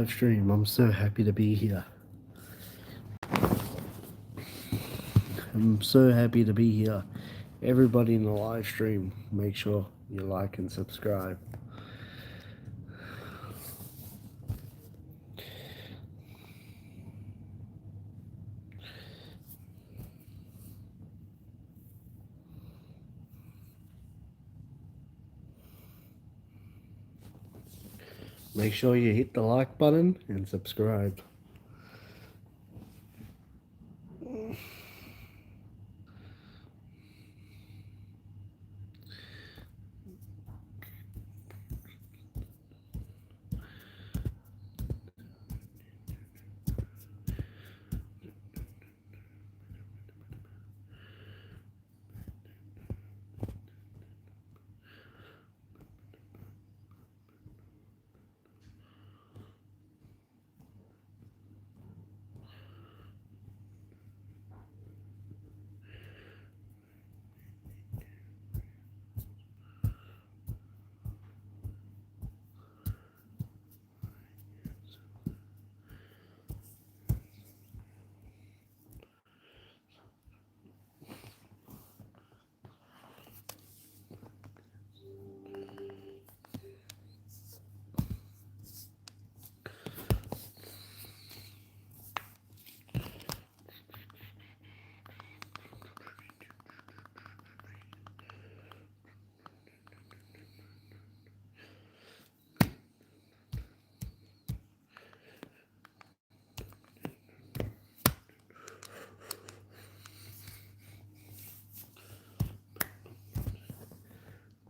live stream. I'm so happy to be here. I'm so happy to be here. Everybody in the live stream, make sure you like and subscribe. Make sure you hit the like button and subscribe.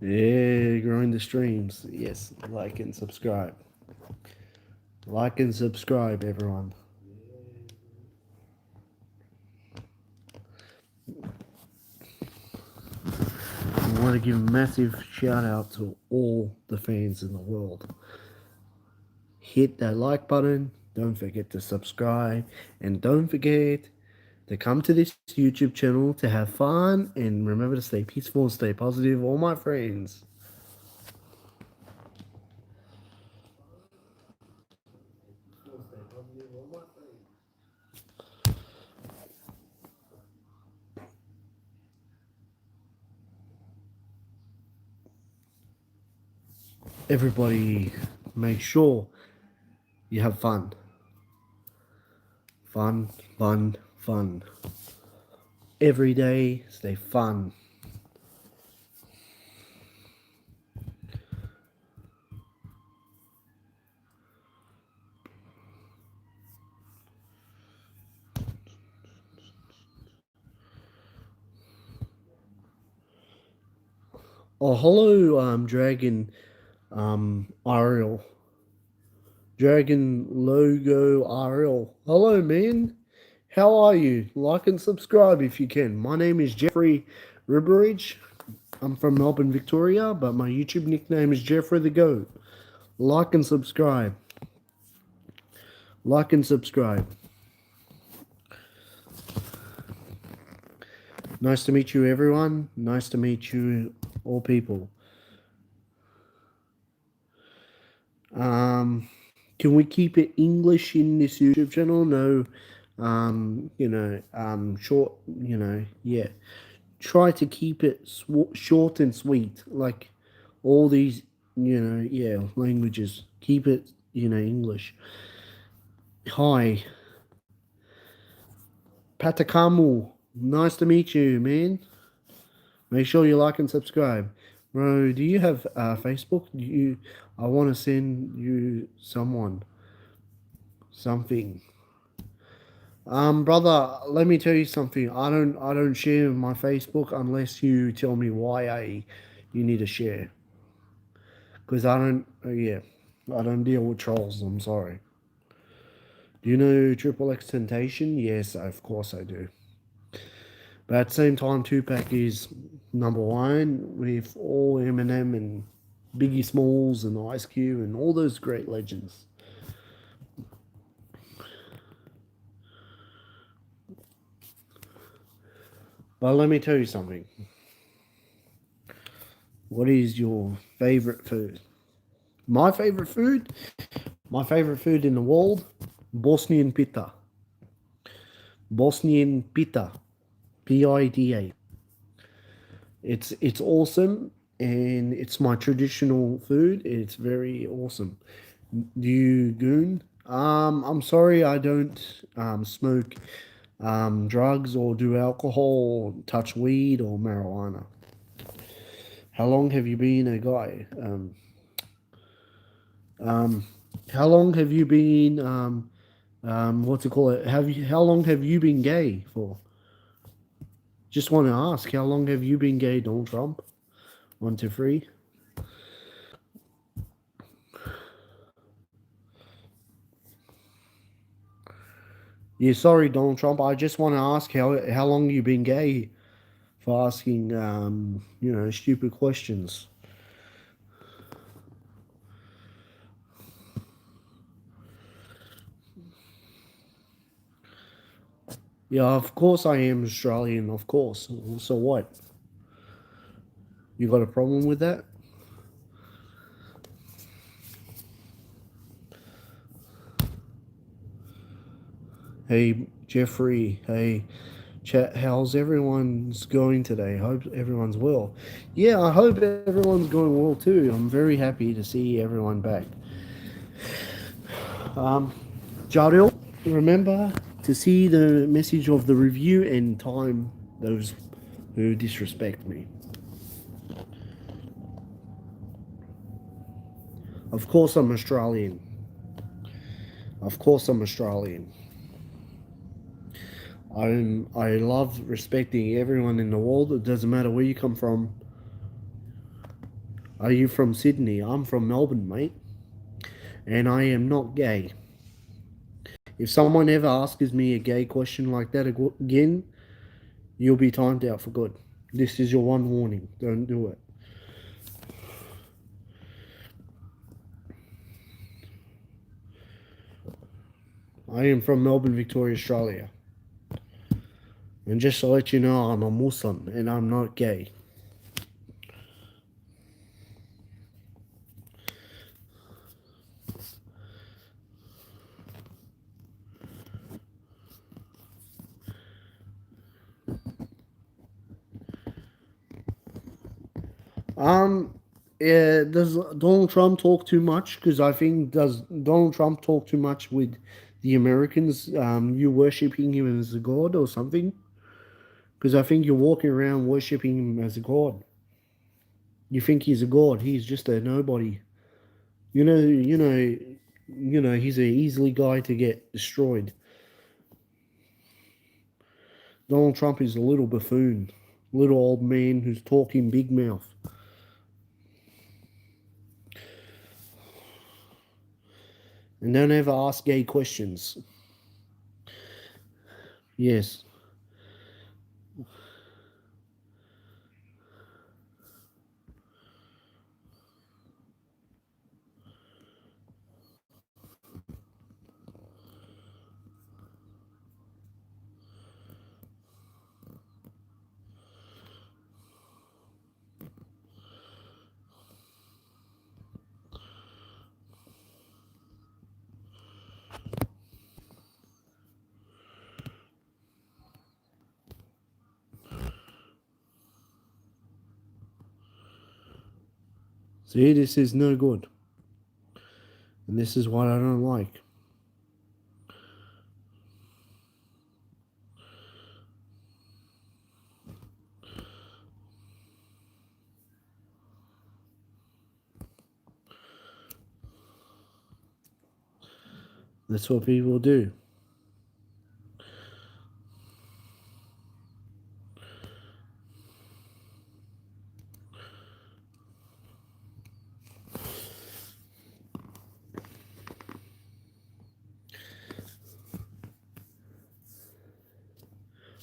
Yeah, growing the streams. Yes, like and subscribe. Like and subscribe, everyone. I want to give a massive shout out to all the fans in the world. Hit that like button. Don't forget to subscribe. And don't forget to come to this YouTube channel to have fun. And remember to stay peaceful and stay positive, all my friends. Everybody, make sure you have fun. Fun, fun, fun. Every day, stay fun. Oh, hello, Dragon, Ariel. Dragon Logo RL. Hello, man. How are you? Like and subscribe if you can. My name is Geoffrey Ribarich. I'm from Melbourne, Victoria, but my YouTube nickname is Geoffrey the Goat. Like and subscribe. Like and subscribe. Nice to meet you, everyone. Nice to meet you, all people. Can we keep it English in this YouTube channel? No, short, yeah. Try to keep it short and sweet, like all these, languages. Keep it, English. Hi, Patakamu. Nice to meet you, man. Make sure you like and subscribe. Bro, do you have Facebook? I want to send you something. Brother, let me tell you something. I don't share my Facebook unless you tell me why you need to share. Because I don't, I don't deal with trolls. I'm sorry. Do you know Triple X Temptation? Yes, of course I do. But at the same time, Tupac is number one with all Eminem and Biggie Smalls and Ice Cube and all those great legends. But let me tell you something. What is your favorite food? My favorite food? My favorite food in the world, Bosnian pita. Bosnian pita. Pita. It's awesome, and it's my traditional food. It's very awesome. Do you goon? I'm sorry, I don't smoke drugs or do alcohol, touch weed or marijuana. How long have you been a guy? Um, how long have you been what's it called? How long have you been gay for? Just want to ask, how long have you been gay, Donald Trump? 1, 2, 3. Yeah, sorry, Donald Trump. I just want to ask how long you been gay for asking stupid questions. Yeah, of course I am Australian, of course. So what? You got a problem with that? Hey, Jeffrey. Hey, chat. How's everyone's going today? Hope everyone's well. Yeah, I hope everyone's going well too. I'm very happy to see everyone back. Um, Jadil, remember to see the message of the review and time those who disrespect me. Of course, I'm Australian. Of course, I'm Australian. I love respecting everyone in the world. It doesn't matter where you come from. Are you from Sydney? I'm from Melbourne, mate. And I am not gay. If someone ever asks me a gay question like that again, you'll be timed out for good. This is your one warning. Don't do it. I am from Melbourne, Victoria, Australia. And just to let you know, I'm a Muslim and I'm not gay. Um, does Donald Trump talk too much? Because I think does Donald Trump talk too much with the Americans? You worshiping him as a god or something? Because I think you're walking around worshiping him as a god. You think he's a god. He's just a nobody. You know. He's a easily guy to get destroyed. Donald Trump is a little buffoon, little old man who's talking big mouth. And don't ever ask gay questions. Yes. See, this is no good. And this is what I don't like. That's what people do.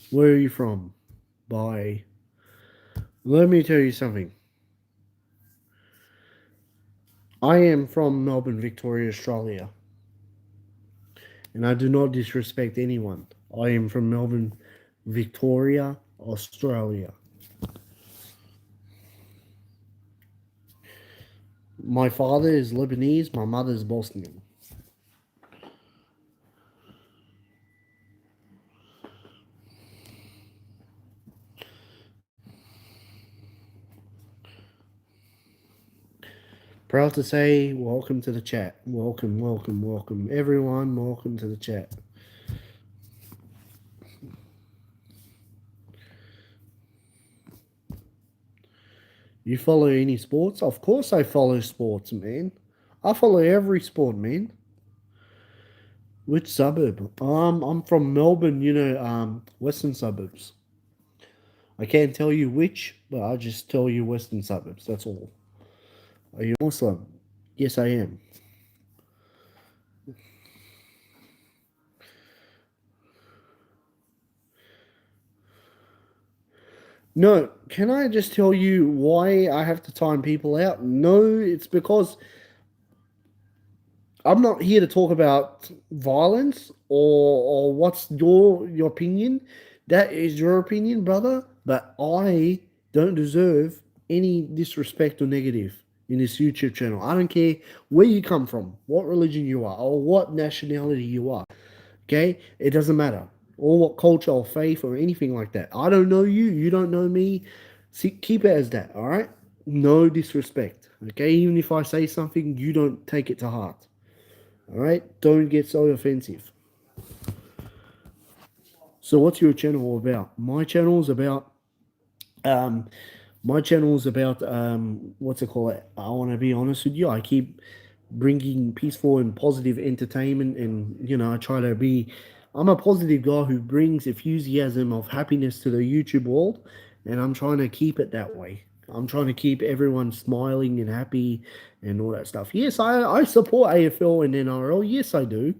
Where are you from? Bye. Let me tell you something. I am from Melbourne, Victoria, Australia. And I do not disrespect anyone. I am from Melbourne, Victoria, Australia. My father is Lebanese, my mother is Bosnian. Proud to say, welcome to the chat. Welcome, welcome, welcome. Everyone, welcome to the chat. You follow any sports? Of course I follow sports, man. I follow every sport, man. Which suburb? I'm from Melbourne, western suburbs. I can't tell you which, but I'll just tell you western suburbs. That's all. Are you Muslim? Yes, I am. No, can I just tell you why I have to time people out? No, it's because I'm not here to talk about violence or what's your opinion. That is your opinion, brother. But I don't deserve any disrespect or negative in this YouTube channel. I don't care where you come from, what religion you are, or what nationality you are. Okay, it doesn't matter, or what culture or faith or anything like that. I don't know you. You don't know me. See, keep it as that. All right. No disrespect. Okay, even if I say something, you don't take it to heart. All right, don't get so offensive. So, what's your channel all about? Um, my channel is about what's it called? I want to be honest with you. I keep bringing peaceful and positive entertainment, and I try to be. I'm a positive guy who brings enthusiasm of happiness to the YouTube world, and I'm trying to keep it that way. I'm trying to keep everyone smiling and happy and all that stuff. Yes, I support AFL and NRL. Yes, I do.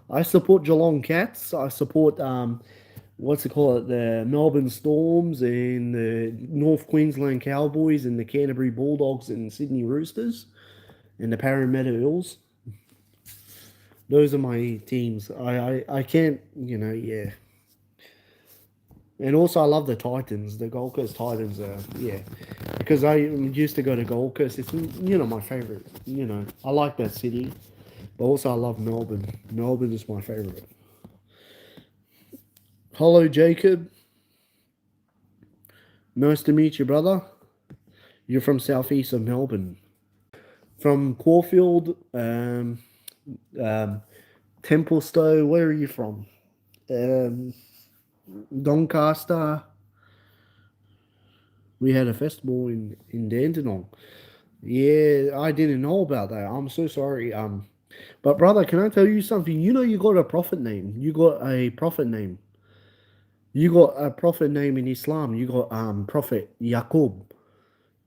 I support Geelong Cats. I support what's it called? The Melbourne Storms and the North Queensland Cowboys and the Canterbury Bulldogs and Sydney Roosters and the Parramatta Eels. Those are my teams. I can't, yeah. And also, I love the Titans. The Gold Coast Titans are, yeah. Because I used to go to Gold Coast. It's, my favorite. I like that city. But also, I love Melbourne. Melbourne is my favorite. Hello, Jacob. Nice to meet you, brother. You're from southeast of Melbourne. From Caulfield, um, Templestowe. Where are you from? Um, Doncaster. We had a festival in Dandenong. Yeah, I didn't know about that. I'm so sorry. But brother, can I tell you something? You got a prophet name. You got a prophet name. You got a prophet name in Islam. You got Prophet Yaqub.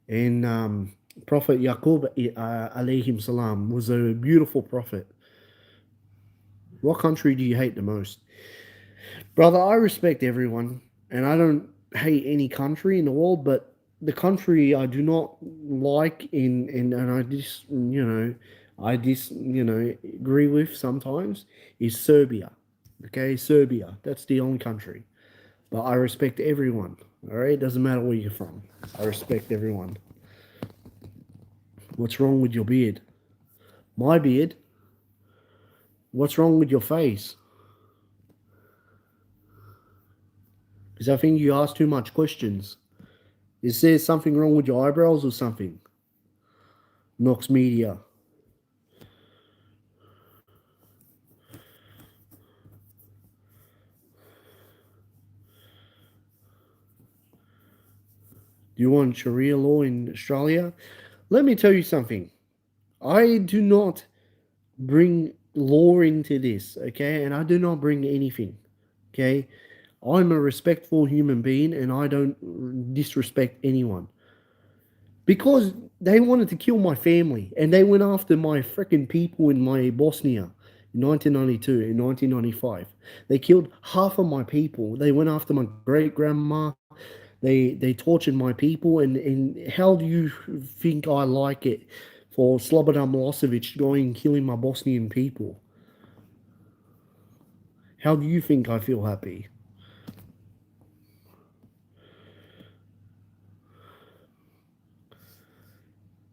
And Prophet Yaqub alayhim salam was a beautiful prophet. What country do you hate the most? Brother, I respect everyone and I don't hate any country in the world, but the country I do not like and I agree with sometimes is Serbia. Okay, Serbia. That's the only country. But I respect everyone. All right, doesn't matter where you're from. I respect everyone. What's wrong with your beard? My beard? What's wrong with your face? Because I think you ask too much questions. Is there something wrong with your eyebrows or something? Nox Media. Do you want Sharia law in Australia? Let me tell you something. I do not bring law into this, okay? And I do not bring anything, okay? I'm a respectful human being and I don't disrespect anyone. Because they wanted to kill my family and they went after my freaking people in my Bosnia in 1992 and 1995. They killed half of my people. They went after my great grandma. They tortured my people. And how do you think I like it for Slobodan Milosevic going and killing my Bosnian people? How do you think I feel happy?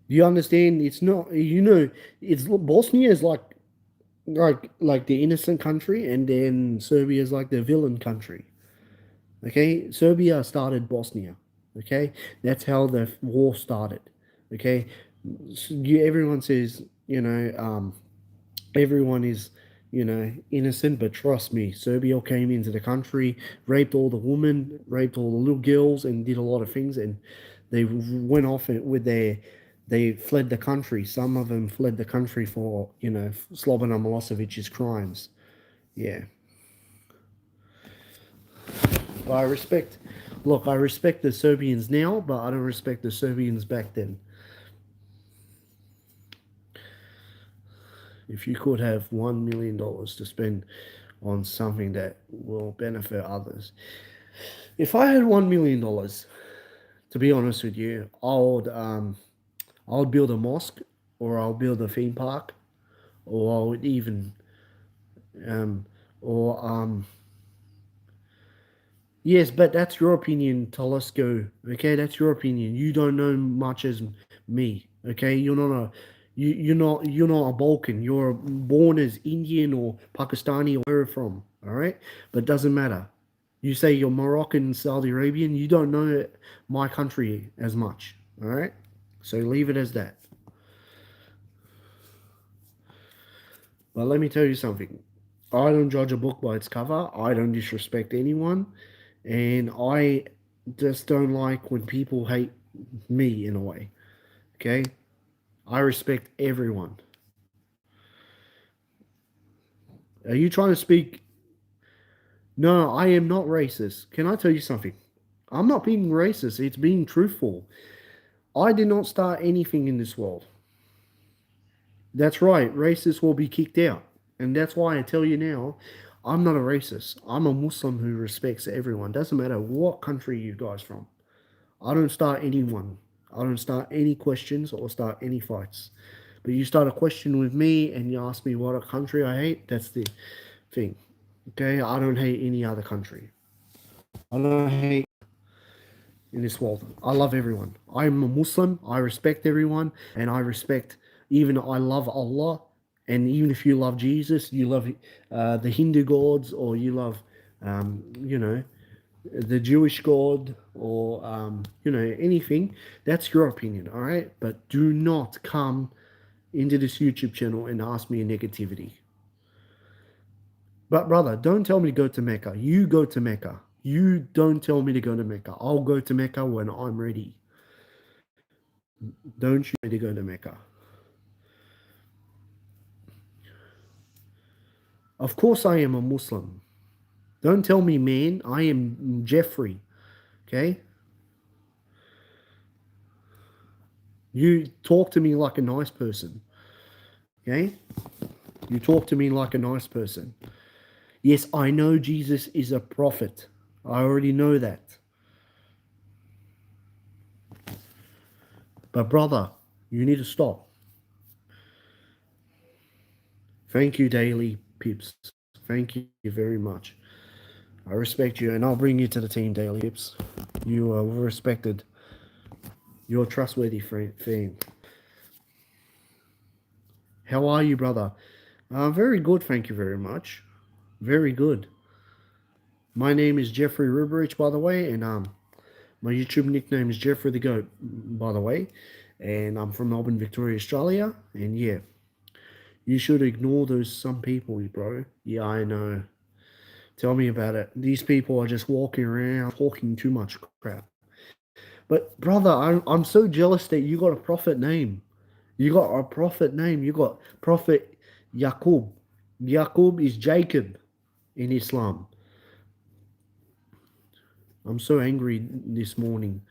Do you understand? It's not, it's Bosnia is like the innocent country, and then Serbia is like the villain country. Okay, Serbia started Bosnia. Okay, that's how the war started. Okay, Everyone says, everyone is, innocent, but trust me, Serbia came into the country, raped all the women, raped all the little girls, and did a lot of things, and they went off with they fled the country. Some of them fled the country for, Slobodan Milosevic's crimes. Yeah. But I respect the Serbians now, but I don't respect the Serbians back then. If you could have $1 million to spend on something that will benefit others. If I had $1 million, to be honest with you, I would build a mosque, or I'll build a theme park, or I would even um or yes, but that's your opinion, Telesco. Okay, that's your opinion. You don't know much as me. Okay, you're not a Balkan. You're born as Indian or Pakistani or where you're from. All right, but it doesn't matter. You say you're Moroccan, Saudi Arabian. You don't know my country as much. All right, so leave it as that. But let me tell you something. I don't judge a book by its cover. I don't disrespect anyone. And I just don't like when people hate me in a way. Okay? I respect everyone. Are you trying to speak? No, I am not racist. Can I tell you something? I'm not being racist. It's being truthful. I did not start anything in this world. That's right. Racists will be kicked out. And that's why I tell you now, I'm not a racist. I'm a Muslim who respects everyone. Doesn't matter what country you guys from. I don't start anyone. I don't start any questions or start any fights. But you start a question with me and you ask me what a country I hate, that's the thing. Okay? I don't hate any other country. I don't hate in this world. I love everyone. I'm a Muslim. I respect everyone and I respect, even I love Allah. And even if you love Jesus, you love the Hindu gods, or you love, um, you know, the Jewish God, or anything. That's your opinion, all right? But do not come into this YouTube channel and ask me a negativity. But brother, don't tell me to go to Mecca. You go to Mecca. You don't tell me to go to Mecca. I'll go to Mecca when I'm ready. Don't you need to go to Mecca? Of course I am a Muslim. Don't tell me, man. I am Geoffrey. Okay? You talk to me like a nice person. Okay? You talk to me like a nice person. Yes, I know Jesus is a prophet. I already know that. But brother, you need to stop. Thank you, Daily Pips. Thank you very much. I respect you, and I'll bring you to the team, Daily Pips. You are respected. You're a trustworthy fan. How are you, brother? Very good, thank you very much. Very good. My name is Geoffrey Ribarich, by the way, and my YouTube nickname is Geoffrey the Goat, by the way, and I'm from Melbourne, Victoria, Australia. And yeah, you should ignore those some people, bro. Yeah, I know. Tell me about it. These people are just walking around talking too much crap. But brother, I'm so jealous that you got a prophet name. You got a prophet name. You got Prophet Yaqub. Yaqub is Jacob in Islam. I'm so angry this morning.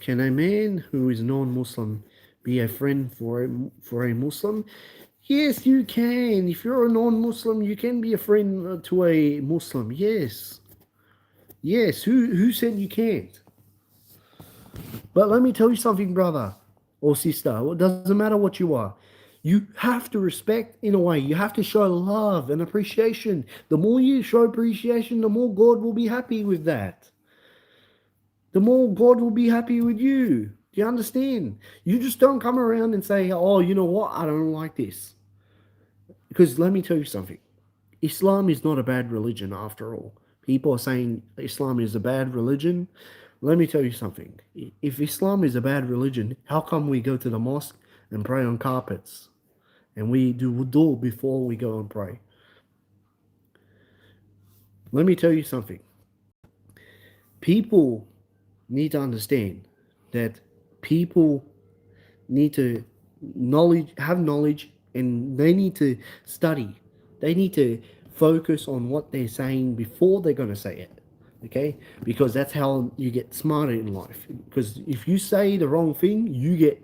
Can a man who is non-Muslim be a friend for a Muslim? Yes, you can. If you're a non-Muslim, you can be a friend to a Muslim. Yes. Yes. Who said you can't? But let me tell you something, brother or sister. It doesn't matter what you are. You have to respect in a way. You have to show love and appreciation. The more you show appreciation, the more God will be happy with that. The more God will be happy with you. Do you understand? You just don't come around and say, oh, you know what? I don't like this. Because let me tell you something. Islam is not a bad religion after all. People are saying Islam is a bad religion. Let me tell you something. If Islam is a bad religion, how come we go to the mosque and pray on carpets? And we do wudu before we go and pray? Let me tell you something. People need to understand that people need to have knowledge, and they need to study. They need to focus on what they're saying before they're going to say it. Okay? Because that's how you get smarter in life. Because if you say the wrong thing, you get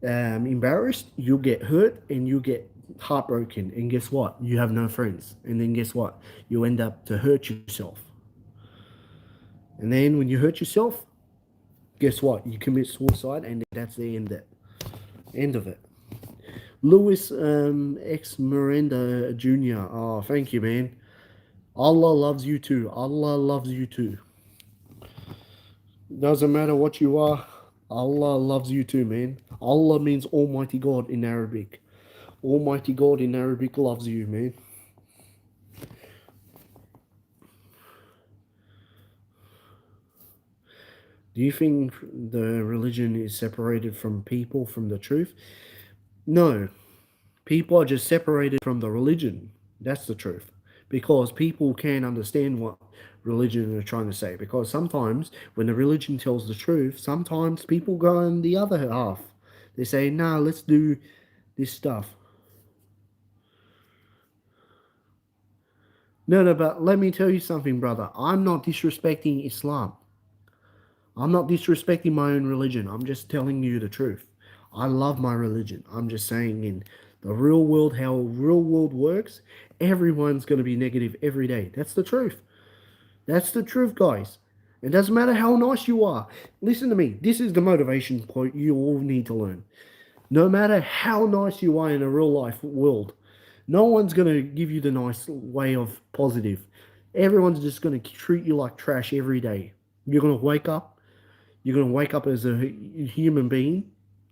embarrassed, you get hurt, and you get heartbroken. And guess what? You have no friends. And then guess what? You end up to hurt yourself. And then when you hurt yourself, guess what? You commit suicide, and that's the end of it. Louis X Miranda Jr. Oh, thank you, man. Allah loves you too. Allah loves you too. Doesn't matter what you are, Allah loves you too, man. Allah means Almighty God in Arabic. Almighty God in Arabic loves you, man. Do you think the religion is separated from people, from the truth? No. People are just separated from the religion. That's the truth. Because people can't understand what religion are trying to say. Because sometimes when the religion tells the truth, sometimes people go on the other half. They say, nah, let's do this stuff. No, but let me tell you something, brother. I'm not disrespecting Islam. I'm not disrespecting my own religion. I'm just telling you the truth. I love my religion. I'm just saying in the real world, how real world works, everyone's going to be negative every day. That's the truth. That's the truth, guys. It doesn't matter how nice you are. Listen to me. This is the motivation point you all need to learn. No matter how nice you are in a real life world, no one's going to give you the nice way of positive. Everyone's just going to treat you like trash every day. You're going to wake up. You're going to wake up as a human being,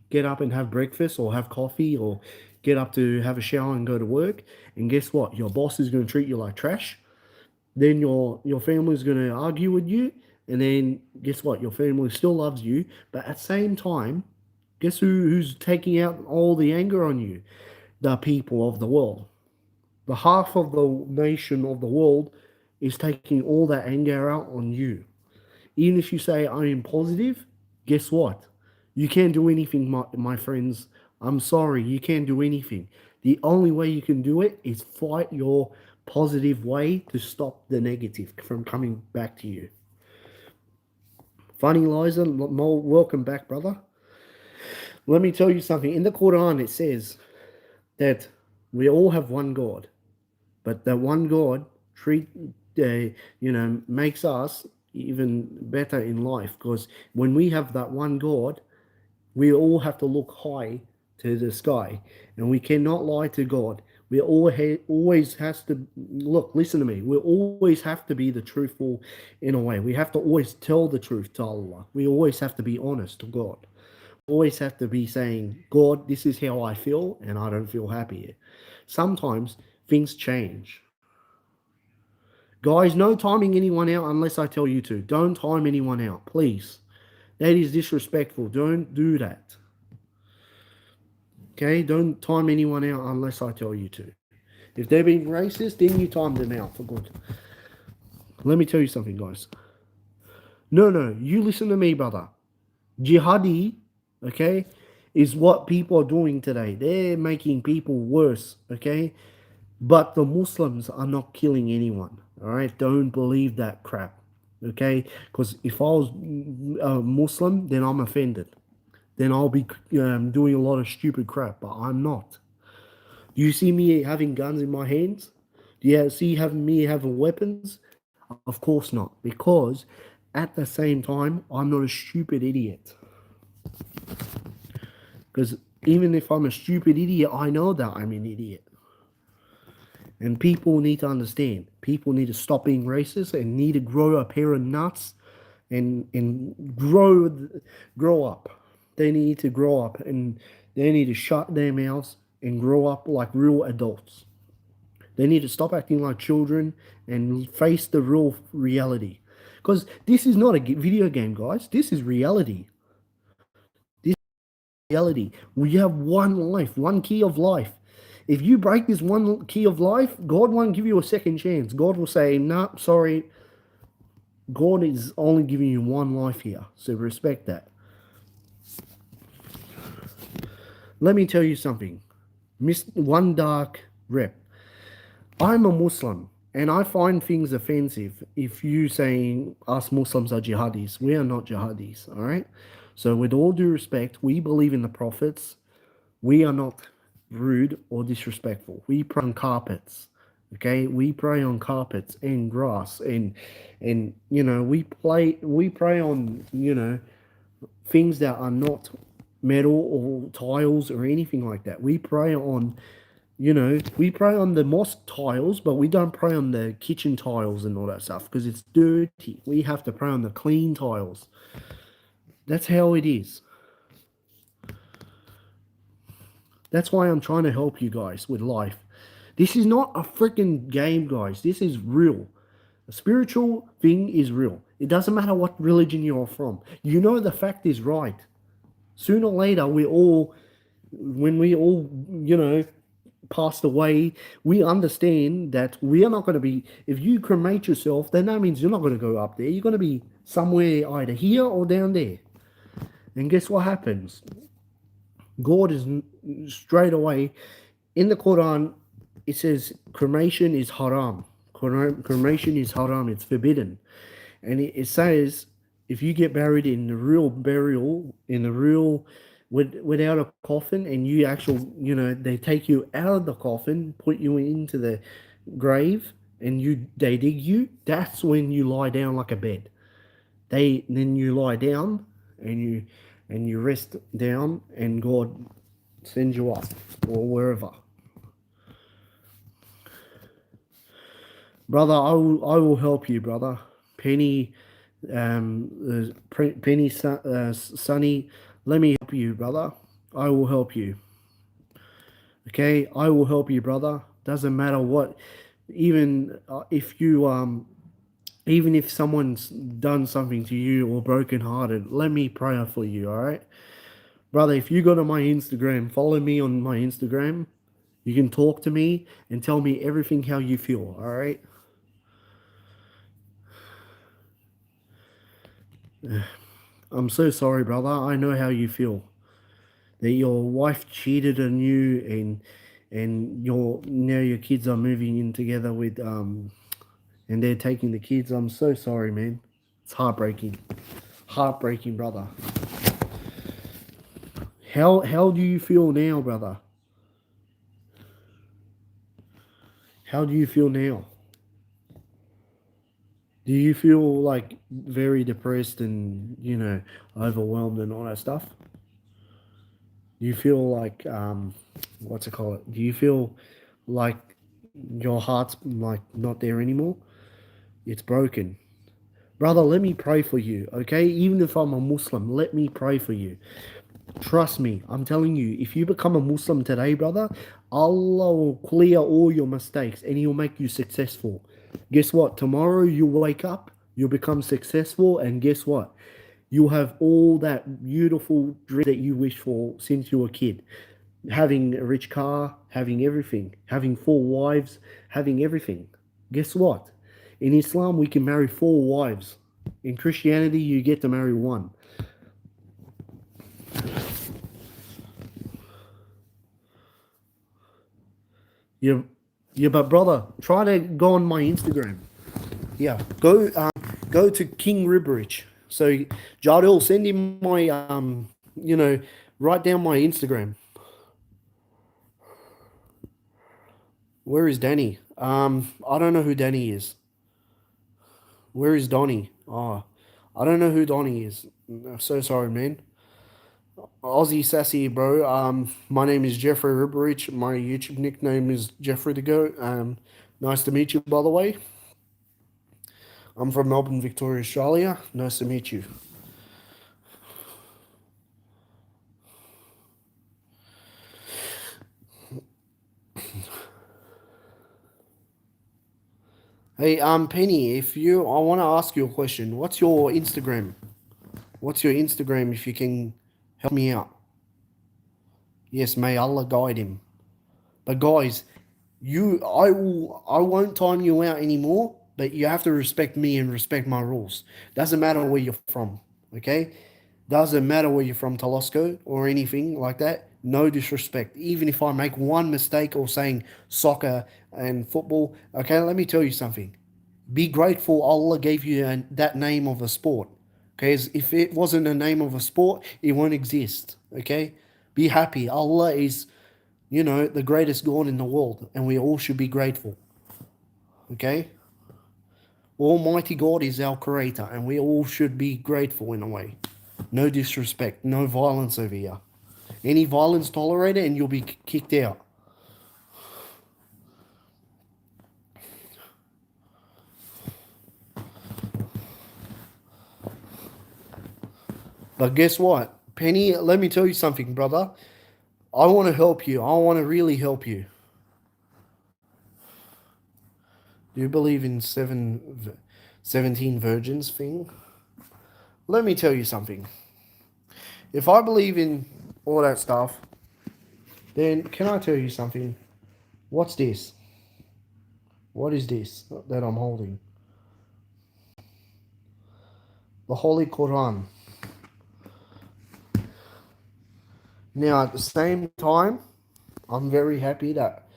get up and have breakfast or have coffee or get up to have a shower and go to work. And guess what? Your boss is going to treat you like trash. Then your family is going to argue with you. And then guess what? Your family still loves you. But at the same time, guess who's taking out all the anger on you? The people of the world. The half of the nation of the world is taking all that anger out on you. Even if you say I am positive, guess what? You can't do anything, my friends. I'm sorry, you can't do anything. The only way you can do it is fight your positive way to stop the negative from coming back to you. Funny Liza, welcome back, brother. Let me tell you something. In the Quran, it says that we all have one God, but that one God makes us even better in life, because when we have that one God, we all have to look high to the sky, and we cannot lie to God. We always has to look. Listen to me. We always have to be the truthful in a way. We have to always tell the truth to Allah. We always have to be honest to God. We always have to be saying, God, this is how I feel, and I don't feel happy. Sometimes things change. Guys, no timing anyone out unless I tell you to. Don't time anyone out, please. That is disrespectful. Don't do that. Okay? Don't time anyone out unless I tell you to. If they're being racist, then you time them out for good. Let me tell you something, guys. No, you listen to me, brother. Jihadi, okay, is what people are doing today. They're making people worse, okay? But the Muslims are not killing anyone, all right? Don't believe that crap, okay? Because if I was a Muslim, then I'm offended. Then I'll be doing a lot of stupid crap, but I'm not. Do you see me having guns in my hands? Do you see me having weapons? Of course not, because at the same time, I'm not a stupid idiot. Because even if I'm a stupid idiot, I know that I'm an idiot. And people need to understand. People need to stop being racist and need to grow a pair of nuts and grow up. They need to grow up, and they need to shut their mouths and grow up like real adults. They need to stop acting like children and face the real reality. Because this is not a video game, guys. This is reality. This is reality. We have one life, one key of life. If you break this one key of life, God won't give you a second chance. God will say, "No, sorry. God is only giving you one life here, so respect that." Let me tell you something. One dark rep. I'm a Muslim, and I find things offensive if you saying us Muslims are jihadis. We are not jihadis, all right? So, with all due respect, we believe in the prophets. We are not rude or disrespectful. We pray on carpets, okay? We pray on carpets and grass, and we pray on things that are not metal or tiles or anything like that. We pray on the mosque tiles, but we don't pray on the kitchen tiles and all that stuff because it's dirty. We have to pray on the clean tiles. That's how it is. That's why I'm trying to help you guys with life. This is not a freaking game, guys. This is real. A spiritual thing is real. It doesn't matter what religion you're from. You know the fact is right. Sooner or later, when we all, passed away, we understand that we are not going to be, if you cremate yourself, then that means you're not going to go up there. You're going to be somewhere either here or down there. And guess what happens? God is straight away in the Quran, it says cremation is haram. Cremation is haram, it's forbidden. And it says if you get buried in the real burial, in the real without a coffin, and you actual, they take you out of the coffin, put you into the grave, and they dig you. That's when you lie down like a bed. Then you lie down, and you rest down, and God sends you up or wherever. Brother, I will help you, brother. Penny, Sonny, let me help you, brother. I will help you. Okay, I will help you, brother. Doesn't matter what, even even if someone's done something to you or brokenhearted, let me pray for you. All right, brother. If you go to my Instagram, follow me on my Instagram. You can talk to me and tell me everything how you feel. All right. I'm so sorry, brother. I know how you feel. That your wife cheated on you, and now your kids are moving in together with and they're taking the kids. I'm so sorry, man. It's heartbreaking. Heartbreaking, brother. How do you feel now, brother? How do you feel now? Do you feel like very depressed and overwhelmed and all that stuff? Do you feel like what's it called? Do you feel like your heart's like not there anymore? It's broken. Brother, let me pray for you, okay? Even if I'm a Muslim, let me pray for you. Trust me, I'm telling you, if you become a Muslim today, brother, Allah will clear all your mistakes and He'll make you successful. Guess what? Tomorrow you'll wake up, you'll become successful, and guess what? You'll have all that beautiful dream that you wish for since you were a kid. Having a rich car, having everything, having four wives, having everything. Guess what? In Islam, we can marry four wives. In Christianity, you get to marry one. Yeah, yeah, but brother, try to go on my Instagram. Yeah, go to King Ribarich. So Jardil, send him my write down my Instagram. Where is Danny? I don't know who Danny is. Where is Donny? Oh, I don't know who Donny is. I'm so sorry, man. Aussie sassy, bro. My name is Geoffrey Ribarich. My YouTube nickname is Geoffrey the Goat. Nice to meet you, by the way. I'm from Melbourne, Victoria, Australia. Nice to meet you. Hey, Penny, I want to ask you a question. What's your Instagram? What's your Instagram if you can help me out? Yes, may Allah guide him. But guys, I won't time you out anymore, but you have to respect me and respect my rules. Doesn't matter where you're from, okay? Doesn't matter where you're from, Telosco or anything like that. No disrespect. Even if I make one mistake or saying soccer and football, okay, let me tell you something. Be grateful Allah gave you that name of a sport. Okay, if it wasn't a name of a sport, it won't exist. Okay, be happy. Allah is, the greatest God in the world, and we all should be grateful. Okay, Almighty God is our creator, and we all should be grateful in a way. No disrespect, no violence over here. Any violence tolerated, and you'll be kicked out. But guess what, Penny? Let me tell you something, brother. I want to help you. I want to really help you. Do you believe in 17 virgins thing? Let me tell you something. If I believe in all that stuff, then can I tell you something? What's this? What is this that I'm holding? The Holy Quran. Now, at the same time, I'm very happy that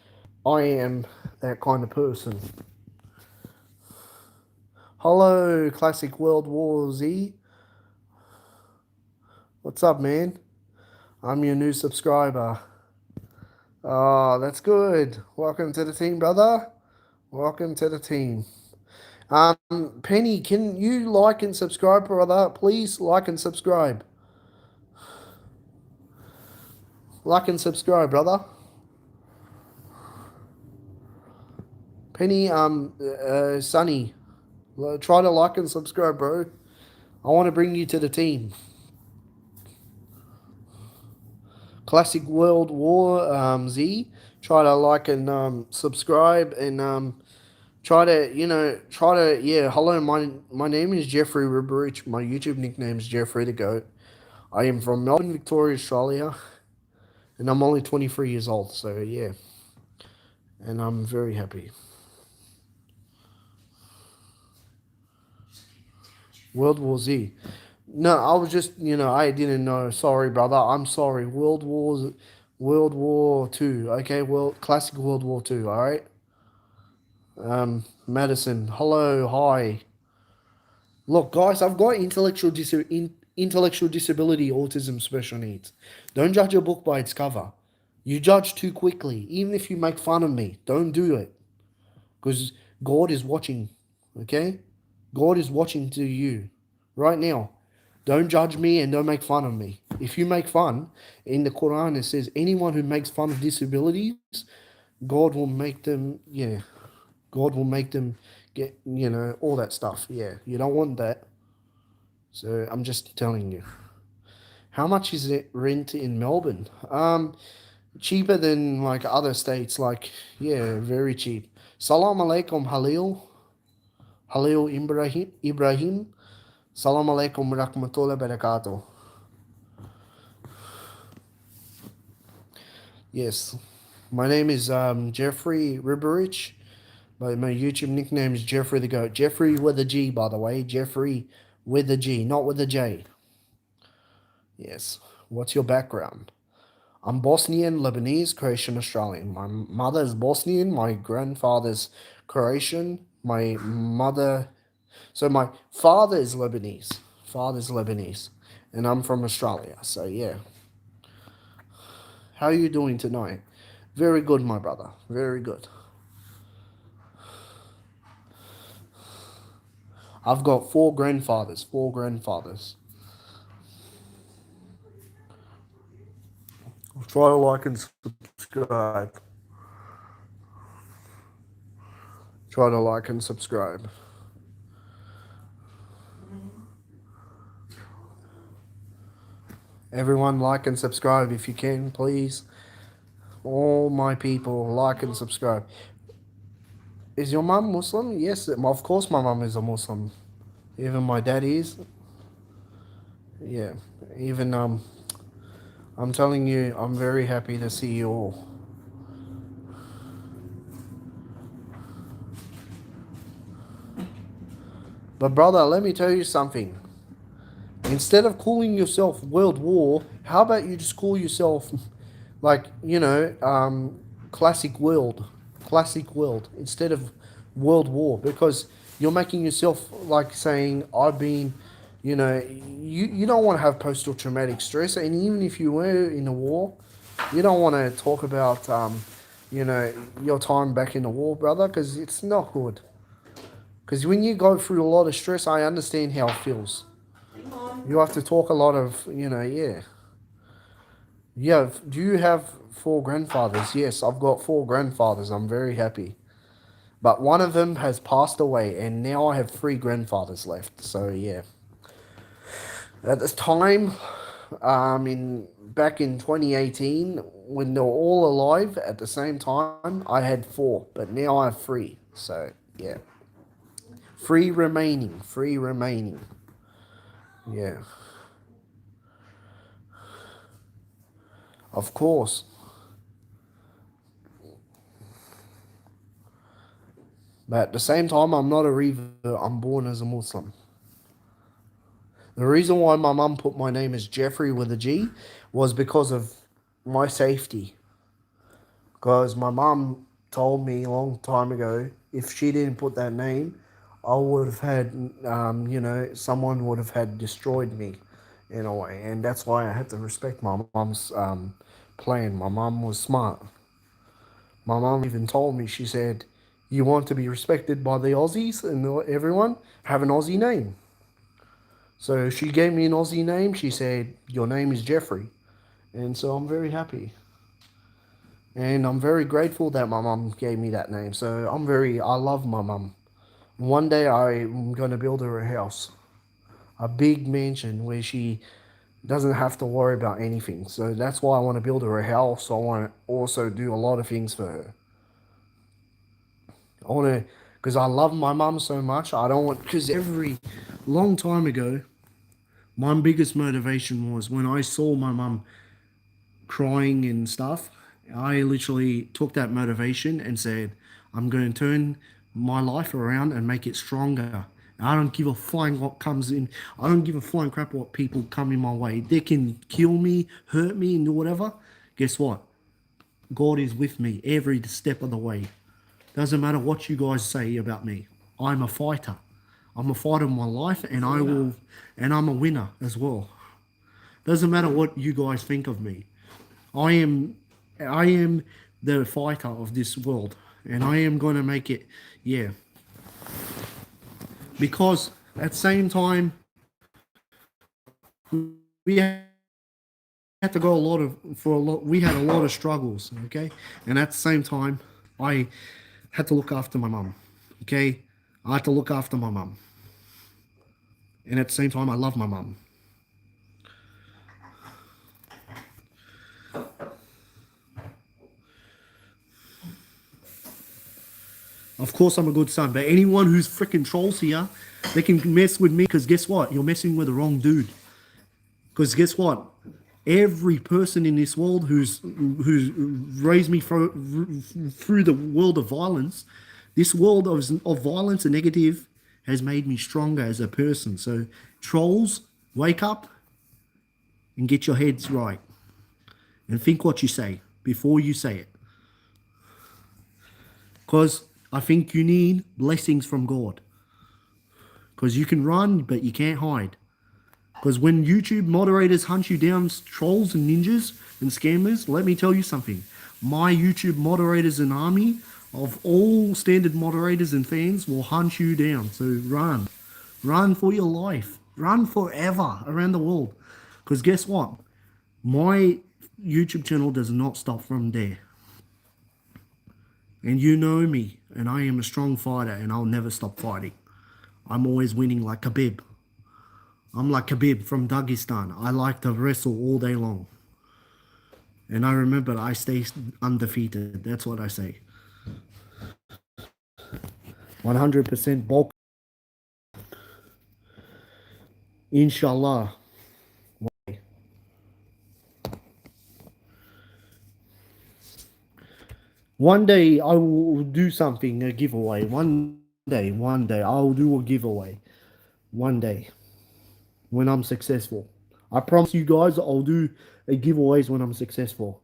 I am that kind of person. Hello, Classic World War Z. What's up, man? I'm your new subscriber. Oh, that's good. Welcome to the team, brother. Welcome to the team. Penny, can you like and subscribe, brother? Please like and subscribe. Like and subscribe, brother. Penny, Sunny, try to like and subscribe, bro. I want to bring you to the team. Classic World War Z. Try to like and subscribe and yeah. Hello, my name is Geoffrey Ribarich. My YouTube nickname is Geoffrey the Goat. I am from Melbourne, Victoria, Australia, and I'm only 23 years old. So yeah, and I'm very happy. World War Z. No, I was just, I didn't know. Sorry, brother. I'm sorry. World War Two. Okay, classic World War Two. All right. Madison. Hello. Hi. Look, guys. I've got intellectual disability, autism, special needs. Don't judge a book by its cover. You judge too quickly. Even if you make fun of me, don't do it, because God is watching. Okay, God is watching to you right now. Don't judge me and don't make fun of me. If you make fun, in the Quran it says anyone who makes fun of disabilities, God will make them, yeah, God will make them get, all that stuff. Yeah, you don't want that. So I'm just telling you. How much is it rent in Melbourne? Cheaper than like other states. Like, yeah, very cheap. Salam alaikum, Halil. Halil Ibrahim. Salam alaikum rahmatullah barakatuh. Yes. My name is Geoffrey Ribarich. My YouTube nickname is Geoffrey the Goat. Geoffrey with a G, by the way. Geoffrey with a G, not with a J. Yes. What's your background? I'm Bosnian, Lebanese, Croatian, Australian. My mother is Bosnian. My grandfather's Croatian. My father is Lebanese. Father's Lebanese. And I'm from Australia. So, yeah. How are you doing tonight? Very good, my brother. Very good. I've got four grandfathers. Four grandfathers. Try to like and subscribe. Try to like and subscribe. Everyone like and subscribe if you can, please. All my people, like and subscribe. Is your mum Muslim? Yes, of course my mum is a Muslim. Even my dad is. Yeah. Even I'm telling you, I'm very happy to see you all. But brother, let me tell you something. Instead of calling yourself World War, how about you just call yourself like, classic world. Classic world instead of World War, because you're making yourself like saying I've been, you don't want to have post traumatic stress, and even if you were in a war, you don't want to talk about you know your time back in the war, brother, because it's not good. Because when you go through a lot of stress, I understand how it feels. You have to talk a lot of, yeah. Yeah, do you have four grandfathers? Yes, I've got four grandfathers. I'm very happy. But one of them has passed away, and now I have three grandfathers left. So, yeah. At this time, in back in 2018, when they were all alive at the same time, I had four, but now I have three. So, yeah. Three remaining. Three remaining. Yeah. Of course. But at the same time, I'm not a revert. I'm born as a Muslim. The reason why my mum put my name as Geoffrey with a G was because of my safety. Because my mum told me a long time ago, if she didn't put that name, I would have had, someone would have had destroyed me in a way. And that's why I had to respect my mum's plan. My mum was smart. My mum even told me, she said, you want to be respected by the Aussies and everyone, have an Aussie name. So she gave me an Aussie name. She said, your name is Geoffrey. And so I'm very happy. And I'm very grateful that my mum gave me that name. So I love my mum. One day I'm going to build her a house, a big mansion where she doesn't have to worry about anything. So that's why I want to build her a house. I want to also do a lot of things for her. I want to, because I love my mum so much. I don't want, because every long time ago, my biggest motivation was when I saw my mum crying and stuff, I literally took that motivation and said, I'm going to turn my life around and make it stronger. I don't give a flying what comes in. I don't give a flying crap what people come in my way. They can kill me, hurt me, and do whatever. Guess what? God is with me every step of the way. Doesn't matter what you guys say about me. I'm a fighter. I'm a fighter in my life, and I will, and I'm a winner as well. Doesn't matter what you guys think of me. I am I am the fighter of this world, and I am going to make it, yeah. Because at the same time, we had to go a lot of for a lot. We had a lot of struggles, okay. And at the same time, I had to look after my mum, okay. I had to look after my mum, and at the same time, I love my mum. Of course, I'm a good son, but anyone who's freaking trolls here, they can mess with me because guess what? You're messing with the wrong dude. Because guess what? Every person in this world who's raised me through the world of violence, this world of violence and negative has made me stronger as a person. So trolls, wake up and get your heads right and think what you say before you say it. Because I think you need blessings from God. Because you can run, but you can't hide. Because when YouTube moderators hunt you down, trolls and ninjas and scammers, let me tell you something. My YouTube moderators and army of all standard moderators and fans will hunt you down. So run. Run for your life. Run forever around the world. Because guess what? My YouTube channel does not stop from there. And you know me, and I am a strong fighter, and I'll never stop fighting. I'm always winning like Khabib. I'm like Khabib from Dagestan. I like to wrestle all day long. And I remember I stay undefeated. That's what I say. 100% bulk. Inshallah. One day I will do something, a giveaway. One day, I'll do a giveaway. One day when I'm successful. I promise you guys I'll do a giveaways when I'm successful.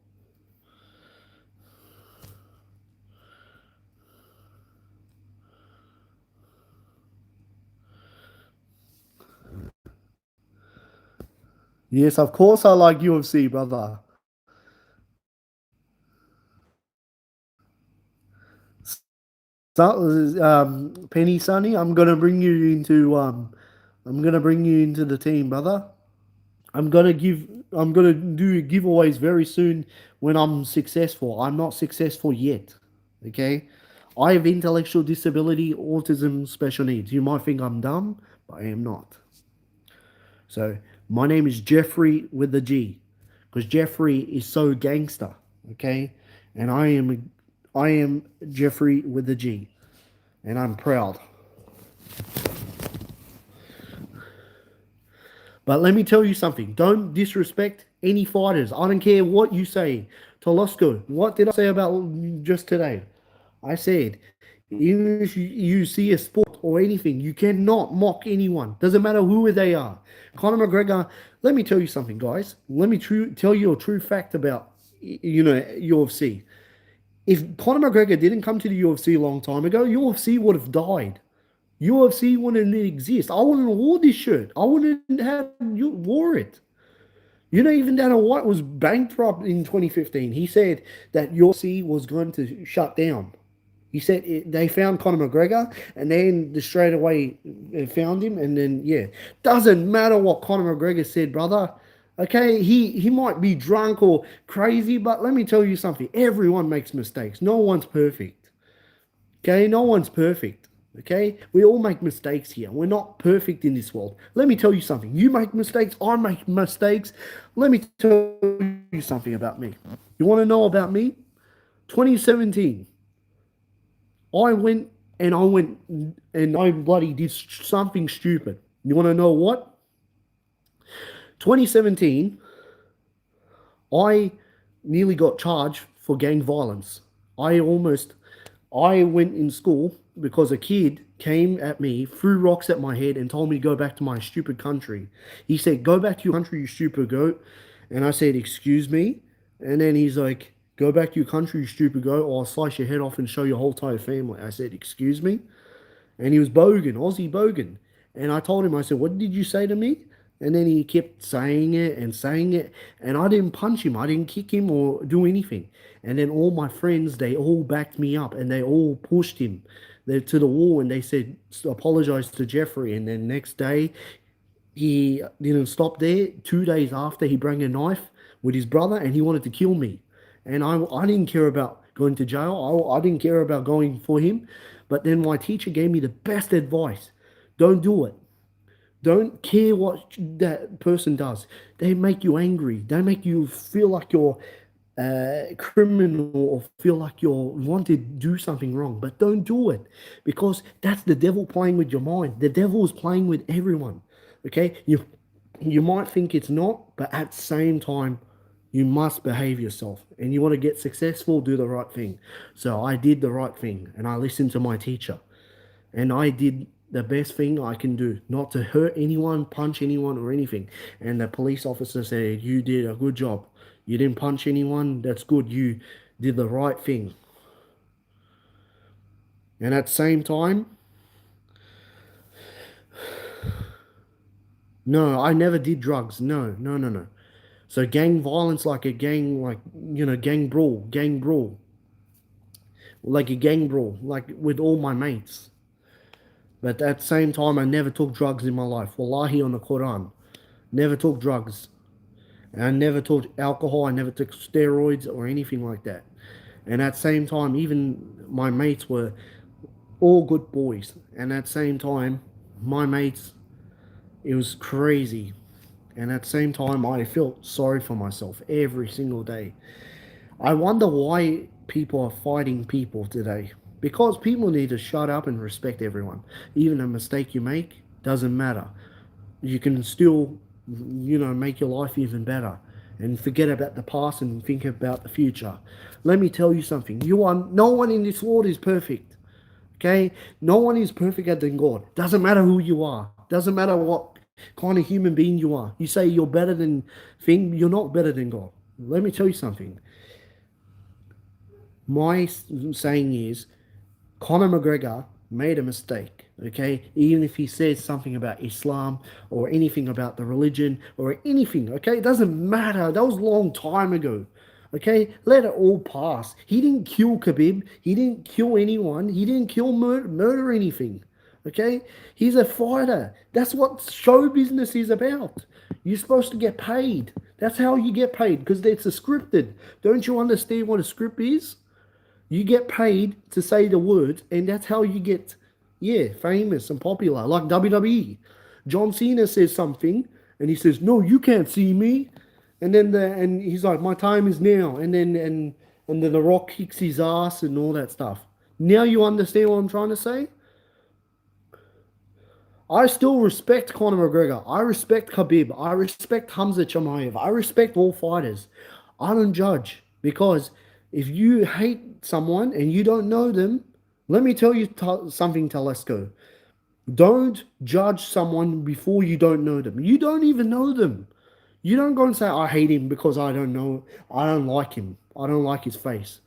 Yes, of course I like UFC, brother. So, Penny Sunny, I'm gonna bring you into the team, brother. I'm gonna do giveaways very soon when I'm successful. I'm not successful yet. Okay? I have intellectual disability, autism, special needs. You might think I'm dumb, but I am not. So my name is Geoffrey with a G. Because Jeffrey is so gangster. Okay? And I am Jeffrey with a G. And I'm proud. But let me tell you something. Don't disrespect any fighters. I don't care what you say. Tolosko, what did I say about just today? I said, even if you see a sport or anything, you cannot mock anyone. Doesn't matter who they are. Conor McGregor, let me tell you something, guys. Let me tell you a true fact about, UFC. If Conor McGregor didn't come to the UFC a long time ago, UFC would have died. UFC wouldn't exist. I wouldn't have wore this shirt. I wouldn't have wore it. Even Dana White was bankrupt in 2015. He said that UFC was going to shut down. He said they found Conor McGregor, and then straight away found him, and then yeah, doesn't matter what Conor McGregor said, brother. Okay, he might be drunk or crazy, but let me tell you something. Everyone makes mistakes. No one's perfect. Okay, no one's perfect. Okay, we all make mistakes here. We're not perfect in this world. Let me tell you something. You make mistakes, I make mistakes. Let me tell you something about me. You want to know about me? 2017, I went and I bloody did something stupid. You want to know what? 2017, I nearly got charged for gang violence. I almost, I went in school because a kid came at me, threw rocks at my head, and told me to go back to my stupid country. He said, "Go back to your country, you stupid goat." And I said, "Excuse me?" And then he's like, "Go back to your country, you stupid goat, or I'll slice your head off and show your whole entire family." I said, "Excuse me?" And he was bogan, Aussie bogan. And I told him, I said, "What did you say to me?" And then he kept saying it. And I didn't punch him. I didn't kick him or do anything. And then all my friends, they all backed me up and they all pushed him to the wall and they said, "Apologize to Jeffrey." And then next day, he didn't stop there. 2 days after, he brought a knife with his brother and he wanted to kill me. And I didn't care about going to jail. I didn't care about going for him. But then my teacher gave me the best advice. Don't do it. Don't care what that person does. They make you angry. They make you feel like you're a criminal or feel like you want to do something wrong. But don't do it because that's the devil playing with your mind. The devil is playing with everyone. Okay, you might think it's not, but at the same time, you must behave yourself. And you want to get successful, do the right thing. So I did the right thing, and I listened to my teacher, and I did the best thing I can do, not to hurt anyone, punch anyone, or anything. And the police officer said, "You did a good job. You didn't punch anyone. That's good. You did the right thing." And at the same time, no, I never did drugs. No, no, no, no. So gang violence, like a gang, like gang brawl, like a gang brawl, like with all my mates. But at the same time, I never took drugs in my life. Wallahi on the Quran, never took drugs. And I never took alcohol. I never took steroids or anything like that. And at the same time, even my mates were all good boys. And at the same time, my mates, it was crazy. And at the same time, I felt sorry for myself every single day. I wonder why people are fighting people today. Because people need to shut up and respect everyone. Even a mistake you make doesn't matter. You can still, make your life even better and forget about the past and think about the future. Let me tell you something. No one in this world is perfect. Okay? No one is perfect other than God. Doesn't matter who you are. Doesn't matter what kind of human being you are. You say you're better than thing, you're not better than God. Let me tell you something. My saying is Conor McGregor made a mistake, okay? Even if he says something about Islam or anything about the religion or anything, okay? It doesn't matter. That was a long time ago, okay? Let it all pass. He didn't kill Khabib. He didn't kill anyone. He didn't kill murder anything, okay? He's a fighter. That's what show business is about. You're supposed to get paid. That's how you get paid because it's a scripted. Don't you understand what a script is? You get paid to say the words, and that's how you get, famous and popular. Like WWE. John Cena says something, and he says, "No, you can't see me," and he's like, "My time is now," and then the Rock kicks his ass and all that stuff. Now you understand what I'm trying to say? I still respect Conor McGregor. I respect Khabib. I respect Hamza Chimaev. I respect all fighters. I don't judge because if you hate someone and you don't know them, let me tell you something, Telesco. Don't judge someone before you don't know them. You don't even know them. You don't go and say, I hate him because I don't know. I don't like him. I don't like his face.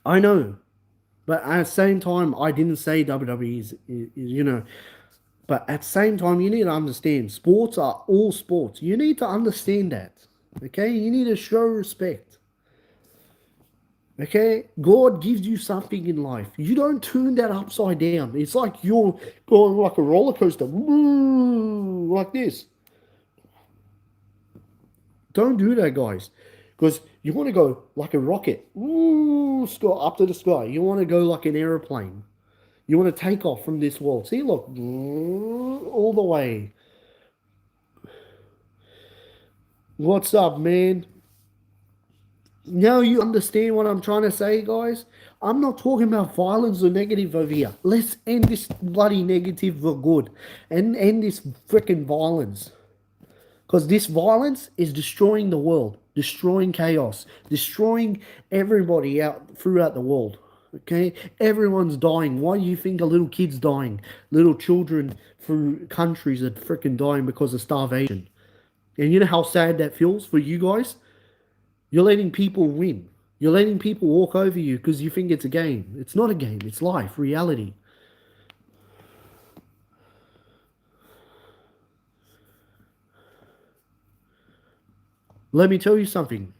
I know. But at the same time, I didn't say WWE is. But at the same time, you need to understand sports are all sports. You need to understand that. Okay? You need to show respect. Okay? God gives you something in life. You don't turn that upside down. It's like you're going like a roller coaster. Like this. Don't do that, guys. Because you want to go like a rocket. Up to the sky. You want to go like an aeroplane. You want to take off from this world. See, look, all the way. What's up, man? Now you understand what I'm trying to say, guys? I'm not talking about violence or negative over here. Let's end this bloody negative for good and end this freaking violence. Because this violence is destroying the world, destroying chaos, destroying everybody out throughout the world. Okay? Everyone's dying. Why do you think a little kid's dying? Little children through countries are freaking dying because of starvation. And you know how sad that feels for you guys? You're letting people win. You're letting people walk over you because you think it's a game. It's not a game, it's life, reality. Let me tell you something.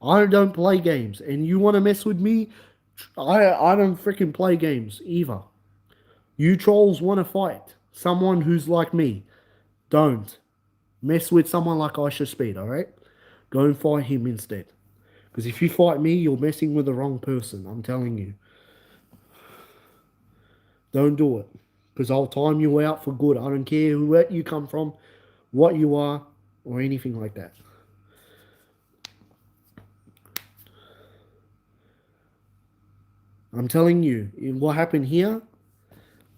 I don't play games, and you want to mess with me? I don't freaking play games either. You trolls want to fight someone who's like me. Don't mess with someone like Aisha Speed, alright? Go and fight him instead. Because if you fight me, you're messing with the wrong person. I'm telling you. Don't do it. Because I'll time you out for good. I don't care where you come from, what you are, or anything like that. I'm telling you, what happened here,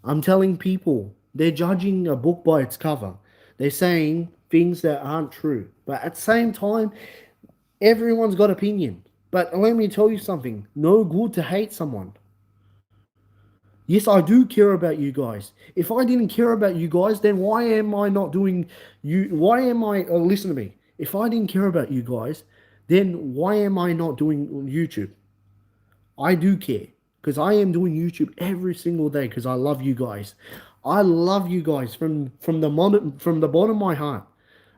I'm telling people, they're judging a book by its cover. They're saying things that aren't true. But at the same time, everyone's got opinion. But let me tell you something. No good to hate someone. Yes, I do care about you guys. If I didn't care about you guys, then why am I not doing you? Why am I? Listen to me. If I didn't care about you guys, then why am I not doing YouTube? I do care because I am doing YouTube every single day because I love you guys. I love you guys from the bottom of my heart.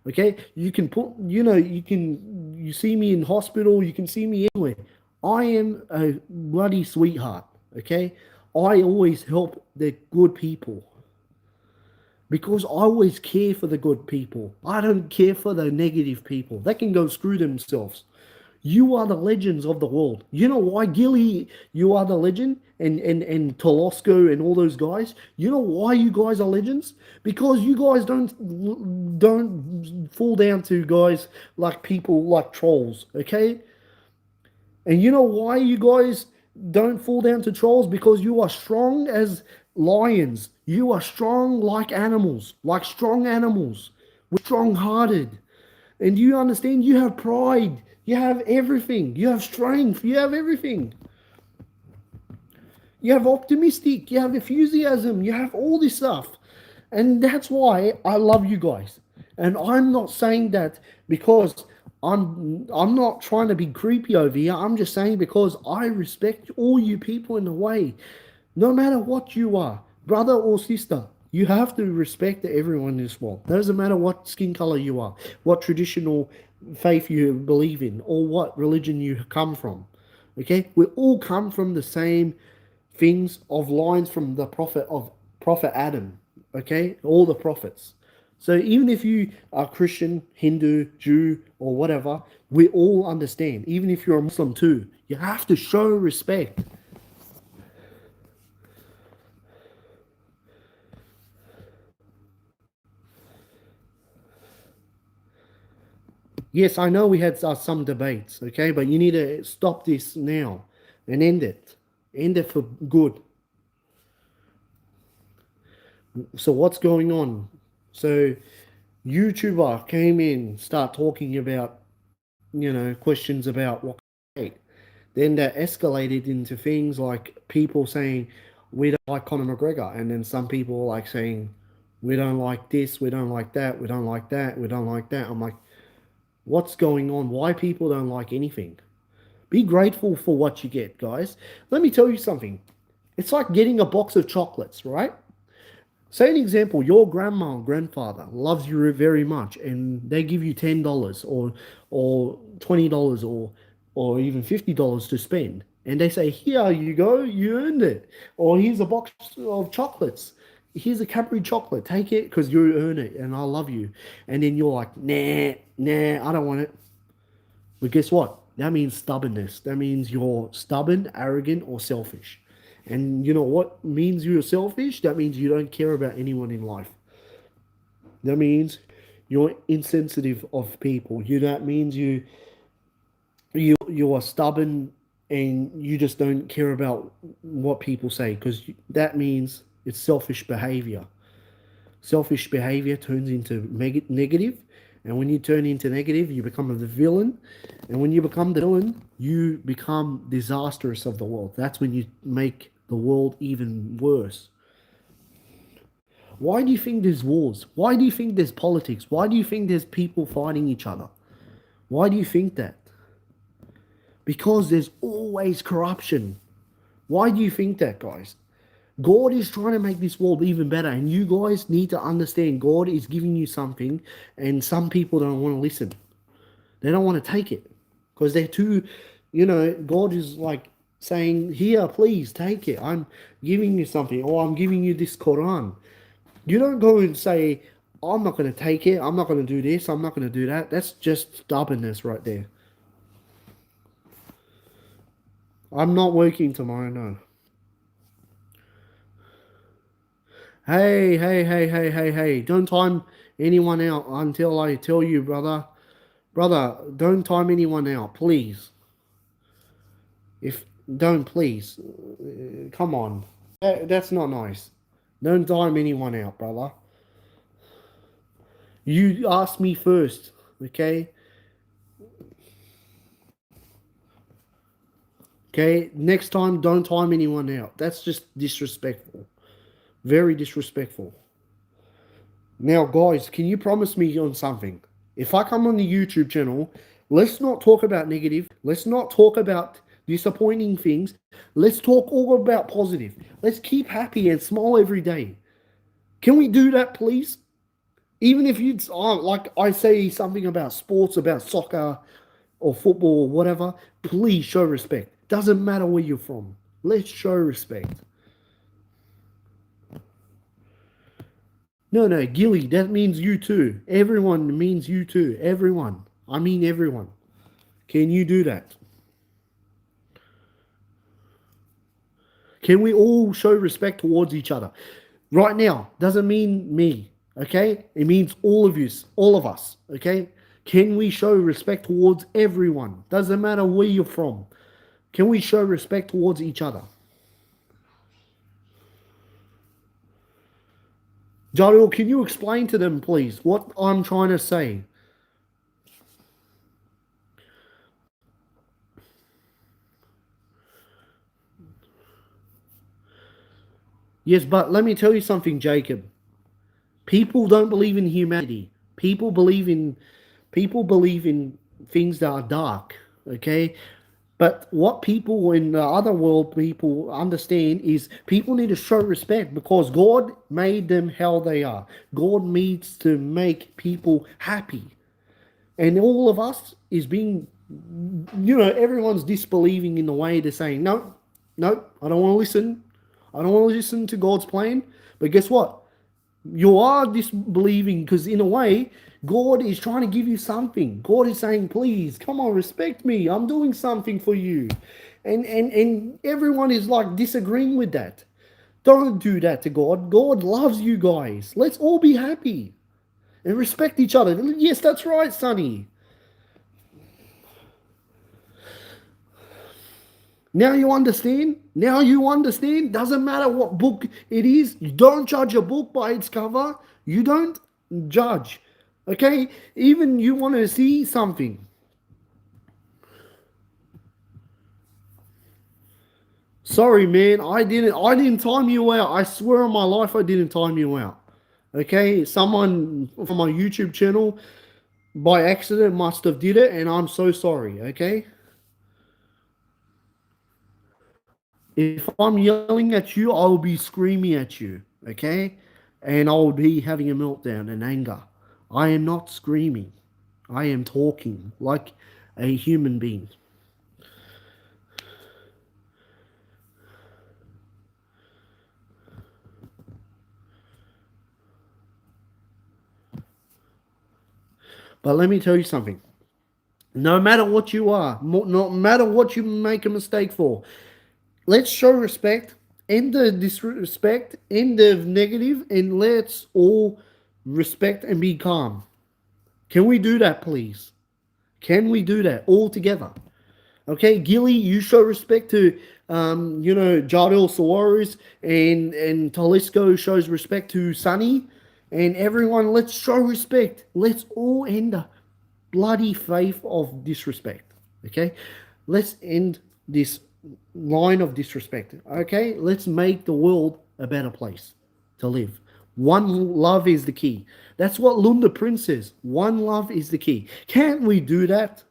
Okay, you can put you see me in hospital, you can see me anywhere. I am a bloody sweetheart. Okay, I always help the good people because I always care for the good people. I don't care for the negative people. They can go screw themselves. You are the legends of the world. You know why, Gilly, you are the legend? And Tolosco and all those guys. You know why you guys are legends? Because you guys don't fall down to guys like people like trolls, okay? And you know why you guys Don't fall down to trolls because you are strong as lions. You are strong like animals, like strong animals. We're strong hearted. And you understand you have pride. You have everything. You have strength. You have everything. You have optimistic. You have enthusiasm. You have all this stuff. And that's why I love you guys. And I'm not saying that because I'm not trying to be creepy over here. I'm just saying because I respect all you people in the way. No matter what you are, brother or sister, you have to respect everyone in this world. Doesn't matter what skin color you are, what traditional faith you believe in, or what religion you come from. Okay, we all come from the same things of lines from the prophet Adam. Okay, all the prophets. So even if you are Christian, Hindu, Jew, or whatever, we all understand. Even if you're a Muslim too, you have to show respect. Yes, I know we had some debates, okay, but you need to stop this now and end it. End it for good. So what's going on? So YouTuber came in, start talking about, questions about what. Then that escalated into things like people saying we don't like Conor McGregor, and then some people like saying we don't like this, we don't like that, we don't like that, we don't like that. I'm like, what's going on? Why people don't like anything? Be grateful for what you get, guys. Let me tell you something. It's like getting a box of chocolates, right? Say an example, your grandma or grandfather loves you very much and they give you $10 or $20 or even $50 to spend. And they say, here you go, you earned it. Or here's a box of chocolates. Here's a Cadbury chocolate. Take it because you earn it and I love you. And then you're like, nah, I don't want it. But guess what? That means stubbornness. That means you're stubborn, arrogant, or selfish. And you know what means you're selfish? That means you don't care about anyone in life. That means you're insensitive of people. That means you are stubborn and you just don't care about what people say because that means it's selfish behavior. Selfish behavior turns into negative, and when you turn into negative, you become the villain. And when you become the villain, you become disastrous of the world. That's when you make the world even worse. Why do you think there's wars? Why do you think there's politics? Why do you think there's people fighting each other? Why do you think that? Because there's always corruption. Why do you think that, guys? God is trying to make this world even better, and you guys need to understand God is giving you something, and some people don't want to listen. They don't want to take it because they're too, God is like saying, here, please take it. I'm giving you something, or I'm giving you this Quran. You don't go and say, I'm not going to take it. I'm not going to do this. I'm not going to do that. That's just stubbornness right there. I'm not working tomorrow, no. Hey. Don't time anyone out until I tell you, brother. Brother, don't time anyone out, please. If don't, please. Come on. That's not nice. Don't time anyone out, brother. You asked me first, okay? Okay, next time don't time anyone out. That's just disrespectful. Very disrespectful. Now, guys, can you promise me on something? If I come on the YouTube channel, let's not talk about negative. Let's not talk about disappointing things. Let's talk all about positive. Let's keep happy and smile every day. Can we do that, please? Even if you like I say something about sports, about soccer or football or whatever, please show respect. Doesn't matter where you're from. Let's show respect. No, Gilly, that means you too. Everyone means you too. Everyone. I mean everyone. Can you do that? Can we all show respect towards each other? Right now, doesn't mean me, okay? It means all of us, okay? Can we show respect towards everyone? Doesn't matter where you're from. Can we show respect towards each other? Jariel, can you explain to them, please, what I'm trying to say? Yes, but let me tell you something, Jacob. People don't believe in humanity. People believe in things that are dark. Okay, but what people in the other world people understand is people need to show respect because God made them how they are. God needs to make people happy, and all of us is being, everyone's disbelieving in the way they're saying no, no, I don't want to listen. I don't want to listen to God's plan. But guess what? You are disbelieving because in a way God is trying to give you something. God is saying, please come on, respect me, I'm doing something for you. And everyone is like disagreeing with that. Don't do that to God. God loves you guys. Let's all be happy and respect each other. Yes, that's right, Sonny. Now you understand? Now you understand? Doesn't matter what book it is. You don't judge a book by its cover. You don't judge. Okay? Even you want to see something. Sorry, man. I didn't time you out. I swear on my life I didn't time you out. Okay? Someone from my YouTube channel by accident must have did it and I'm so sorry, okay? If I'm yelling at you, I will be screaming at you, okay? And I will be having a meltdown and anger. I am not screaming. I am talking like a human being. But let me tell you something. No matter what you are, no matter what you make a mistake for, let's show respect, end the disrespect, end the negative, and let's all respect and be calm. Can we do that, please? Can we do that all together? Okay, Gilly, you show respect to, Jardel Suarez, and Talisco shows respect to Sunny, and everyone. Let's show respect. Let's all end the bloody faith of disrespect. Okay, let's end this line of disrespect. Okay, let's make the world a better place to live. One love is the key. That's what Lunda Prince says. One love is the key. Can't we do that?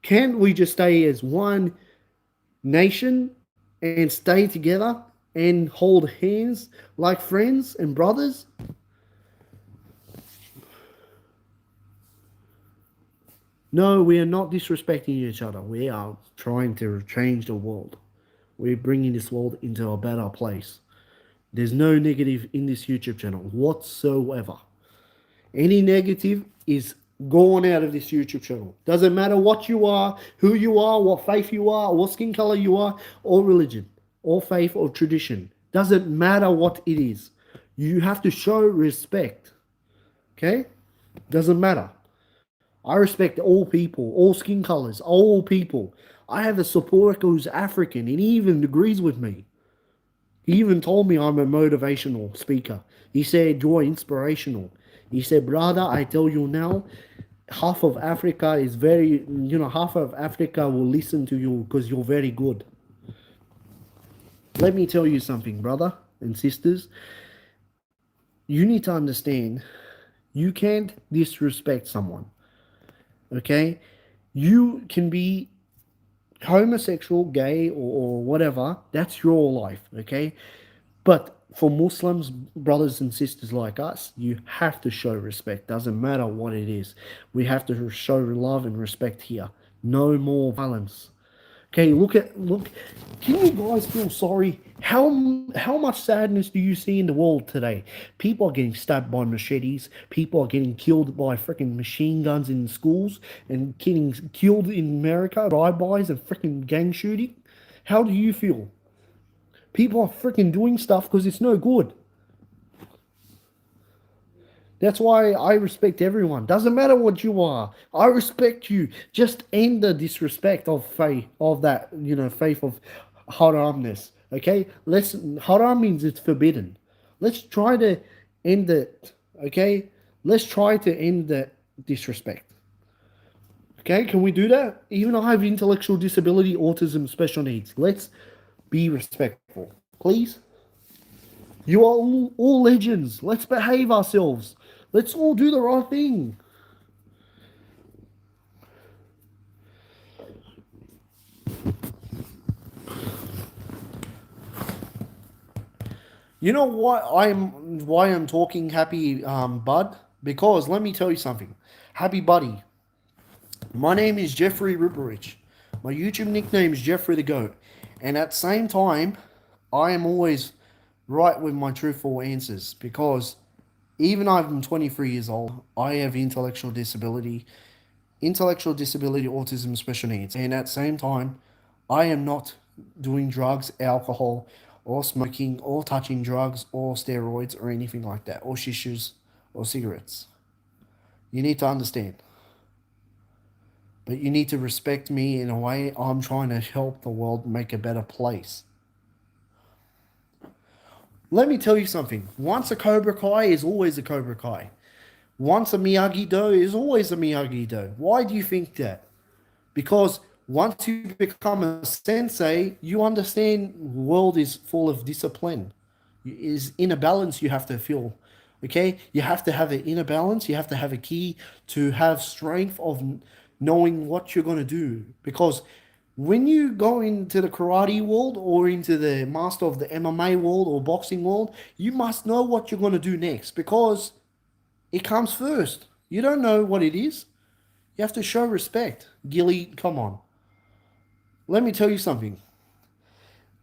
Can't we just stay as one nation and stay together and hold hands like friends and brothers? No, we are not disrespecting each other. We are trying to change the world. We're bringing this world into a better place. There's no negative in this YouTube channel whatsoever. Any negative is gone out of this YouTube channel. Doesn't matter what you are, who you are, what faith you are, what skin color you are, or religion, or faith, or tradition. Doesn't matter what it is. You have to show respect. Okay? Doesn't matter. I respect all people, all skin colors, all people. I have a supporter who's African, and he even agrees with me. He even told me I'm a motivational speaker. He said you're inspirational. He said, brother, I tell you now, half of Africa is very, half of Africa will listen to you because you're very good. Let me tell you something, brother and sisters. You need to understand you can't disrespect someone. Okay? You can be homosexual, gay, or whatever. That's your life. Okay? But for Muslims, brothers and sisters like us, you have to show respect. Doesn't matter what it is. We have to show love and respect here. No more violence. Okay, look. Can you guys feel sorry? How much sadness do you see in the world today? People are getting stabbed by machetes. People are getting killed by freaking machine guns in schools and getting killed in America, drive-bys and freaking gang shooting. How do you feel? People are freaking doing stuff because it's no good. That's why I respect everyone. Doesn't matter what you are. I respect you. Just end the disrespect of faith, of that, faith of haramness. Okay? Haram means it's forbidden. Let's try to end it. Okay? Let's try to end the disrespect. Okay? Can we do that? Even I have intellectual disability, autism, special needs. Let's be respectful. Please? You are all legends. Let's behave ourselves. Let's all do the right thing. You know why I'm talking happy, bud? Because let me tell you something. Happy buddy. My name is Geoffrey Ribarich. My YouTube nickname is Geoffrey the Goat. And at the same time, I am always right with my truthful answers because even I'm 23 years old, I have intellectual disability, autism, special needs. And at the same time, I am not doing drugs, alcohol, or smoking, or touching drugs, or steroids, or anything like that, or shishes, or cigarettes. You need to understand. But you need to respect me in a way I'm trying to help the world make a better place. Let me tell you something. Once a Cobra Kai is always a Cobra Kai. Once a Miyagi Do is always a Miyagi Do. Why do you think that? Because once you become a sensei, you understand the world is full of discipline. Is inner balance you have to feel. Okay? You have to have an inner balance. You have to have a key to have strength of knowing what you're going to do. Because when you go into the karate world or into the master of the MMA world or boxing world, you must know what you're going to do next because it comes first. You don't know what it is. You have to show respect. Gilly, come on. Let me tell you something.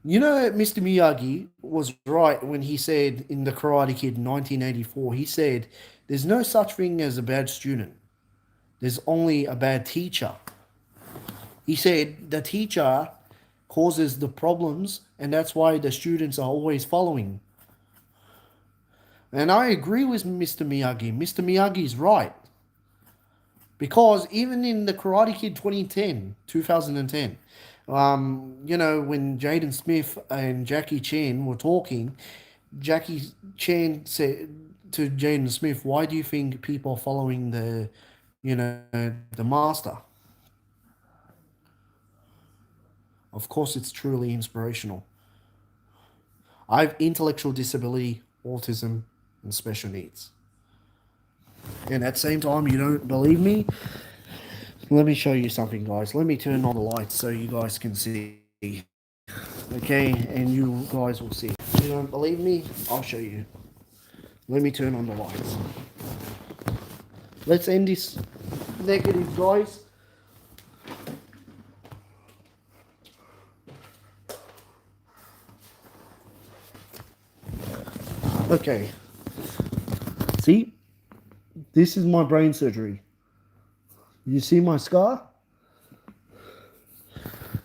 You know, Mr. Miyagi was right when he said in The Karate Kid 1984, he said, there's no such thing as a bad student. There's only a bad teacher. He said the teacher causes the problems, and that's why the students are always following. And I agree with Mr. Miyagi. Mr. Miyagi is right. Because even in the Karate Kid 2010, when Jaden Smith and Jackie Chan were talking, Jackie Chan said to Jaden Smith, "Why do you think people are following the master?" Of course, it's truly inspirational. I have intellectual disability, autism, and special needs. And at the same time, you don't believe me? Let me show you something, guys. Let me turn on the lights so you guys can see. Okay, and you guys will see. You don't believe me? I'll show you. Let me turn on the lights. Let's end this negative, guys. Okay. See? This is my brain surgery. You see my scar?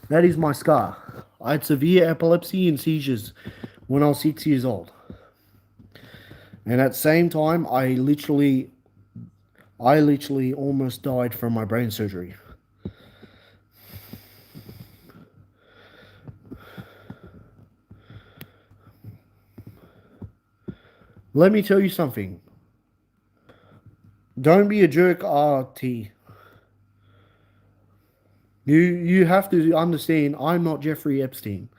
That is my scar. I had severe epilepsy and seizures when I was 6 years old. And at the same time, I literally almost died from my brain surgery. Let me tell you something. Don't be a jerk, RT. You have to understand I'm not Jeffrey Epstein.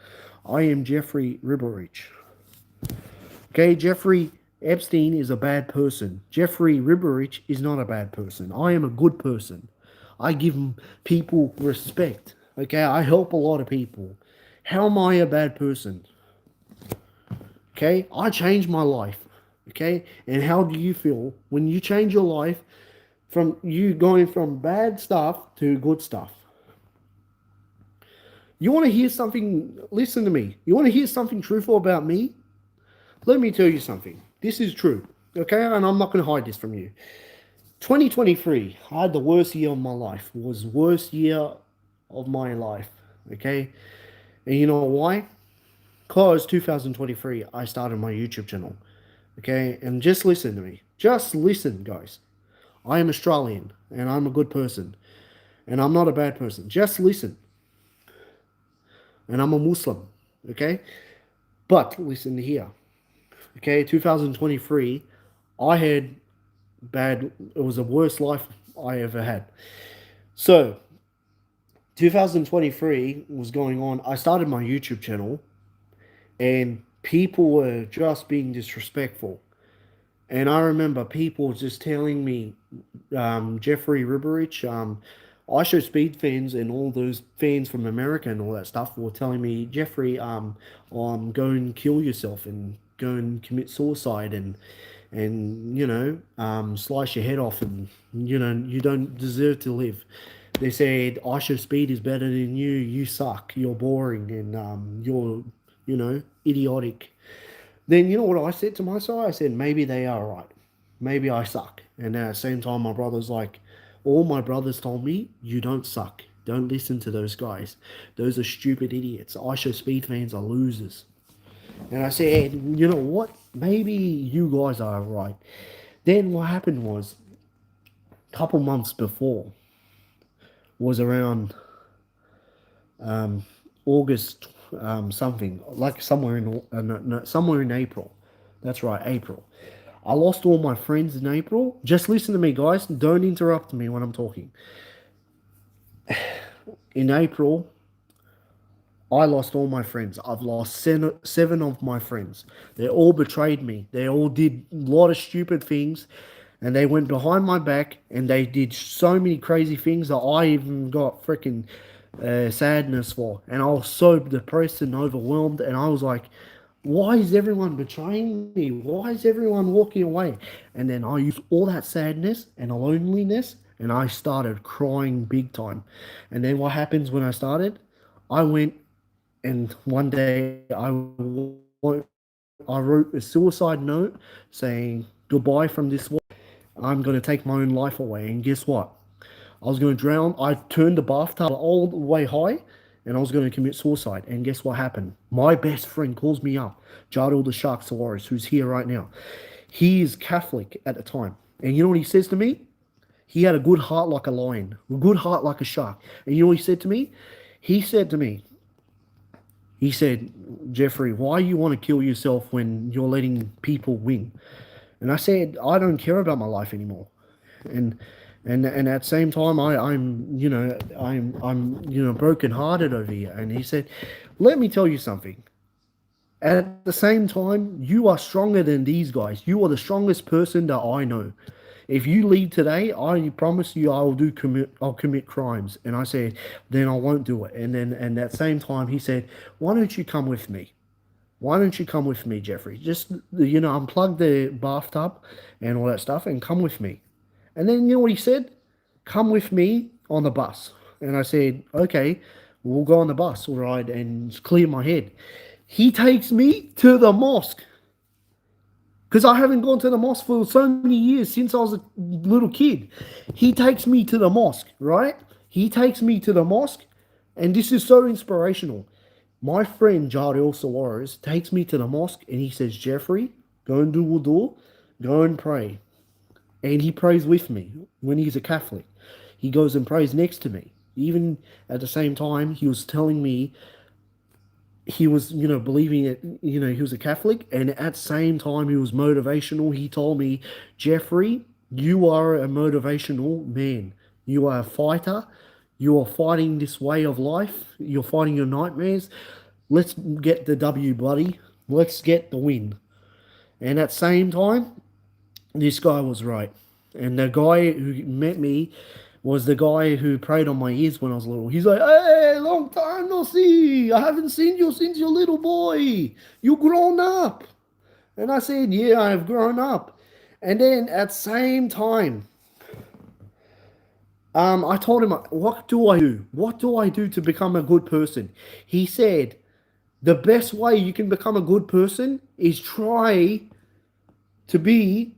I am Geoffrey Ribarich. Okay, Jeffrey Epstein is a bad person. Geoffrey Ribarich is not a bad person. I am a good person. I give people respect. Okay, I help a lot of people. How am I a bad person? Okay, I changed my life. Okay, and how do you feel when you change your life from you going from bad stuff to good stuff? You want to hear something? Listen to me. You want to hear something truthful about me? Let me tell you something. This is true. Okay, and I'm not going to hide this from you. 2023, I had the worst year of my life. It was the worst year of my life. Okay, and you know why? Because 2023, I started my YouTube channel. Okay, and just listen to me. Just listen, guys. I am Australian and I'm a good person and I'm not a bad person. Just listen. And I'm a Muslim. Okay? But listen here. Okay, 2023, I had it was the worst life I ever had. So, 2023 was going on. I started my YouTube channel and people were just being disrespectful. And I remember people just telling me, Geoffrey Ribarich, I show speed fans and all those fans from America and all that stuff were telling me, Jeffrey, go and kill yourself and go and commit suicide and slice your head off and you don't deserve to live. They said I show speed is better than you. You suck. You're boring and you're idiotic. Then you know what I said to myself? I said, maybe they are right. Maybe I suck. And at the same time, my brother's like, all my brothers told me, you don't suck. Don't listen to those guys. Those are stupid idiots. I show speed fans are losers. And I said, you know what? Maybe you guys are right. Then what happened was, a couple months before, was around August something, like somewhere in no, somewhere in April. That's right, April. I lost all my friends in April. Just listen to me, guys. Don't interrupt me when I'm talking. In April, I lost all my friends. I've lost seven of my friends. They all betrayed me. They all did a lot of stupid things. And they went behind my back and they did so many crazy things that I even got freaking sadness for. And I was so depressed and overwhelmed. And I was like, why is everyone betraying me? Why is everyone walking away? And then I used all that sadness and loneliness and I started crying big time. And then what happens when I started? I went and one day I wrote a suicide note saying goodbye from this world. I'm going to take my own life away. And guess what? I was going to drown. I turned the bathtub all the way high and I was going to commit suicide. And guess what happened? My best friend calls me up, Jardel the Shark Solaris, who's here right now. He is Catholic at the time. And you know what he says to me? He had a good heart like a lion, a good heart like a shark. And you know what he said to me? He said to me, he said, Jeffrey, why you want to kill yourself when you're letting people win? And I said, I don't care about my life anymore. And and at the same time I'm broken hearted over here. And he said, let me tell you something. At the same time, you are stronger than these guys. You are the strongest person that I know. If you leave today, I promise you I'll commit crimes. And I said, then I won't do it. And at the same time he said, why don't you come with me? Why don't you come with me, Jeffrey? Just unplug the bathtub and all that stuff and come with me. And then you know what he said? Come with me on the bus. And I said, okay, we'll go on the bus, all right, and clear my head. He takes me to the mosque. Because I haven't gone to the mosque for so many years since I was a little kid. He takes me to the mosque, right? He takes me to the mosque, and this is so inspirational. My friend Jardel Suarez takes me to the mosque and he says, Jeffrey, go and do wudu, go and pray. And he prays with me when he's a Catholic. He goes and prays next to me. Even at the same time, he was telling me he was, believing it, he was a Catholic. And at the same time, he was motivational. He told me, Jeffrey, you are a motivational man. You are a fighter. You are fighting this way of life. You're fighting your nightmares. Let's get the W, buddy. Let's get the win. And at the same time, this guy was right. And the guy who met me was the guy who prayed on my ears when I was little. He's like, hey, long time no see. I haven't seen you since you're little boy. You grown up. And I said, yeah, I've grown up. And then at the same time, I told him, what do I do? What do I do to become a good person? He said, the best way you can become a good person is try to be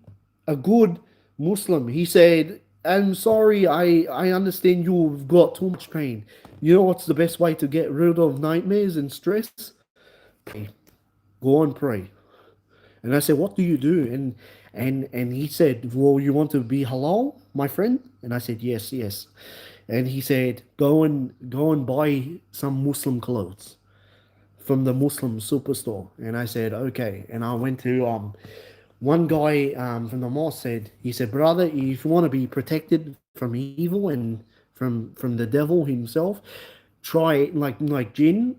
a good Muslim. He said, I'm sorry, I understand you've got too much pain. You know what's the best way to get rid of nightmares and stress? Pray. Go and pray. And I said, what do you do? And he said, well, you want to be halal, my friend? And I said, yes, yes. And he said, go and buy some Muslim clothes from the Muslim superstore. And I said, okay. And I went to one guy from the mosque said, he said, brother, if you want to be protected from evil and from the devil himself, try like jinn.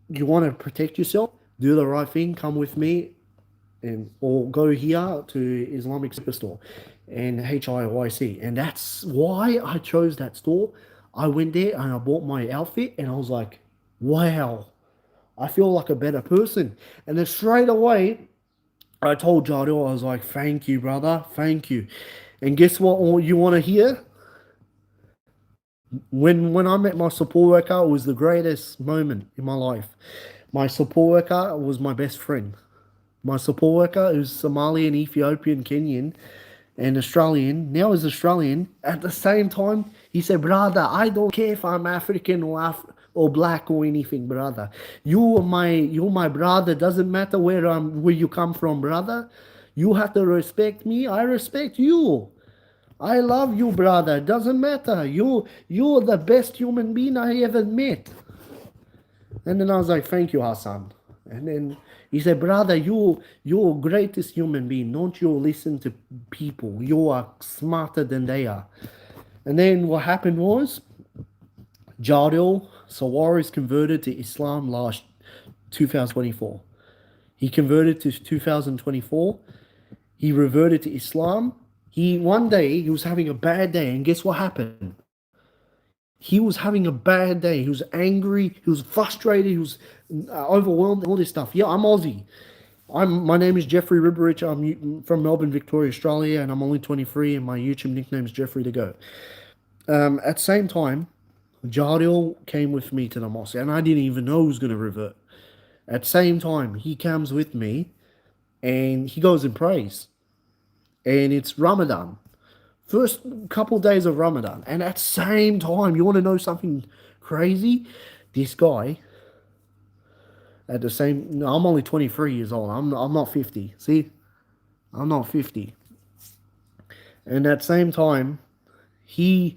You want to protect yourself, do the right thing, come with me, and or go here to Islamic Superstore and HIYC. And that's why I chose that store. I went there and I bought my outfit and I was like, wow, I feel like a better person. And then straight away, I told Jado, I was like, thank you, brother, thank you. And guess what you want to hear? When I met my support worker, it was the greatest moment in my life. My support worker was my best friend. My support worker is Somalian, Ethiopian, Kenyan, and Australian. Now is Australian. At the same time, he said, "Brother, I don't care if I'm African or black or anything, brother. You're my brother. Doesn't matter where you come from, brother. You have to respect me. I respect you. I love you, brother. Doesn't matter. You're the best human being I ever met." And then I was like, thank you, Hassan. And then he said, brother, you're greatest human being. Don't you listen to people. You are smarter than they are. And then what happened was Jadil Sawaris converted to Islam last 2024. He converted to 2024. He reverted to Islam. One day he was having a bad day, and guess what happened? He was having a bad day. He was angry. He was frustrated. He was overwhelmed. All this stuff. Yeah, I'm Aussie. My name is Geoffrey Ribarich. I'm from Melbourne, Victoria, Australia, and I'm only 23. And my YouTube nickname is Geoffrey to Go. At the same time, Jardil came with me to the mosque, and I didn't even know he was going to revert. At the same time, he comes with me, and he goes and prays, and it's Ramadan. First couple days of Ramadan. And at the same time, you want to know something crazy? This guy, at the same, no, I'm only 23 years old. I'm not 50. See? I'm not 50. And at the same time, he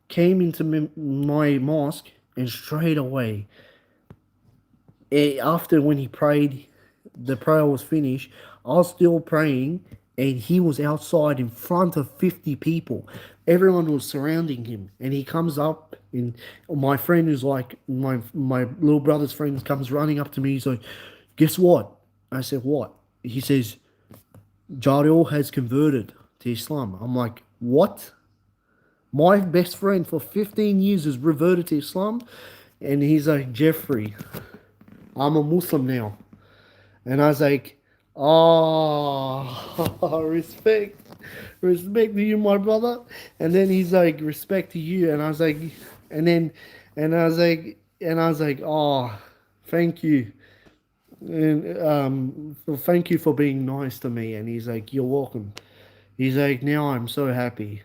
came into my mosque and straight away, after when he prayed, the prayer was finished, I was still praying and he was outside in front of 50 people. Everyone was surrounding him, and he comes up, and my friend who's like my little brother's friend comes running up to me. He's like, "Guess what?" I said, "What?" He says, "Jadil has converted to Islam." I'm like, "What?" My best friend for 15 years has reverted to Islam, and he's like, "Geoffrey, I'm a Muslim now." And I was like, oh, respect to you, my brother. And then he's like, respect to you. And I was like, and then, and I was like, oh, thank you. And thank you for being nice to me. And he's like, you're welcome. He's like, now I'm so happy.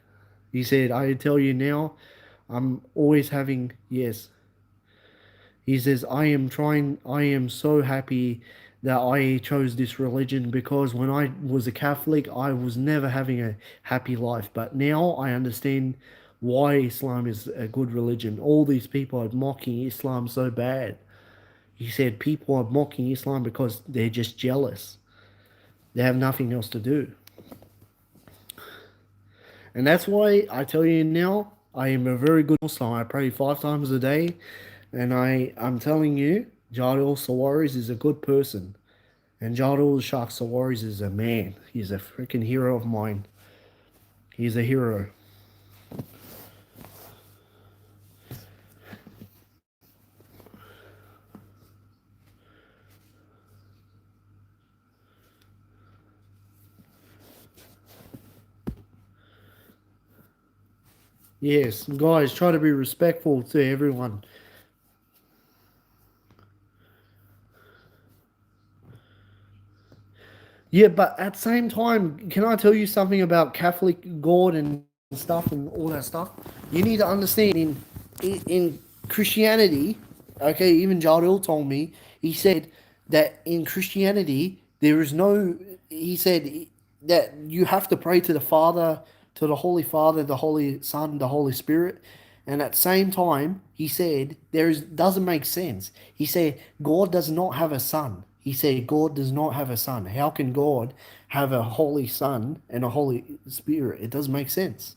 He said, I tell you now, I'm always having, yes. He says, I am so happy that I chose this religion, because when I was a Catholic, I was never having a happy life. But now I understand why Islam is a good religion. All these people are mocking Islam so bad. He said people are mocking Islam because they're just jealous. They have nothing else to do. And that's why I tell you now, I am a very good Muslim. I pray 5 times a day. And I'm telling you, Jadil Sawaris is a good person. And Jadil Shah Sawaris is a man. He's a freaking hero of mine. He's a hero. Yes, guys, try to be respectful to everyone. Yeah, but at the same time, can I tell you something about Catholic God and stuff and all that stuff? You need to understand in Christianity, okay, even Jadil told me, he said that in Christianity there is no he said that you have to pray to the Father, to the Holy Father, the Holy Son, the Holy Spirit. And at the same time, he said doesn't make sense. He said God does not have a son. He said God does not have a son. How can God have a Holy Son and a Holy Spirit? It doesn't make sense.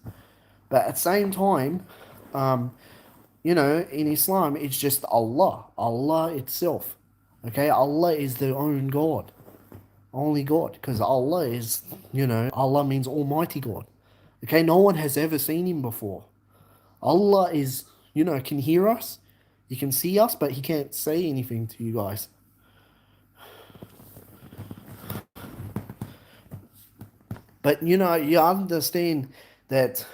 But at the same time, um, in Islam, it's just Allah, Allah itself. Okay, Allah is the own God, only God, because Allah is, Allah means Almighty God. Okay, no one has ever seen Him before. Allah is, can hear us, He can see us, but He can't say anything to you guys. But you understand that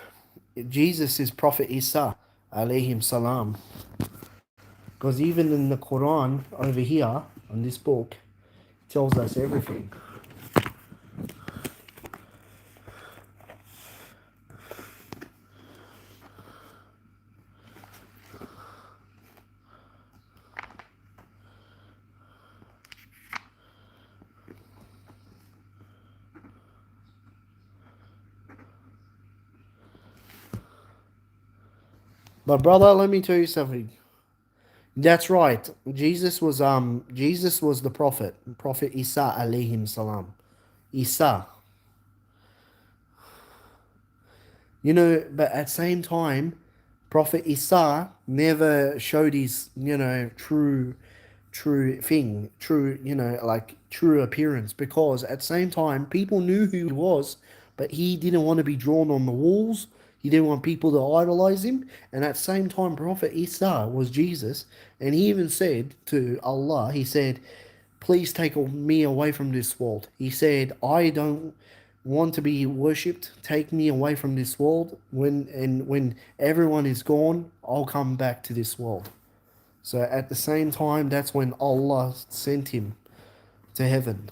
Jesus is Prophet Isa, alayhim salam. Because even in the Quran over here, on this book, it tells us everything. But brother, let me tell you something. That's right. Jesus was the prophet, Prophet Isa alayhim salam. Isa. But at the same time, Prophet Isa never showed his, true thing, true, like true appearance, because at the same time, people knew who he was, but he didn't want to be drawn on the walls. He didn't want people to idolize him. And at the same time, Prophet Isa was Jesus. And he even said to Allah, he said, please take me away from this world. He said, I don't want to be worshipped. Take me away from this world. When everyone is gone, I'll come back to this world. So at the same time, that's when Allah sent him to heaven.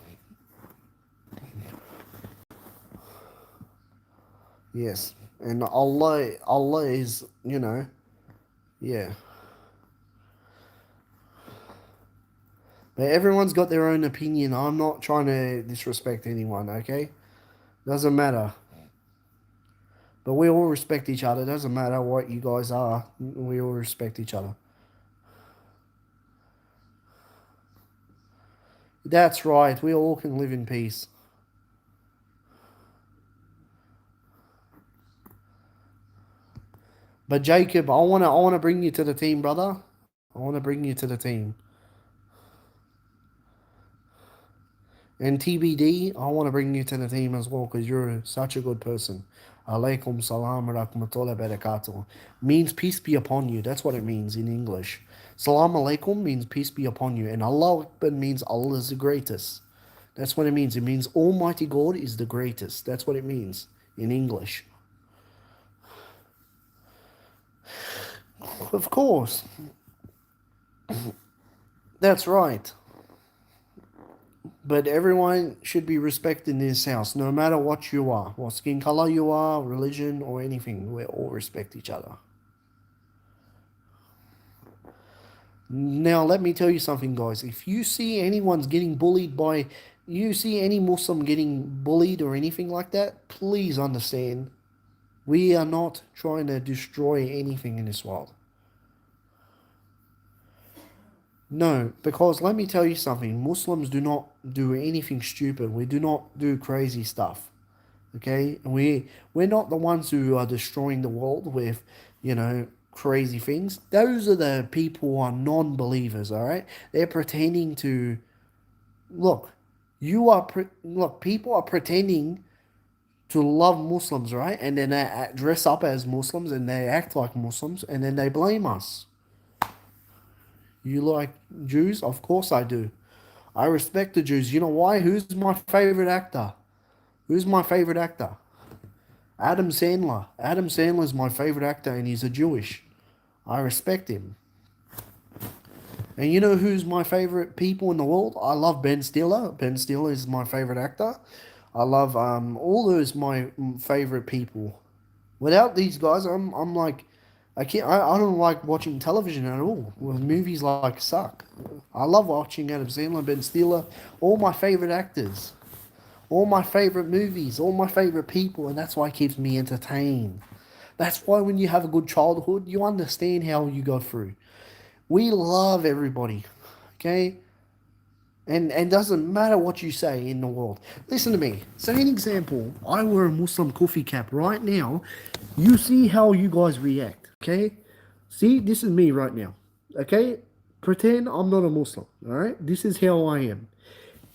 Yes. And Allah is, yeah. But everyone's got their own opinion. I'm not trying to disrespect anyone, okay? Doesn't matter. But we all respect each other. Doesn't matter what you guys are. We all respect each other. That's right. We all can live in peace. But Jacob, I wanna bring you to the team, brother. I wanna bring you to the team. And TBD, I want to bring you to the team as well because you're such a good person. Alaikum salam rahmatullahi barakatuh. Means peace be upon you. That's what it means in English. Salam alaikum means peace be upon you. And Allah Akbar means Allah is the greatest. That's what it means. It means Almighty God is the greatest. That's what it means in English. Of course. That's right. But everyone should be respected in this house, no matter what you are, what skin color you are, religion, or anything. We all respect each other. Now, let me tell you something, guys. If you see anyone's getting bullied by, you see any Muslim getting bullied or anything like that, please understand, we are not trying to destroy anything in this world. No, because let me tell you something. Muslims do not do anything stupid. We do not do crazy stuff. Okay? We're not the ones who are destroying the world with, crazy things. Those are the people who are non-believers, all right? They're pretending to look. Look, people are pretending to love Muslims, right? And then they dress up as Muslims and they act like Muslims and then they blame us. You like Jews? Of course I do. I respect the Jews. You know why? Who's my favorite actor? Who's my favorite actor? Adam Sandler. Adam Sandler is my favorite actor and he's a Jewish. I respect him. And you know who's my favorite people in the world? I love Ben Stiller. Ben Stiller is my favorite actor. I love all those my favorite people. Without these guys, I'm like I don't like watching television at all. Well, movies like suck. I love watching Adam Sandler, Ben Stiller, all my favorite actors. all my favorite movies, all my favorite people, and that's why it keeps me entertained. That's why when you have a good childhood, you understand how you go through. We love everybody, okay? And doesn't matter what you say in the world. Listen to me. Say an example. I wear a Muslim coffee cap right now. You see how you guys react, okay? See, this is me right now, okay? Pretend I'm not a Muslim, all right? This is how I am.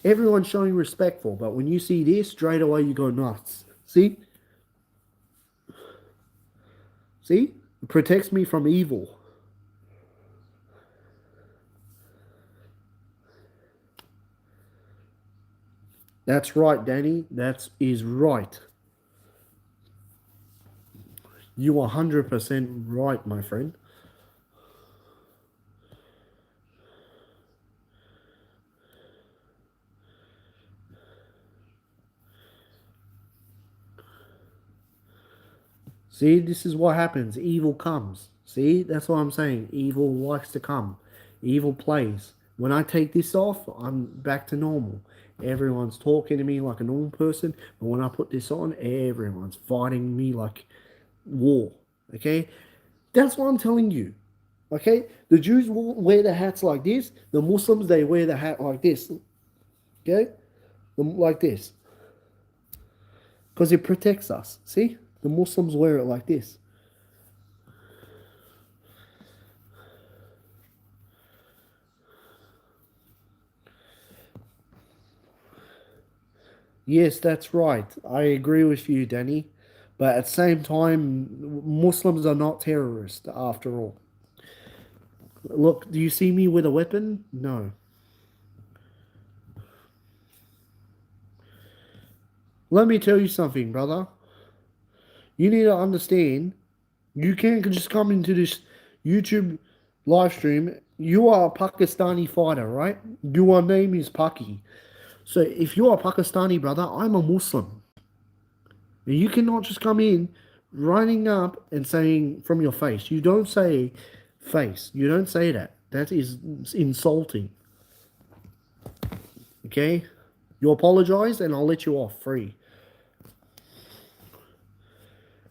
Everyone's showing respectful, but when you see this, straight away you go nuts. See? See? It protects me from evil. That's right, Danny. That is right. You are 100% right, my friend. See, this is what happens. Evil comes. See, that's what I'm saying. Evil likes to come. Evil plays. When I take this off, I'm back to normal. Everyone's talking to me like a normal person, but when I put this on, everyone's fighting me like war. Okay? That's what I'm telling you. Okay? The Jews will wear the hats like this. The Muslims, they wear the hat like this. Okay? Like this. Because it protects us. See? The Muslims wear it like this. Yes, that's right. I agree with you, Danny. But at the same time, Muslims are not terrorists, after all. Look, do you see me with a weapon? No. Let me tell you something, brother. You need to understand, you can't just come into this YouTube live stream. You are a Pakistani fighter, right? Your name is Paki. So if you are a Pakistani brother, I'm a Muslim. You cannot just come in running up and saying from your face. You don't say face. You don't say that. That is insulting. Okay? You apologize and I'll let you off free.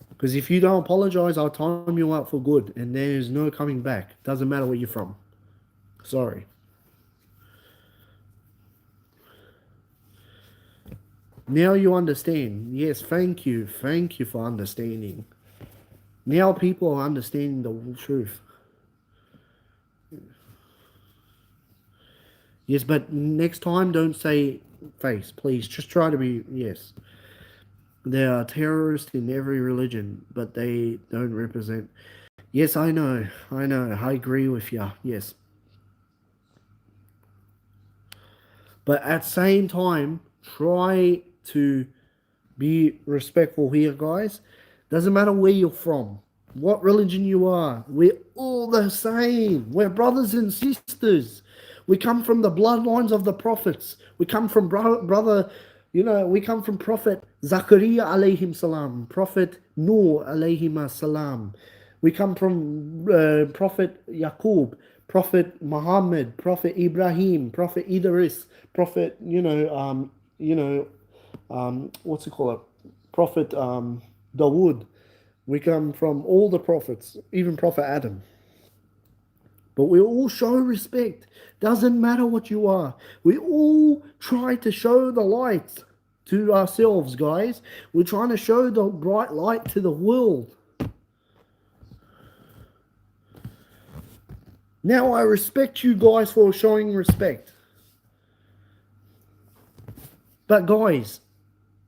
Because if you don't apologize, I'll time you out for good and there's no coming back. Doesn't matter where you're from. Sorry. Now you understand. Yes, thank you. Thank you for understanding. Now people are understanding the truth. Yes, but next time don't say face, please. Just try to be, yes. There are terrorists in every religion, but they don't represent. Yes, I know. I know. I agree with you. Yes. But at the same time, try to be respectful here, guys. Doesn't matter where you're from, what religion you are. We're all the same. We're brothers and sisters. We come from the bloodlines of the prophets. We come from brother, we come from Prophet Zachariah alayhim salam, Prophet Noor alayhim salam. We come from Prophet Yaqub, Prophet Muhammad, Prophet Ibrahim, Prophet Idris, Prophet, what's it called? Prophet Dawood. We come from all the prophets, even Prophet Adam. But we all show respect. Doesn't matter what you are. We all try to show the light to ourselves, guys. We're trying to show the bright light to the world. Now I respect you guys for showing respect. But guys,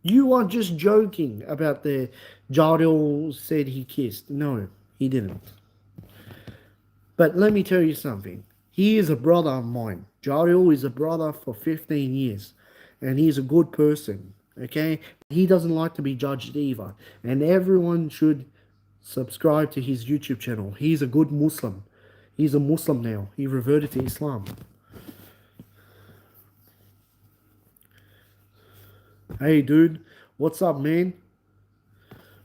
you are just joking about the Jardil said he kissed. No, he didn't. But let me tell you something. He is a brother of mine. Jardil is a brother for 15 years. And he's a good person. Okay? He doesn't like to be judged either. And everyone should subscribe to his YouTube channel. He's a good Muslim. He's a Muslim now. He reverted to Islam. Hey, dude. What's up, man?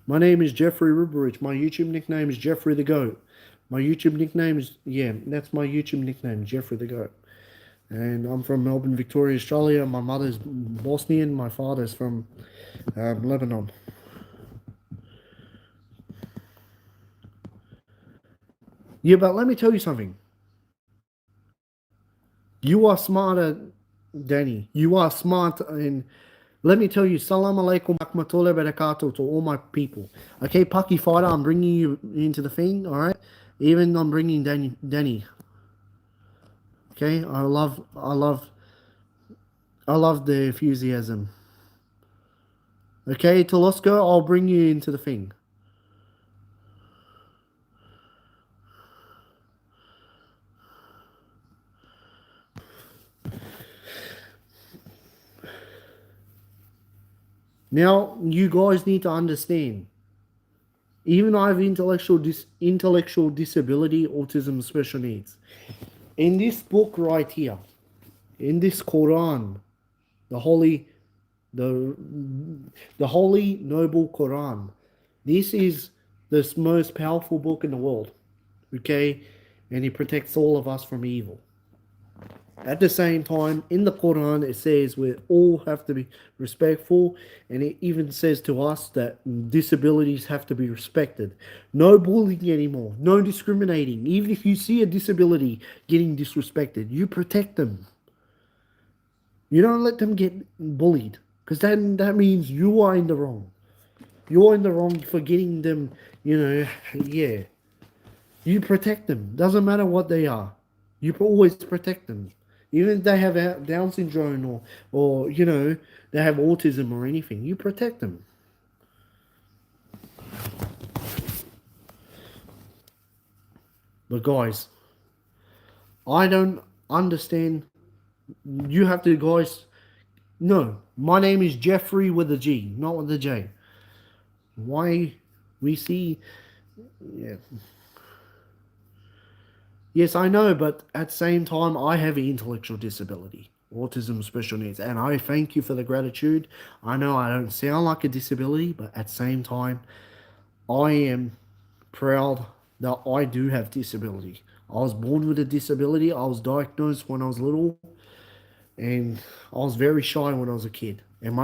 My name is Geoffrey Ribarich. My YouTube nickname is Geoffrey the Goat. My YouTube nickname is, yeah, that's my YouTube nickname, Geoffrey the Goat. and I'm from Melbourne, Victoria, Australia. My mother's Bosnian, my father's from Lebanon. Yeah, but let me tell you something. You are smarter, Danny. You are smart, and let me tell you, Salam alaikum rahmatullahi barakatuh to all my people. Okay, Paki Fighter, I'm bringing you into the thing, all right? Even I'm bringing Danny. Okay, I love the enthusiasm. Okay, Tolosko, I'll bring you into the thing. Now, you guys need to understand. Even I have intellectual disability, autism, special needs. In this book right here, in this Quran, the holy, the the holy noble Quran, this is the most powerful book in the world. Okay, and it protects all of us from evil. At the same time, in the Quran, it says we all have to be respectful, and it even says to us that disabilities have to be respected. No bullying anymore, no discriminating. Even if you see a disability getting disrespected, you protect them. You don't let them get bullied, because then that means you are in the wrong. You're in the wrong for getting them, yeah. You protect them. Doesn't matter what they are. You always protect them. Even if they have Down syndrome or they have autism or anything, you protect them. But guys, I don't understand. You have to, guys. No, my name is Geoffrey with a G, not with a J. Why we see, yeah. Yes, I know, but at the same time, I have an intellectual disability, autism special needs, and I thank you for the gratitude. I know I don't sound like a disability, but at the same time, I am proud that I do have disability. I was born with a disability. I was diagnosed when I was little, and I was very shy when I was a kid. And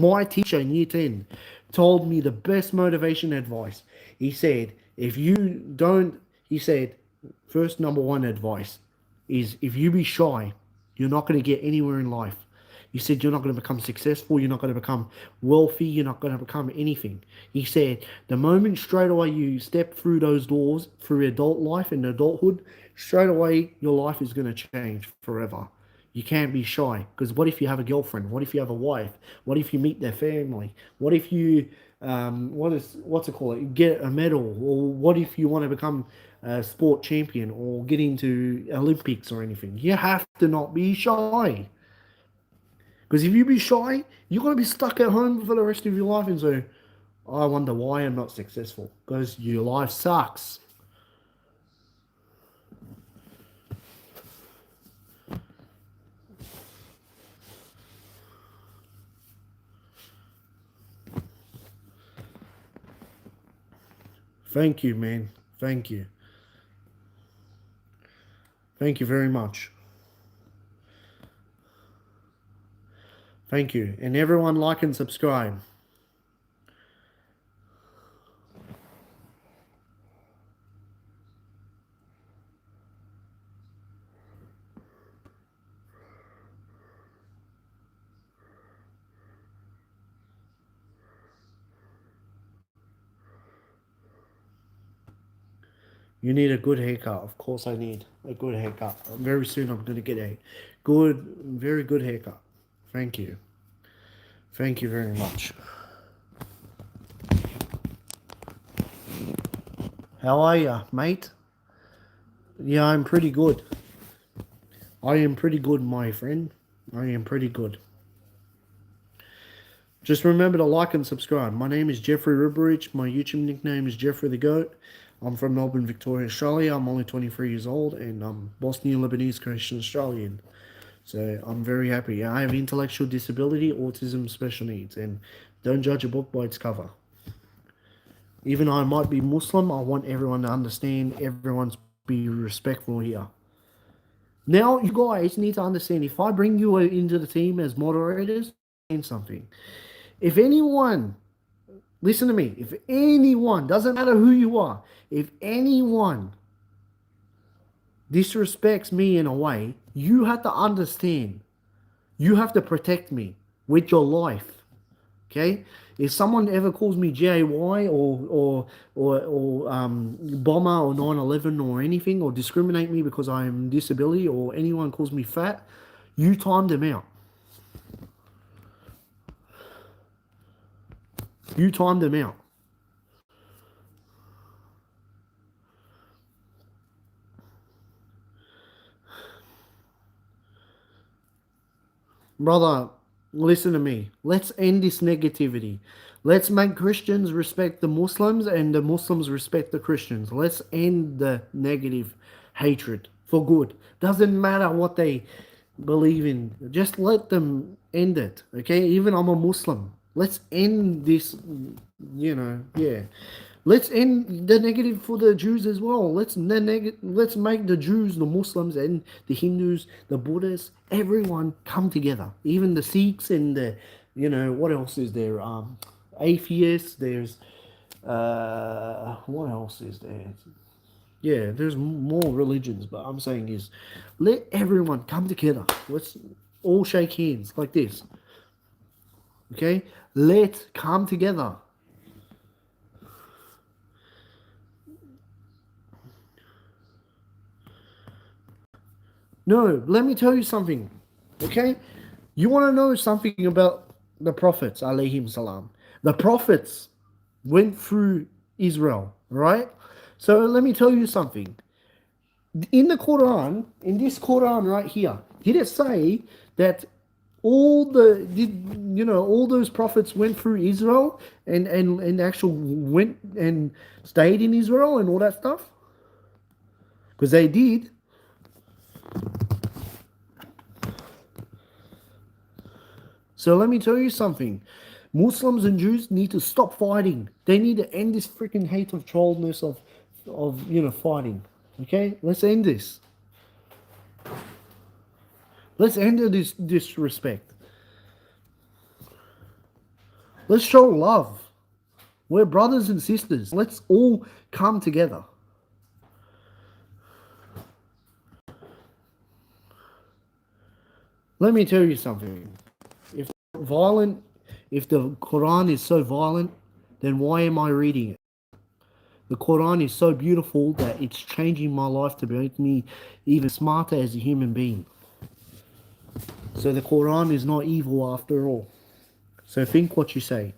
my teacher in year 10 told me the best motivation advice. He said, if you don't, he said, first number one advice is if you be shy, you're not going to get anywhere in life. He said, you're not going to become successful, you're not going to become wealthy, you're not going to become anything. He said, the moment straight away you step through those doors, through adult life and adulthood, straight away your life is going to change forever. You can't be shy because what if you have a girlfriend? What if you have a wife? What if you meet their family? What if you, what's it called? Get a medal? Or what if you want to become a sport champion or get into Olympics or anything? You have to not be shy. Because if you be shy, you're going to be stuck at home for the rest of your life and say, I wonder why I'm not successful. Because your life sucks. Thank you, man. Thank you. Thank you very much. Thank you. And everyone like and subscribe. You need a good haircut. Of course, I need a good haircut. Very soon, I'm going to get a good, very good haircut. Thank you. Thank you very much. How are you, mate? Yeah, I'm pretty good. I am pretty good, my friend. I am pretty good. Just remember to like and subscribe. My name is Geoffrey Ribarich. My YouTube nickname is Geoffrey the Goat. I'm from Melbourne, Victoria, Australia. I'm only 23 years old and I'm Bosnian Lebanese Christian Australian. So I'm very happy. I have intellectual disability, autism, special needs, and don't judge a book by its cover. Even though I might be Muslim, I want everyone to understand everyone's be respectful here. Now, you guys need to understand, if I bring you into the team as moderators, and something. If anyone, listen to me, if anyone, doesn't matter who you are, if anyone disrespects me in a way, you have to understand. You have to protect me with your life. Okay? If someone ever calls me JY or bomber or 9/11 or anything, or discriminate me because I'm disability, or anyone calls me fat, you time them out. You time them out. Brother, listen to me. Let's end this negativity. Let's make Christians respect the Muslims and the Muslims respect the Christians. Let's end the negative hatred for good. Doesn't matter what they believe in. Just let them end it. Okay? Even I'm a Muslim. Let's end this, yeah. Let's end the negative for the Jews as well. Let's make the Jews, the Muslims, and the Hindus, the Buddhists, everyone come together. Even the Sikhs and the, what else is there? Atheists. There's what else is there? Yeah, there's more religions, but I'm saying is, let everyone come together. Let's all shake hands like this. Okay, let's come together. No, let me tell you something. Okay? You want to know something about the prophets, alayhim salam. The prophets went through Israel, right? So let me tell you something. In the Quran, in this Quran right here, did it say that all those prophets went through Israel and actually went and stayed in Israel and all that stuff? Because they did. So let me tell you something. Muslims and Jews need to stop fighting. They need to end this freaking hate of trollness of fighting. Okay? Let's end this. Let's end this disrespect. Let's show love. We're brothers and sisters. Let's all come together. Let me tell you something. If violent, if the Quran is so violent, then why am I reading it? The Quran is so beautiful that it's changing my life to make me even smarter as a human being. So the Quran is not evil after all. So think what you say.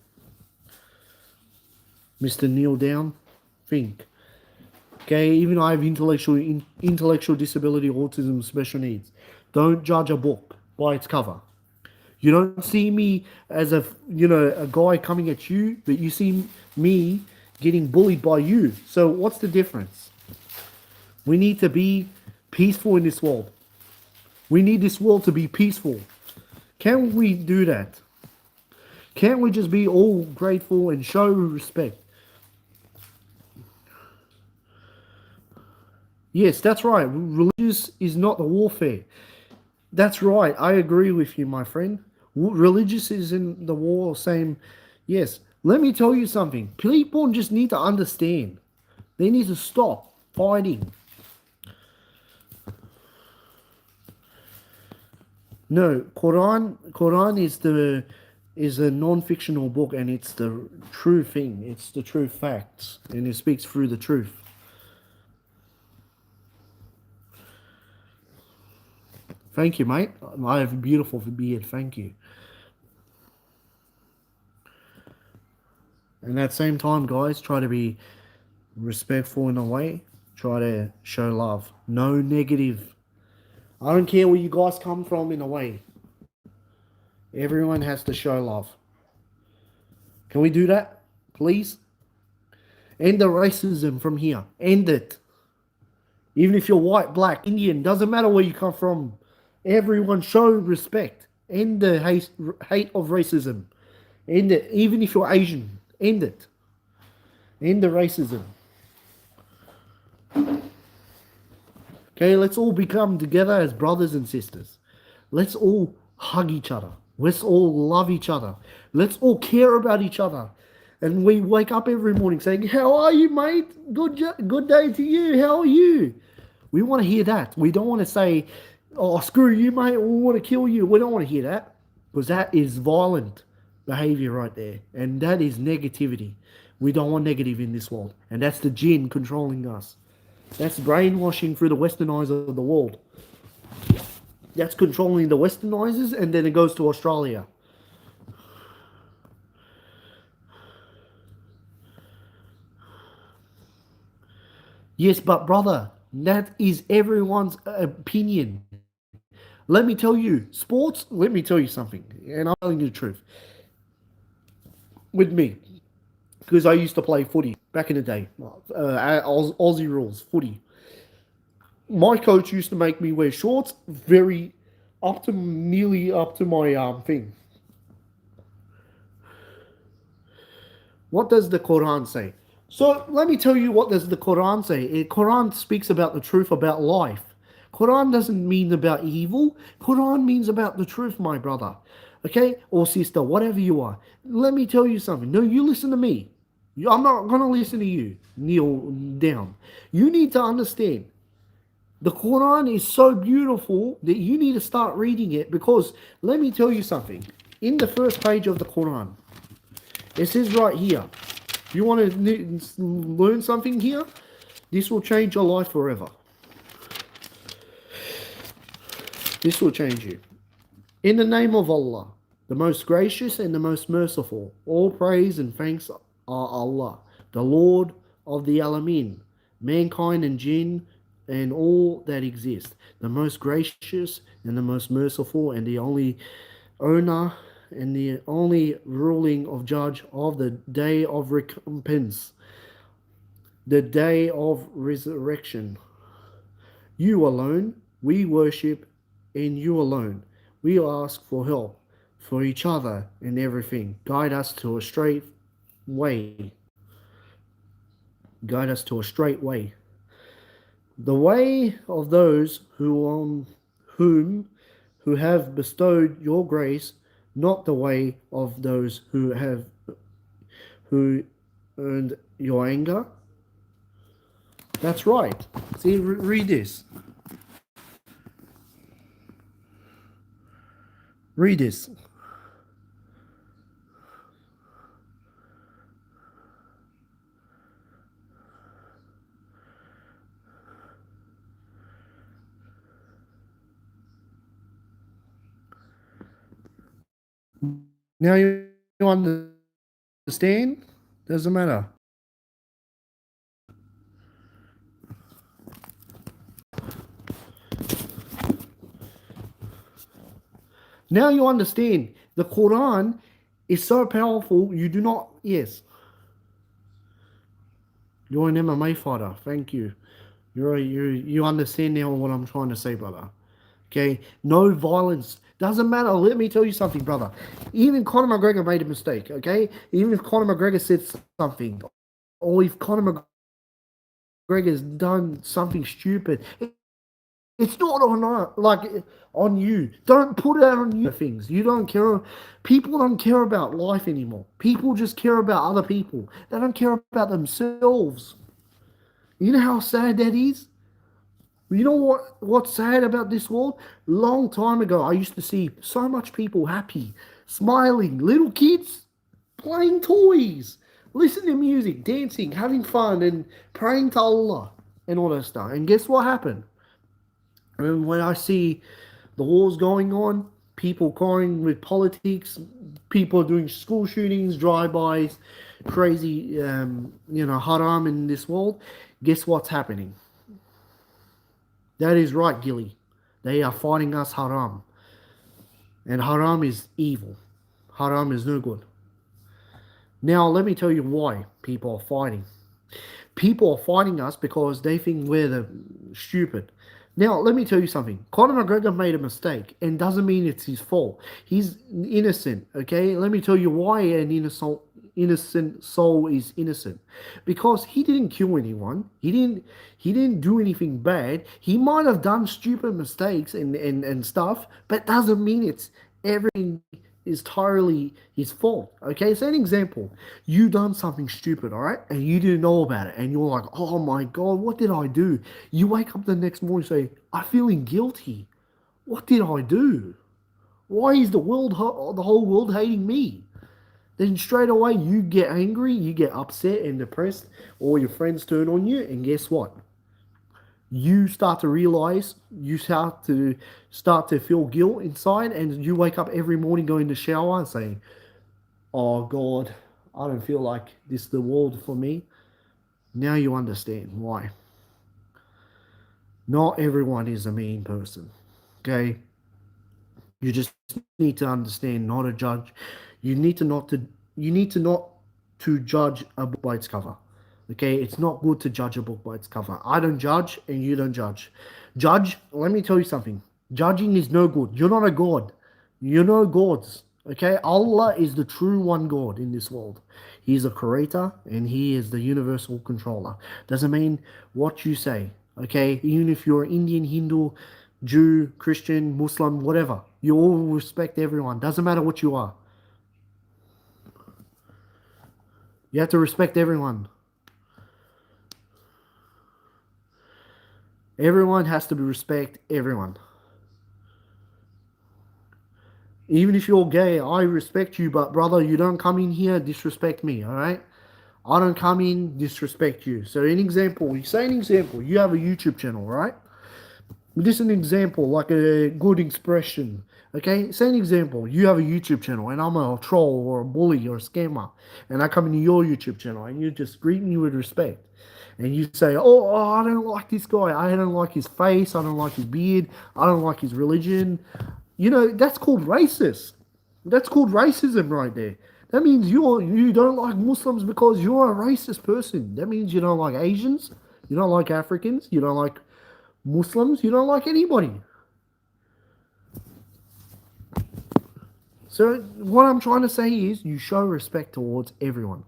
Mr. Kneel Down, think. Okay, even I have intellectual disability, autism, special needs. Don't judge a book by its cover. You don't see me as a guy coming at you, but you see me getting bullied by you. So what's the difference? We need to be peaceful in this world. We need this world to be peaceful. Can we do that? Can't we just be all grateful and show respect? Yes, that's right. Religious is not the warfare. That's right. I agree with you, my friend. Religious is in the war, same. Yes. Let me tell you something. People just need to understand. They need to stop fighting. No, Quran is a non-fictional book, and it's the true thing. It's the true facts, and it speaks through the truth. Thank you, mate. I have a beautiful beard. Thank you. And at the same time, guys, try to be respectful in a way. Try to show love. No negative. I don't care where you guys come from in a way. Everyone has to show love. Can we do that, please? End the racism from here. End it. Even if you're white, black, Indian, doesn't matter where you come from. Everyone show respect. End the hate of racism. End it. Even if you're Asian, end it. End the racism. Okay, let's all become together as brothers and sisters. Let's all hug each other. Let's all love each other. Let's all care about each other. And we wake up every morning saying, "How are you, mate? Good day to you. How are you?" We want to hear that. We don't want to say, "Oh, screw you, mate. We want to kill you." We don't want to hear that because that is violent behavior right there, and that is negativity. We don't want negative in this world, and that's the jinn controlling us. That's brainwashing through the Western eyes of the world. That's controlling the Westernizers, and then it goes to Australia. Yes, but brother, that is everyone's opinion. Let me tell you, sports, let me tell you something, and I'm telling you the truth. With me, because I used to play footy back in the day, Aussie rules, footy. My coach used to make me wear shorts very up to nearly up to my thing. What does the Quran say? So let me tell you what does the Quran say. Quran speaks about the truth about life. Quran doesn't mean about evil. Quran means about the truth, my brother. Okay? Or sister, whatever you are. Let me tell you something. No, you listen to me. I'm not going to listen to you. Kneel down. You need to understand. The Quran is so beautiful that you need to start reading it because let me tell you something. In the first page of the Quran, it says right here, you want to learn something here? This will change your life forever. This will change you. In the name of Allah, the most gracious and the most merciful, all praise and thanks are Allah, the Lord of the Alamin, mankind and jinn and all that exist, the most gracious and the most merciful and the only owner and the only ruling of judge of the day of recompense, the day of resurrection. You alone we worship, and you alone we ask for help for each other in everything. Guide us to a straight way. Guide us to a straight way. The way of those who on whom who have bestowed your grace, not the way of those who earned your anger. That's right. See, read this. Read this. Now you understand? Doesn't matter. Now you understand. The Quran is so powerful. You do not. Yes. You're an MMA fighter. Thank you. You understand now what I'm trying to say, brother. Okay, no violence. Doesn't matter. Let me tell you something, brother. Even Conor McGregor made a mistake. Okay, even if Conor McGregor said something, or if Conor McGregor's done something stupid, it's not on like on you. Don't put it out on you. Things you don't care. People don't care about life anymore. People just care about other people. They don't care about themselves. You know how sad that is? You know what's sad about this world? Long time ago, I used to see so much people happy, smiling, little kids playing toys, listening to music, dancing, having fun, and praying to Allah and all that stuff. And guess what happened? And when I see the wars going on, people crying with politics, people doing school shootings, drive-bys, crazy, haram in this world, guess what's happening? That is right, Gilly. They are fighting us haram. And haram is evil. Haram is no good. Now, let me tell you why people are fighting. People are fighting us because they think we're the stupid. Now, let me tell you something. Conor McGregor made a mistake and doesn't mean it's his fault. He's innocent, okay? Let me tell you why an innocent soul is innocent, because he didn't kill anyone. He didn't do anything bad. He might have done stupid mistakes and stuff, but doesn't mean it's everything is entirely his fault. Okay, so an example, you done something stupid, all right, and you didn't know about it, and you're like, oh my god, what did I do? You wake up the next morning and say, I'm feeling guilty. What did I do? Why is the whole world hating me? Then straight away you get angry, you get upset and depressed, all your friends turn on you, and guess what? You start to realize, you start to feel guilt inside, and you wake up every morning going to shower and saying, "Oh God, I don't feel like this is the world for me." Now you understand why. Not everyone is a mean person. Okay? You just need to understand, not a judge. You need to not to you need to not to judge a book by its cover. Okay, it's not good to judge a book by its cover. I don't judge, and you don't judge. Judge. Let me tell you something. Judging is no good. You're not a god. You're no gods. Okay, Allah is the true one God in this world. He is a creator and He is the universal controller. Doesn't mean what you say. Okay, even if you're Indian, Hindu, Jew, Christian, Muslim, whatever, you all respect everyone. Doesn't matter what you are. You have to respect everyone. Everyone has to respect everyone. Even if you're gay, I respect you, but brother, you don't come in here disrespect me, all right? I don't come in disrespect you. So, an example, you have a YouTube channel, right? This is an example, like a good expression. Okay, say an example. You have a YouTube channel, and I'm a troll or a bully or a scammer, and I come into your YouTube channel, and you just greet me with respect, and you say, "Oh, I don't like this guy. I don't like his face. I don't like his beard. I don't like his religion." That's called racist. That's called racism right there. That means you don't like Muslims because you're a racist person. That means you don't like Asians. You don't like Africans. You don't like Muslims. You don't like anybody. So what I'm trying to say is you show respect towards everyone.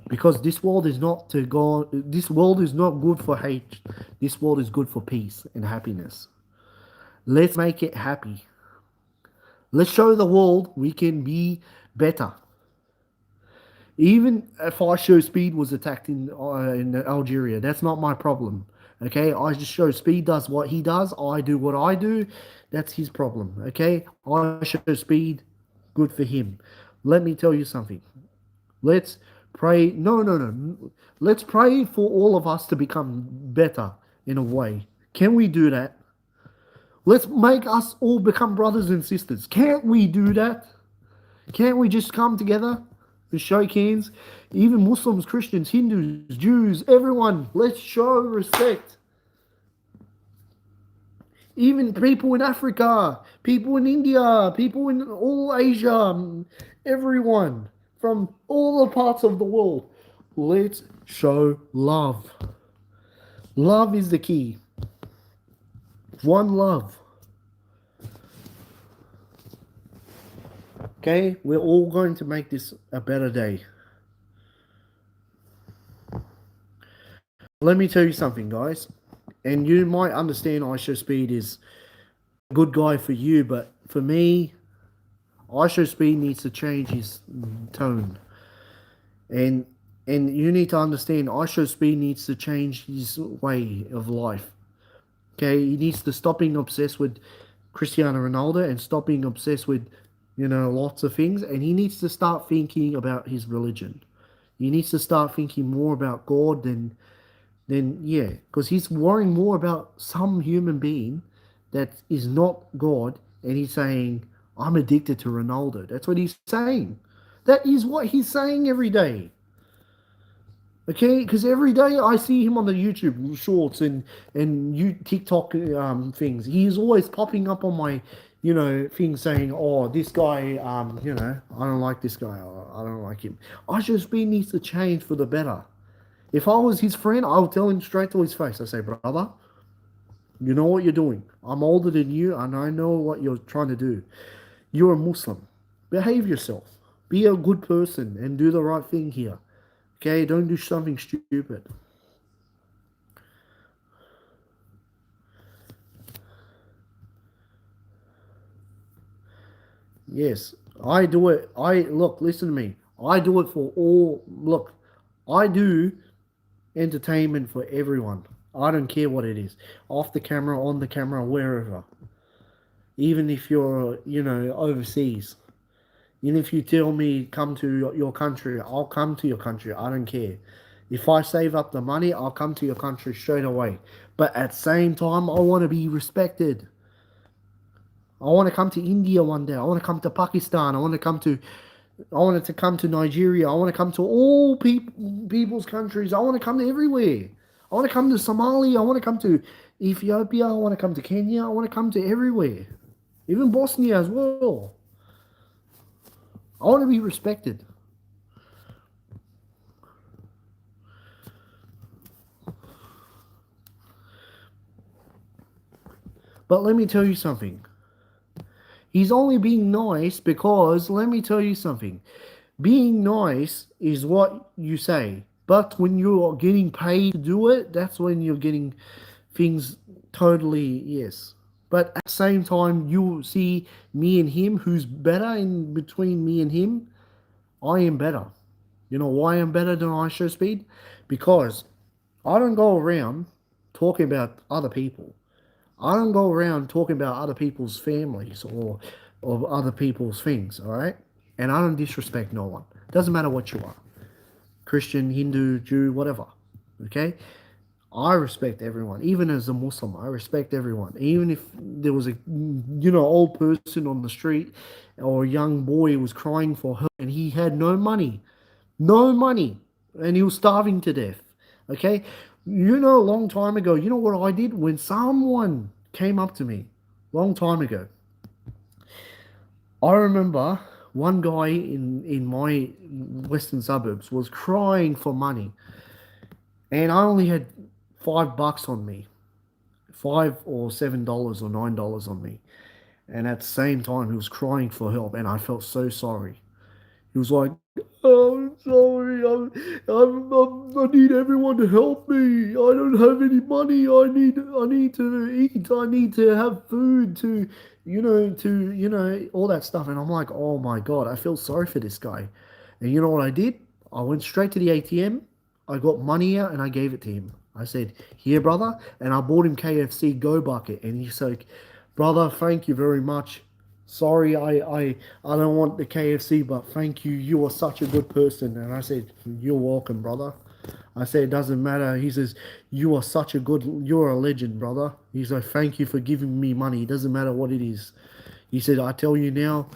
Because this world is not to go this world is not good for hate. This world is good for peace and happiness. Let's make it happy. Let's show the world we can be better. Even if I show Speed was attacked in Algeria, that's not my problem. Okay, I just show Speed does what he does. I do what I do. That's his problem. Okay, I show Speed, good for him. Let me tell you something. Let's pray. No, no, no. Let's pray for all of us to become better in a way. Can we do that? Let's make us all become brothers and sisters. Can't we do that? Can't we just come together and shake hands? Even Muslims, Christians, Hindus, Jews, everyone, let's show respect. Even people in Africa, people in India, people in all Asia, everyone from all the parts of the world. Let's show love. Love is the key. One love. Okay, we're all going to make this a better day. Let me tell you something, guys. And you might understand Isho Speed is a good guy for you, but for me, Isho Speed needs to change his tone. And you need to understand Isho Speed needs to change his way of life. Okay, he needs to stop being obsessed with Cristiano Ronaldo and stop being obsessed with, lots of things. And he needs to start thinking about his religion. He needs to start thinking more about God than yeah, because he's worrying more about some human being that is not God, and he's saying, "I'm addicted to Ronaldo." That's what he's saying. That is what he's saying every day. Okay, because every day I see him on the YouTube shorts and you TikTok things. He's always popping up on my, thing saying, "Oh, this guy, I don't like this guy. Or, I don't like him." I just needs to change for the better. If I was his friend, I would tell him straight to his face. I say, "Brother, you know what you're doing. I'm older than you, and I know what you're trying to do. You're a Muslim. Behave yourself. Be a good person and do the right thing here. Okay, don't do something stupid. Yes, I do it. I look, listen to me. I do it for all. Look, I do entertainment for everyone. I don't care what it is. Off the camera, on the camera, wherever. Even if you're, overseas. Even if you tell me come to your country, I'll come to your country. I don't care. If I save up the money, I'll come to your country straight away. But at the same time, I want to be respected. I want to come to India one day. I want to come to Pakistan. I wanted to come to Nigeria. I want to come to all people's countries. I want to come to everywhere. I want to come to Somalia. I want to come to Ethiopia. I want to come to Kenya. I want to come to everywhere. Even Bosnia as well. I want to be respected. But let me tell you something. He's only being nice because, let me tell you something. Being nice is what you say. But when you're getting paid to do it, that's when you're getting things totally, yes. But at the same time, you see me and him, who's better in between me and him, I am better. You know why I'm better than I show speed? Because I don't go around talking about other people. I don't go around talking about other people's families or other people's things, all right? And I don't disrespect no one. Doesn't matter what you are. Christian, Hindu, Jew, whatever. Okay? I respect everyone. Even as a Muslim, I respect everyone. Even if there was a old person on the street or a young boy was crying for help and he had no money, and he was starving to death. Okay? A long time ago, you know what I did? When someone came up to me, long time ago, I remember one guy in my western suburbs was crying for money, and I only had $5 on me, $5 or $7 or $9 on me, and at the same time he was crying for help, and I felt so sorry. He was like, "Oh, I'm sorry. I need everyone to help me. I don't have any money. I need to eat. I need to have food all that stuff." And I'm like, "Oh my God, I feel sorry for this guy." And you know what I did? I went straight to the ATM. I got money out and I gave it to him. I said, "Here, brother," and I bought him KFC Go Bucket. And he's like, "Brother, thank you very much. Sorry, I don't want the KFC, but thank you. You are such a good person." And I said, "You're welcome, brother." I said, "It doesn't matter." He says, "You're a legend, brother." He's like, "Thank you for giving me money. It doesn't matter what it is." He said, "I tell you now,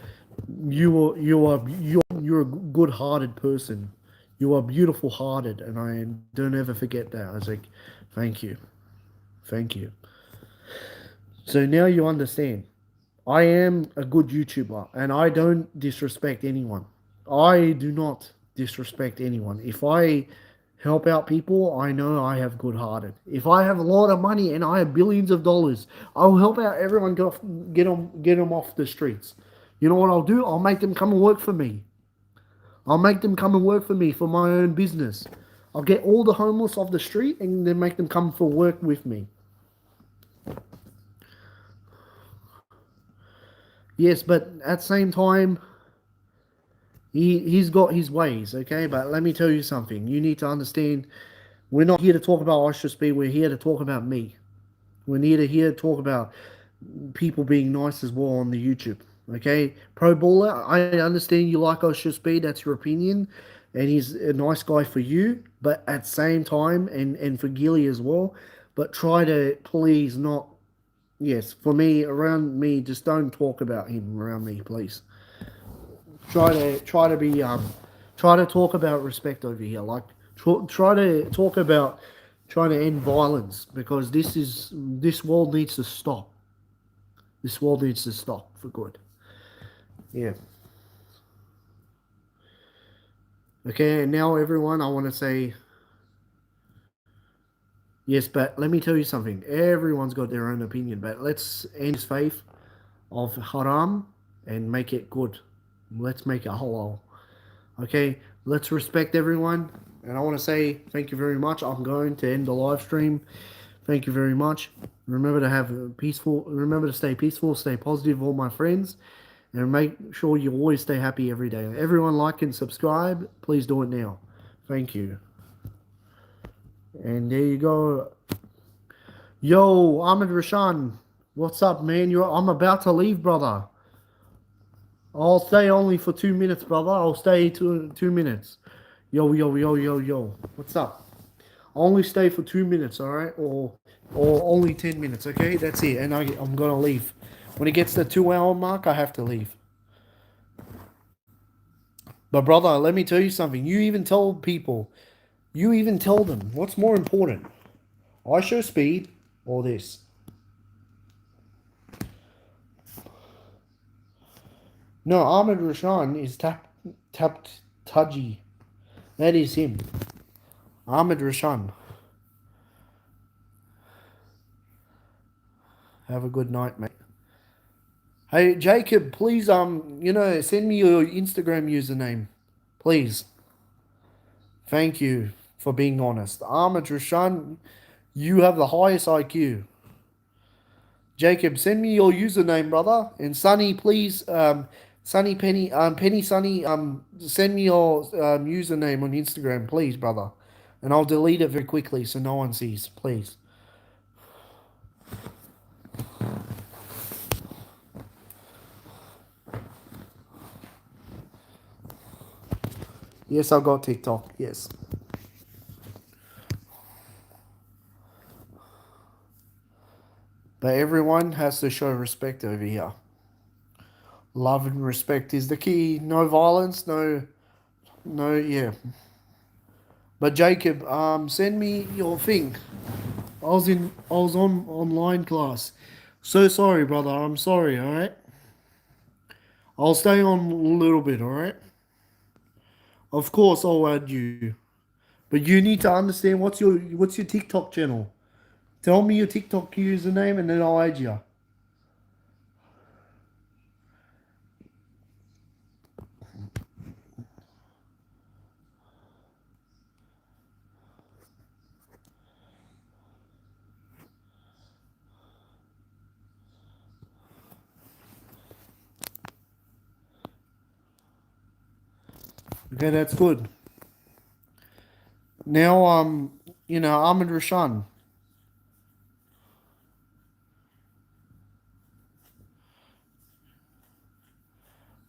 you're a good-hearted person. You are beautiful-hearted, and I don't ever forget that." I was like, "Thank you, thank you." So now you understand. I am a good YouTuber and I don't disrespect anyone. I do not disrespect anyone. If I help out people, I know I have good hearted. If I have a lot of money and I have billions of dollars, I'll help out everyone get them off the streets. You know what I'll do? I'll make them come and work for me. I'll make them come and work for me for my own business. I'll get all the homeless off the street and then make them come for work with me. Yes, but at the same time, he's got his ways, okay? But let me tell you something. You need to understand we're not here to talk about Usher Speed, we're here to talk about me. We're here to talk about people being nice as well on the YouTube. Okay? Pro Baller, I understand you like Usher Speed, that's your opinion, and he's a nice guy for you, but at the same time, and for Gilly as well, but try to please not, yes, for me, around me, just don't talk about him around me, please. Try to be try to talk about respect over here. Like try to talk about trying to end violence because this world needs to stop. This world needs to stop for good. Yeah. Okay. And now everyone, I want to say yes, but let me tell you something. Everyone's got their own opinion, but let's end this faith of haram and make it good. Let's make it halal. Okay, let's respect everyone. And I want to say thank you very much. I'm going to end the live stream. Thank you very much. Remember to have a peaceful. Remember to stay peaceful, stay positive, all my friends, and make sure you always stay happy every day. Everyone like and subscribe. Please do it now. Thank you. And there you go. Yo, Ahmed Rashan, what's up, man? I'm about to leave, brother. I'll stay only for 2 minutes, brother. I'll stay 2 minutes. Yo, yo, yo, yo, yo. What's up? Only stay for 2 minutes, all right? Or only 10 minutes, okay? That's it. And I'm gonna leave. When it gets the 2 hour mark, I have to leave. But brother, let me tell you something. You even tell people. You even tell them. What's more important? I show speed or this? No, Ahmed Rashan is tapped Taji. That is him. Ahmed Rashan. Have a good night, mate. Hey Jacob, please send me your Instagram username. Please. Thank you for being honest. Ahmed Rashan, you have the highest IQ. Jacob, send me your username, brother. And Sunny, please, Sunny Penny, Penny Sunny, send me your username on Instagram, please, brother. And I'll delete it very quickly so no one sees, please. Yes, I got TikTok. Yes. But everyone has to show respect over here. Love and respect is the key. No violence, yeah. But Jacob, send me your thing. I was on online class. So sorry, brother. I'm sorry. All right. I'll stay on a little bit. All right. Of course, I'll add you. But you need to understand what's your TikTok channel. Tell me your TikTok username and then I'll add you. Okay, that's good. Now, Ahmed Rashan.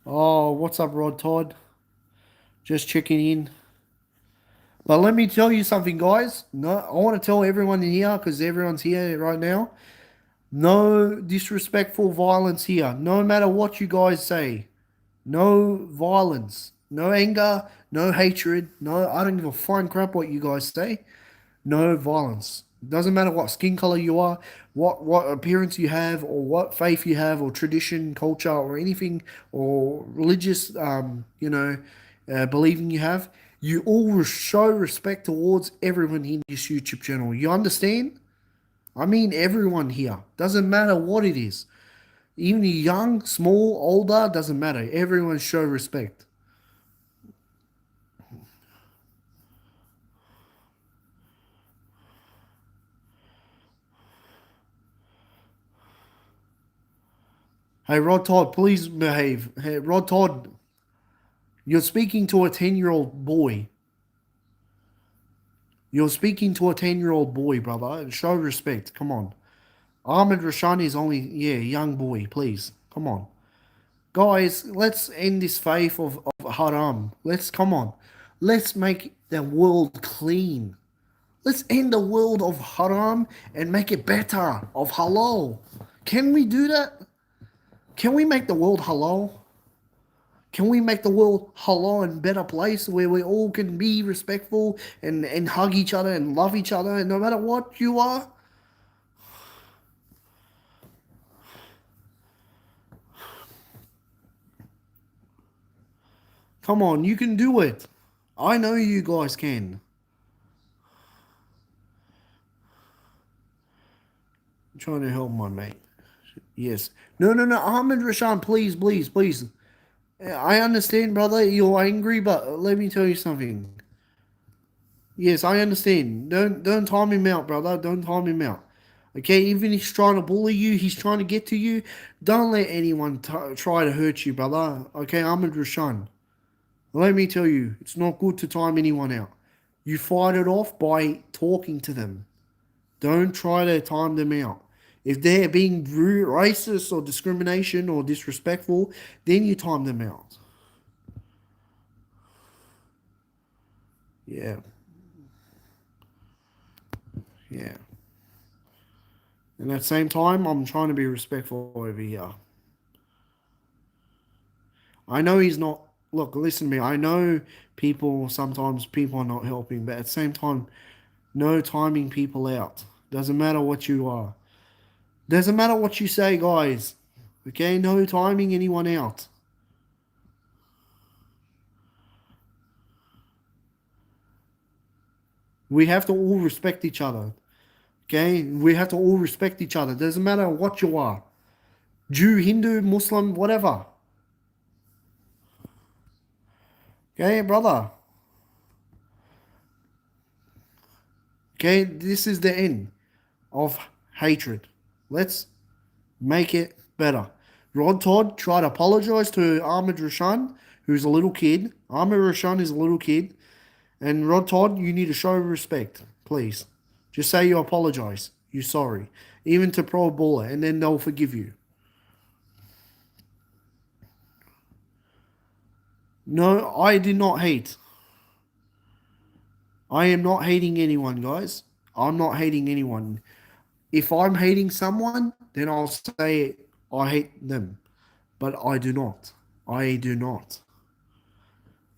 Oh, what's up, Rod Todd? Just checking in. But let me tell you something, guys. No, I want to tell everyone in here because everyone's here right now. No disrespectful violence here. No matter what you guys say. No violence. No anger. No hatred. No, I don't give a flying crap what you guys say. No violence. Doesn't matter what skin color you are, what appearance you have, or what faith you have, or tradition, culture, or anything, or religious, believing you have. You all show respect towards everyone in this YouTube channel. You understand? I mean everyone here. Doesn't matter what it is. Even young, small, older, doesn't matter. Everyone show respect. Hey, Rod Todd, please behave. Hey, Rod Todd, you're speaking to a 10-year-old boy. You're speaking to a 10-year-old boy, brother. Show respect. Come on. Ahmed Rashani is only, yeah, young boy. Please. Come on. Guys, let's end this faith of haram. Come on. Let's make the world clean. Let's end the world of haram and make it better, of halal. Can we do that? Can we make the world halal? Can we make the world halal and better place where we all can be respectful and hug each other and love each other and no matter what you are? Come on, you can do it. I know you guys can. I'm trying to help my mate. Yes. No, Ahmed Rashan, please, please, please. I understand, brother. You're angry, but let me tell you something. Yes, I understand. Don't time him out, brother. Don't time him out. Okay, even if he's trying to bully you, he's trying to get to you. Don't let anyone try to hurt you, brother. Okay, Ahmed Rashan. Let me tell you, it's not good to time anyone out. You fight it off by talking to them. Don't try to time them out. If they're being rude, racist or discrimination or disrespectful, then you time them out. Yeah, yeah. And at the same time, I'm trying to be respectful over here. I know he's not. Look, listen to me. I know sometimes people are not helping, but at the same time, no timing people out. Doesn't matter what you are. Doesn't matter what you say, guys. Okay, no timing anyone out. We have to all respect each other. Okay, we have to all respect each other. Doesn't matter what you are. Jew, Hindu, Muslim, whatever. Okay, brother. Okay, this is the end of hatred. Let's make it better. Rod Todd tried to apologize to Ahmed Rashan, who's a little kid. Ahmed Rashan is a little kid. And Rod Todd, you need to show respect, please. Just say you apologize. You're sorry. Even to Pro Bowler, and then they'll forgive you. No, I did not hate. I am not hating anyone, guys. I'm not hating anyone. If I'm hating someone, then I'll say I hate them. But I do not. I do not.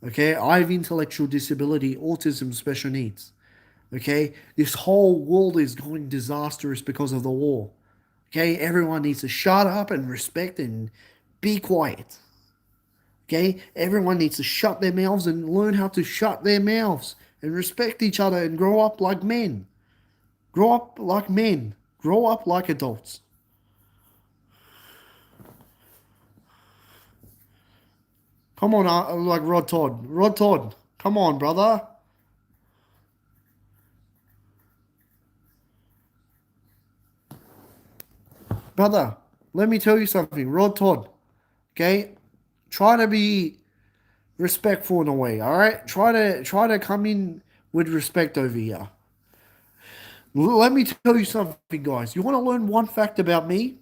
Okay? I have intellectual disability, autism, special needs. Okay? This whole world is going disastrous because of the war. Okay? Everyone needs to shut up and respect and be quiet. Okay? Everyone needs to shut their mouths and learn how to shut their mouths and respect each other and grow up like men. Grow up like men. Grow up like adults. Come on, like Rod Todd. Rod Todd, come on, brother. Brother, let me tell you something. Rod Todd, okay? Try to be respectful in a way, all right? Try to come in with respect over here. Let me tell you something, guys. You want to learn one fact about me?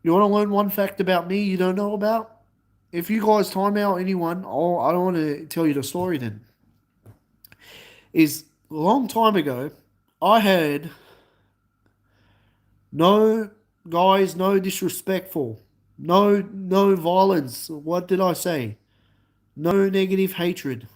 You want to learn one fact about me you don't know about? If you guys time out anyone, I don't want to tell you the story then. Is a long time ago, I heard no guys, no disrespectful, no violence. What did I say? No negative hatred.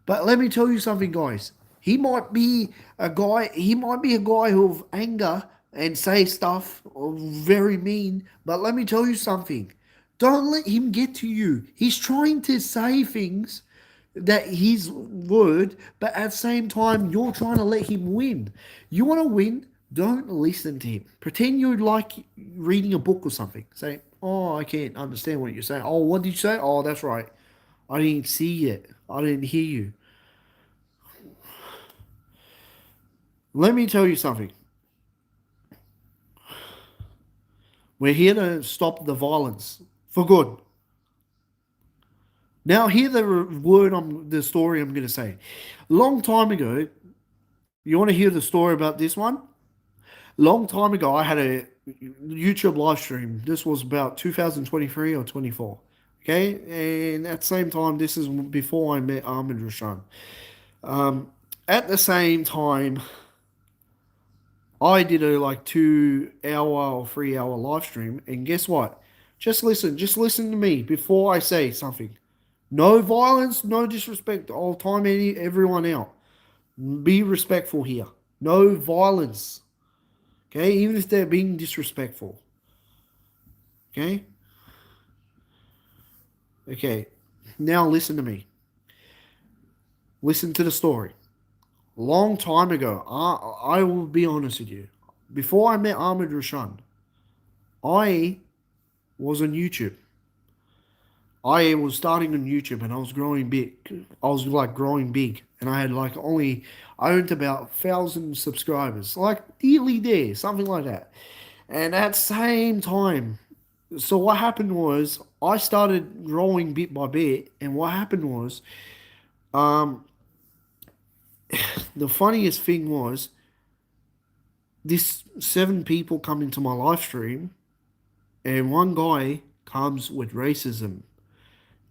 But let me tell you something, guys. He might be a guy who of anger and say stuff very mean. But let me tell you something. Don't let him get to you. He's trying to say things that his word, but at the same time, you're trying to let him win. You want to win? Don't listen to him. Pretend you're like reading a book or something. Say, "Oh, I can't understand what you're saying." "Oh, what did you say?" "Oh, that's right. I didn't see it. I didn't hear you." Let me tell you something. We're here to stop the violence for good. Now, hear the story I'm going to say. Long time ago, you want to hear the story about this one? Long time ago, I had a YouTube live stream. This was about 2023 or 24. Okay, and at the same time, this is before I met Ahmed Rashan. At the same time, I did a like 2 hour or 3 hour live stream, and guess what? Just listen to me before I say something. No violence, no disrespect. I'll time everyone out. Be respectful here. No violence. Okay, even if they're being disrespectful. Okay? Okay. Now listen to me. Listen to the story. Long time ago, I will be honest with you. Before I met Ahmed Rashan, I was on YouTube. I was starting on YouTube and I was growing big. I was like growing big, and I had like only I earned about 1,000 subscribers, like nearly there, something like that. And at the same time, so what happened was I started growing bit by bit, and what happened was, um, the funniest thing was this 7 people come into my live stream, and one guy comes with racism,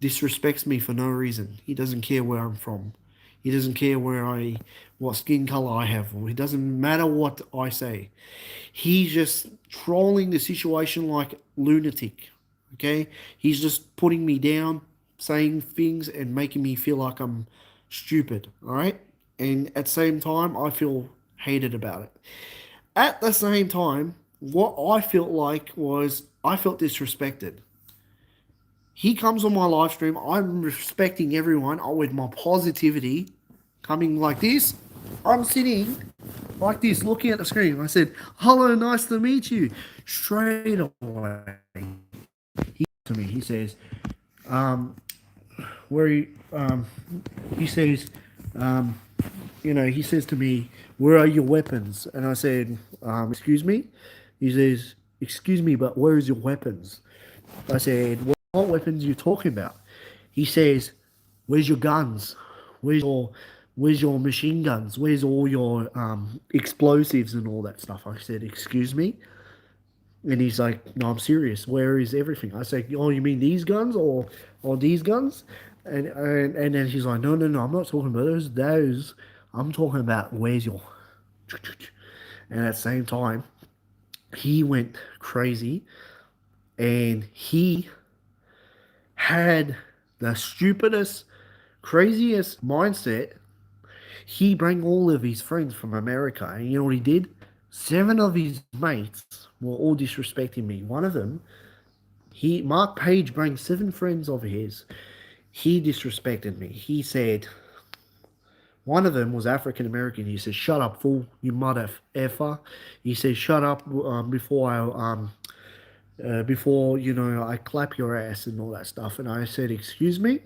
disrespects me for no reason. He doesn't care where I'm from. He doesn't care what skin color I have. Or it doesn't matter what I say. He's just trolling the situation like lunatic. Okay, he's just putting me down, saying things and making me feel like I'm stupid. All right, and at the same time, I feel hated about it. At the same time, what I felt like was I felt disrespected. He comes on my live stream. I'm respecting everyone with my positivity, coming like this. I'm sitting like this, looking at the screen. I said, "Hello, nice to meet you." Straight away, he to me. He says, "Where?" He says, um, he says to me, "Where are your weapons?" And I said, "Excuse me." He says, "Excuse me, but where is your weapons?" I said, "What weapons are you talking about?" He says, "Where's your guns? Where's your machine guns? Where's all your explosives and all that stuff?" I said, "Excuse me?" And he's like, "No, I'm serious. Where is everything?" I said, "Oh, you mean these guns or these guns?" And then he's like, "No, no, no, I'm not talking about those. I'm talking about where's your..." And at the same time, he went crazy, and he had the stupidest, craziest mindset. He bring all of his friends from America, and you know what he did? 7 of his mates were all disrespecting me. One of them, Mark Page, brings 7 friends of his. He disrespected me. He said, one of them was African American. He said, "Shut up, fool, you mother effer." He said, "Shut up before I clap your ass and all that stuff." And I said, "Excuse me?"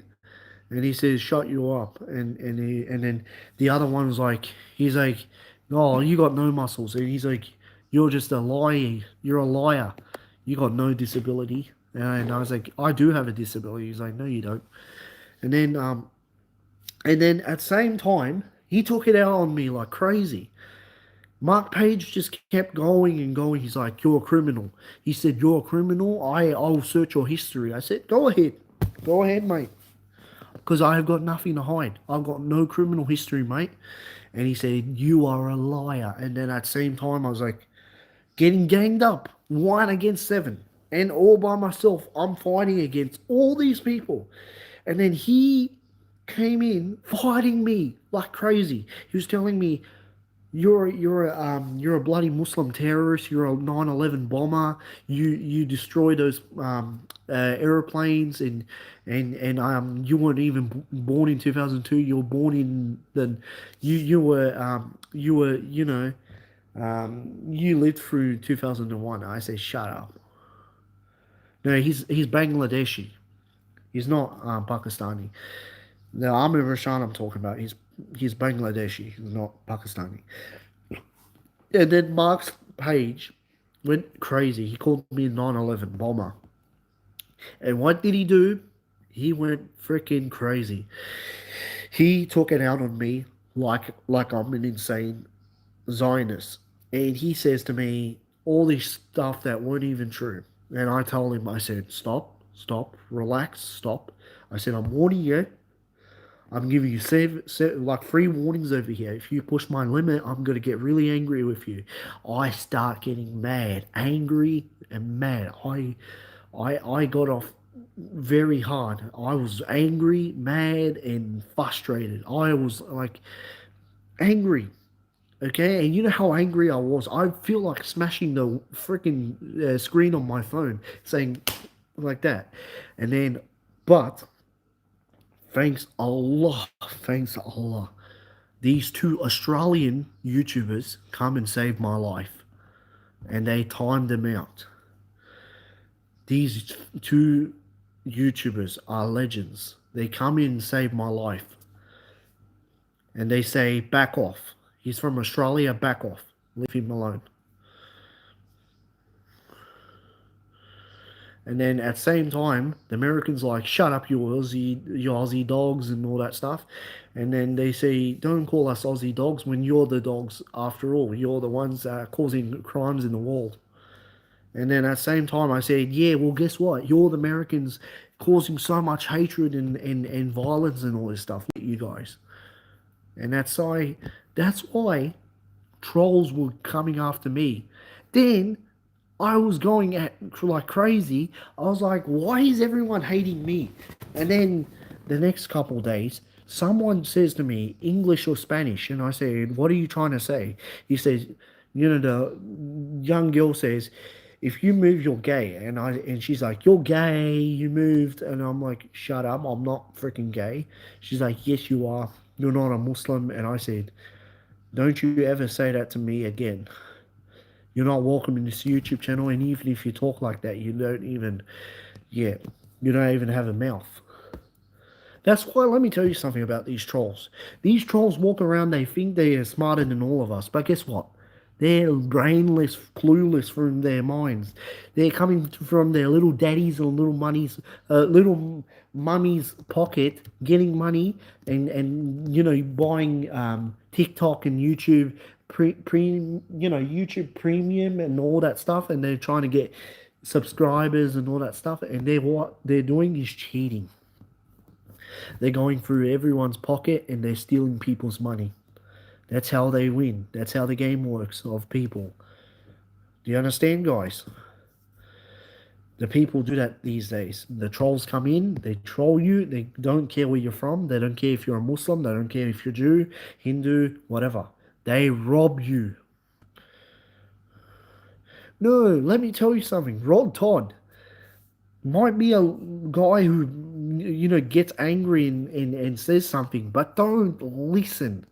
And he says, "Shut you up." And then the other one was like, he's like, "Oh, you got no muscles." And he's like, "You're just a liar. You're a liar. You got no disability." And I was like, "I do have a disability." He's like, "No, you don't." And then at the same time, he took it out on me like crazy. Mark Page just kept going and going. He's like, "You're a criminal." He said, "You're a criminal. I'll search your history." I said, Go ahead, mate, because I have got nothing to hide. I've got no criminal history, mate." And he said, "You are a liar." And then at the same time, I was like, getting ganged up, 1 against 7, and all by myself. I'm fighting against all these people. And then he came in fighting me like crazy. He was telling me, you're a bloody Muslim terrorist. You're a 9/11 bomber. You destroy those airplanes, and you weren't even born in 2002. You were born in the you were you lived through 2001. I say, "Shut up." No, he's Bangladeshi. He's not Pakistani. The Amir Rashan I'm talking about, he's Bangladeshi. He's not Pakistani. And then Mark's page went crazy. He called me a 9/11 bomber. And what did he do? He went freaking crazy. He took it out on me like I'm an insane Zionist. And he says to me all this stuff that weren't even true. And I told him, I said, stop, relax, stop. I said, "I'm warning you. I'm giving you like 3 warnings over here. If you push my limit, I'm gonna get really angry with you." I start getting mad, angry and mad. I got off very hard. I was angry, mad, and frustrated. I was like angry. Okay, and you know how angry I was. I feel like smashing the freaking screen on my phone, saying like that, and then, but thanks Allah, these 2 Australian YouTubers come and saved my life, and they timed them out. These two YouTubers are legends. They come in and save my life. And they say, back off. He's from Australia, back off. Leave him alone. And then at the same time, the Americans like, shut up, you Aussie dogs and all that stuff. And then they say, don't call us Aussie dogs when you're the dogs after all. You're the ones causing crimes in the world. And then at the same time, I said, yeah, well, guess what? You're the Americans causing so much hatred and violence and all this stuff, you guys. And that's why trolls were coming after me. Then I was going at like crazy. I was like, why is everyone hating me? And then the next couple of days, someone says to me, English or Spanish, and I said, what are you trying to say? He says, the young girl says, if you move, you're gay. And she's like, you're gay, you moved. And I'm like, shut up, I'm not freaking gay. She's like, yes, you are. You're not a Muslim. And I said, don't you ever say that to me again. You're not welcome in this YouTube channel, and even if you talk like that, yeah, you don't even have a mouth. That's why, let me tell you something about these trolls. These trolls walk around, they think they are smarter than all of us, but guess what? They're brainless, clueless from their minds. They're coming from their little daddies and little mummies' pocket, getting money and buying TikTok and YouTube Premium and all that stuff, and they're trying to get subscribers and all that stuff, and what they're doing is cheating. They're going through everyone's pocket and they're stealing people's money. That's how they win. That's how the game works of people. Do you understand, guys? The people do that these days. The trolls come in, they troll you, they don't care where you're from, they don't care if you're a Muslim, they don't care if you're Jew, Hindu, whatever. They rob you. No, let me tell you something. Rod Todd might be a guy who, gets angry and says something, but don't listen.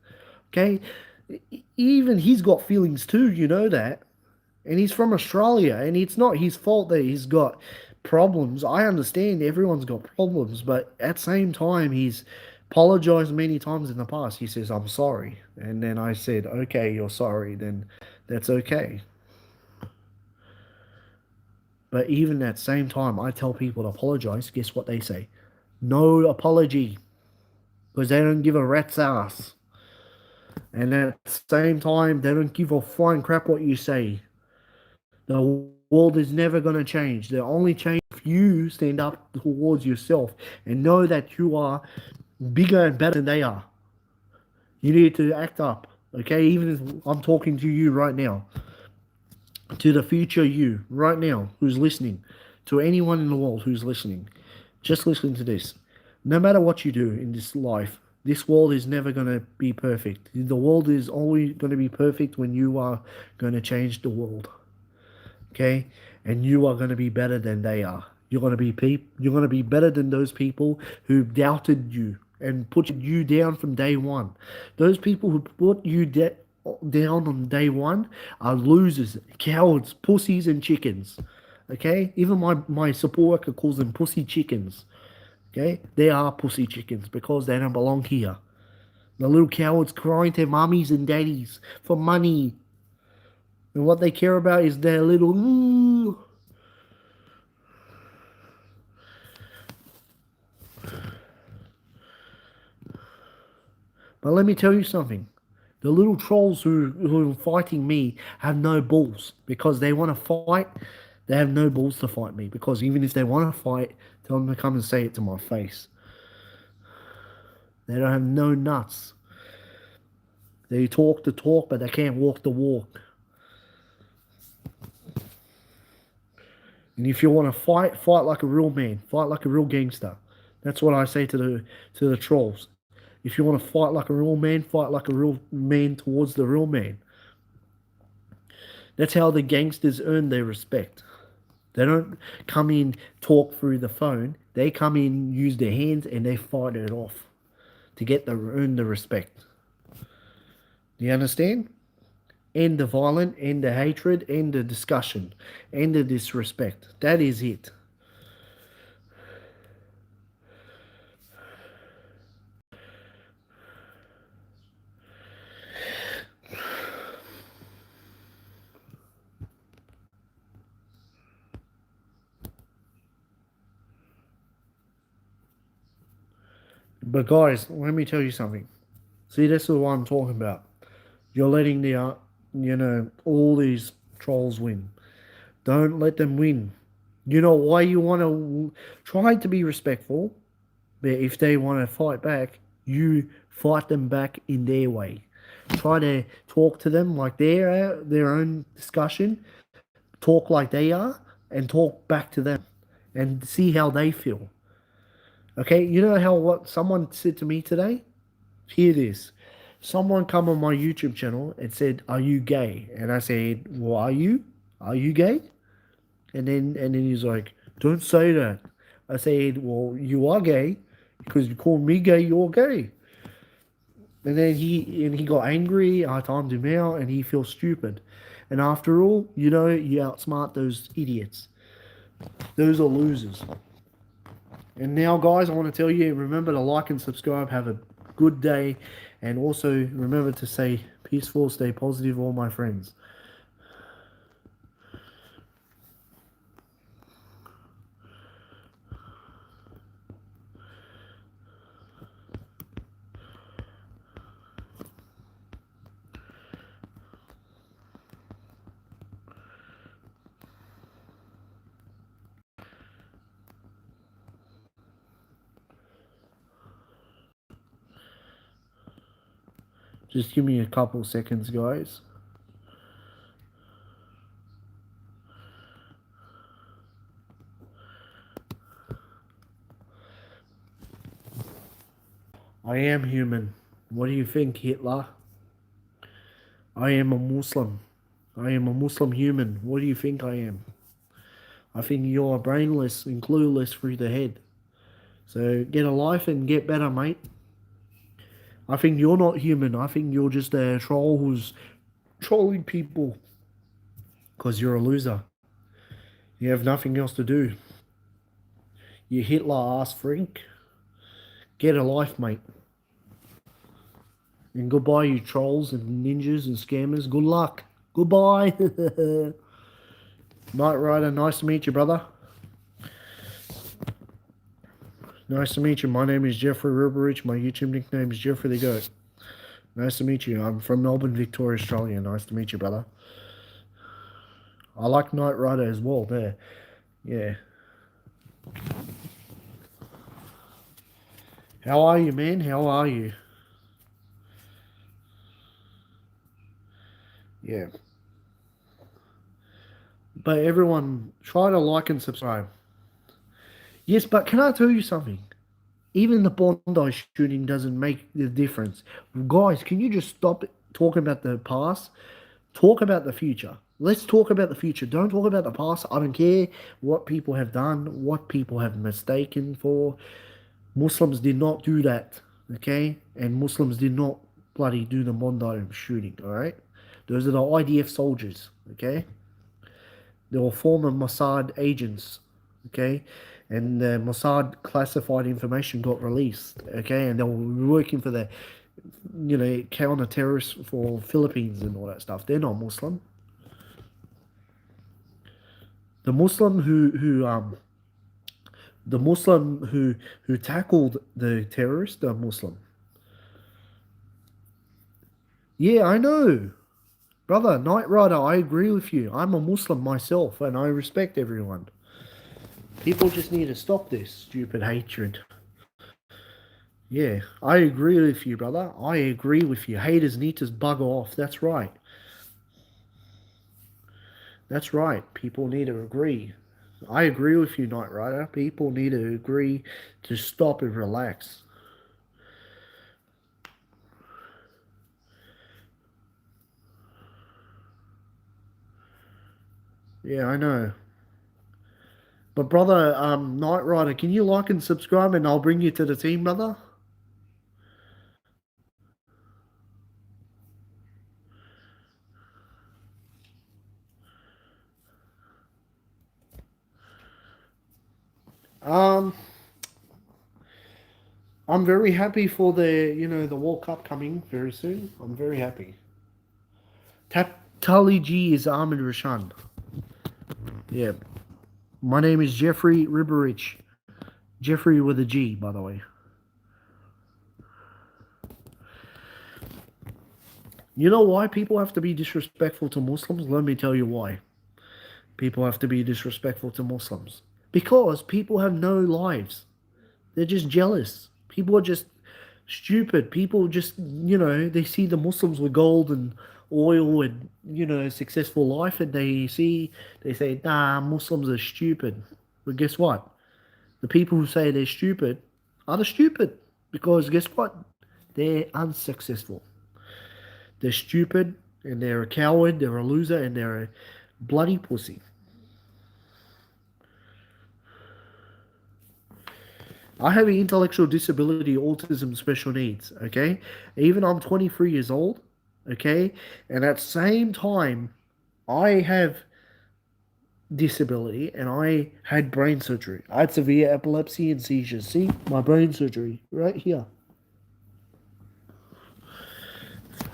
Okay? Even he's got feelings too, you know that. And he's from Australia, and it's not his fault that he's got problems. I understand everyone's got problems, but at the same time, he's apologized many times in the past. He says, I'm sorry. And then I said, okay, you're sorry, then that's okay. But even at the same time, I tell people to apologize. Guess what they say? No apology, because they don't give a rat's ass. And at the same time, they don't give a flying crap what you say. The world is never going to change. The only change if you stand up towards yourself and know that you are bigger and better than they are. You need to act up, okay? Even if I'm talking to you right now, to the future you right now who's listening, to anyone in the world who's listening, just listen to this. No matter what you do in this life, this world is never going to be perfect. The world is always going to be perfect when you are going to change the world. Okay? And you are going to be better than they are. You're going to be better than those people who doubted you and put you down from day one. Those people who put you down on day one are losers, cowards, pussies, and chickens. Okay? Even my support worker calls them pussy chickens. Okay? They are pussy chickens because they don't belong here. The little cowards crying to mummies and daddies for money. And what they care about is their little. But let me tell you something. The little trolls who are fighting me have no balls because they want to fight. They have no balls to fight me because even if they want to fight, tell them to come and say it to my face. They don't have no nuts. They talk the talk, but they can't walk the walk. And if you want to fight, fight like a real man. Fight like a real gangster. That's what I say to the trolls. If you want to fight like a real man, fight like a real man towards the real man. That's how the gangsters earn their respect. They don't come in, talk through the phone. They come in, use their hands, and they fight it off to earn the respect. Do you understand? End the violence, end the hatred, end the discussion, end the disrespect. That is it. But guys, let me tell you something. See, this is what I'm talking about. You're letting all these trolls win. Don't let them win. You know why you want to try to be respectful, but if they want to fight back, you fight them back in their way. Try to talk to them like they're their own discussion. Talk like they are, and talk back to them, and see how they feel. Okay, you know how what someone said to me today? Hear this. Someone come on my YouTube channel and said, "Are you gay?" And I said, "Well, are you? Are you gay?" And then he's like, "Don't say that." I said, "Well, you are gay because you called me gay. You're gay." And he got angry. I timed him out, and he feels stupid. And after all, you outsmart those idiots. Those are losers. And now, guys, I want to tell you, remember to like and subscribe. Have a good day. And also remember to stay peaceful, stay positive, all my friends. Just give me a couple seconds, guys. I am human. What do you think, Hitler? I am a Muslim. I am a Muslim human. What do you think I am? I think you're brainless and clueless through the head. So get a life and get better, mate. I think you're not human. I think you're just a troll who's trolling people because you're a loser. You have nothing else to do. You Hitler ass freak. Get a life, mate. And goodbye, you trolls and ninjas and scammers. Good luck. Goodbye. Knight Rider, nice to meet you, brother. Nice to meet you. My name is Geoffrey Ribarich. My YouTube nickname is Geoffrey the Goat. Nice to meet you. I'm from Melbourne, Victoria, Australia. Nice to meet you, brother. I like Knight Rider as well there. Yeah. How are you, man? How are you? Yeah. But everyone, try to like and subscribe. Yes, but can I tell you something? Even the Bondi shooting doesn't make the difference. Guys, can you just stop talking about the past? Talk about the future. Let's talk about the future. Don't talk about the past. I don't care what people have done, what people have mistaken for. Muslims did not do that, okay? And Muslims did not bloody do the Bondi shooting, all right? Those are the IDF soldiers, okay? They were former Mossad agents, okay? And the Mossad classified information got released, okay? And they were working for the, counter-terrorists for Philippines and all that stuff. They're not Muslim. The Muslim who tackled the terrorists are Muslim. Yeah, I know. Brother, Knight Rider, I agree with you. I'm a Muslim myself and I respect everyone. People just need to stop this stupid hatred. Yeah, I agree with you, brother. I agree with you. Haters need to bugger off. That's right. That's right. People need to agree. I agree with you, Knight Rider. People need to agree to stop and relax. Yeah, I know. But brother, Knight Rider, can you like and subscribe and I'll bring you to the team, brother? Um, I'm very happy for the World Cup coming very soon. I'm very happy. Tali G is Ahmed Rashan. Yeah. My name is Geoffrey Ribarich. Geoffrey with a G, by the way. You know why people have to be disrespectful to Muslims? Let me tell you why. People have to be disrespectful to Muslims. Because people have no lives. They're just jealous. People are just stupid. People just, they see the Muslims with gold and oil and, successful life, and they say, nah, Muslims are stupid. But guess what? The people who say they're stupid are the stupid. Because guess what? They're unsuccessful. They're stupid and they're a coward, they're a loser, and they're a bloody pussy. I have an intellectual disability, autism, special needs, okay? Even I'm 23 years old, okay? And at the same time, I have disability and I had brain surgery. I had severe epilepsy and seizures. See, my brain surgery right here.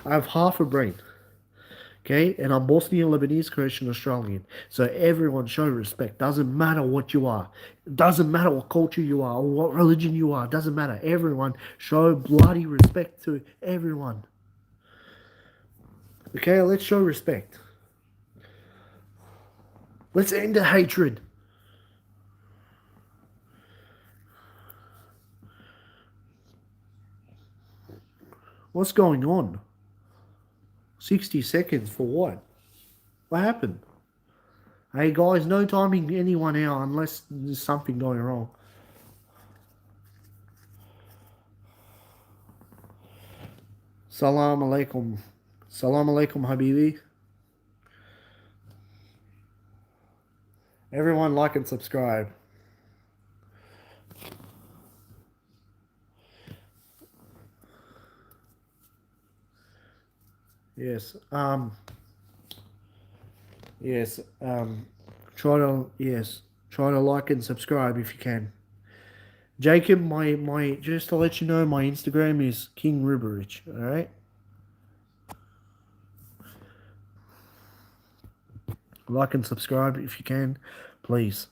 I have half a brain. Okay, and I'm Bosnian, Lebanese, Croatian, Australian. So everyone show respect. Doesn't matter what you are. Doesn't matter what culture you are or what religion you are. Doesn't matter. Everyone show bloody respect to everyone. Okay, let's show respect. Let's end the hatred. What's going on? 60 seconds for what? What happened? Hey guys, no timing anyone out unless there's something going wrong. Salam alaikum. Salam alaikum, Habibi. Everyone like and subscribe. Yes. Yes. Try to like and subscribe if you can. Jacob, my just to let you know, my Instagram is King Ribarich. All right. Like and subscribe if you can, please.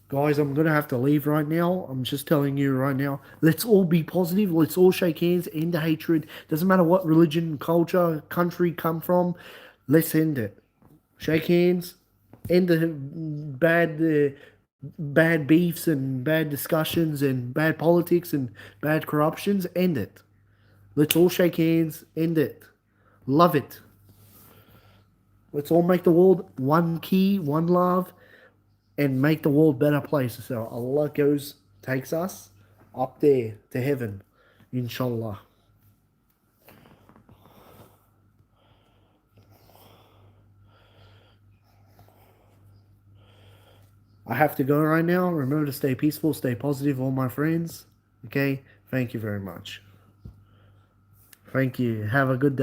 Guys, I'm gonna have to leave right now. I'm just telling you right now. Let's all be positive. Let's all shake hands. End the hatred. Doesn't matter what religion, culture, country come from. Let's end it. Shake hands. End the bad beefs and bad discussions and bad politics and bad corruptions. End it. Let's all shake hands. End it. Love it. Let's all make the world one key, one love, and make the world a better place. So Allah takes us up there to heaven, inshallah. I have to go right now. Remember to stay peaceful, stay positive, all my friends. Okay? Thank you very much. Thank you. Have a good day.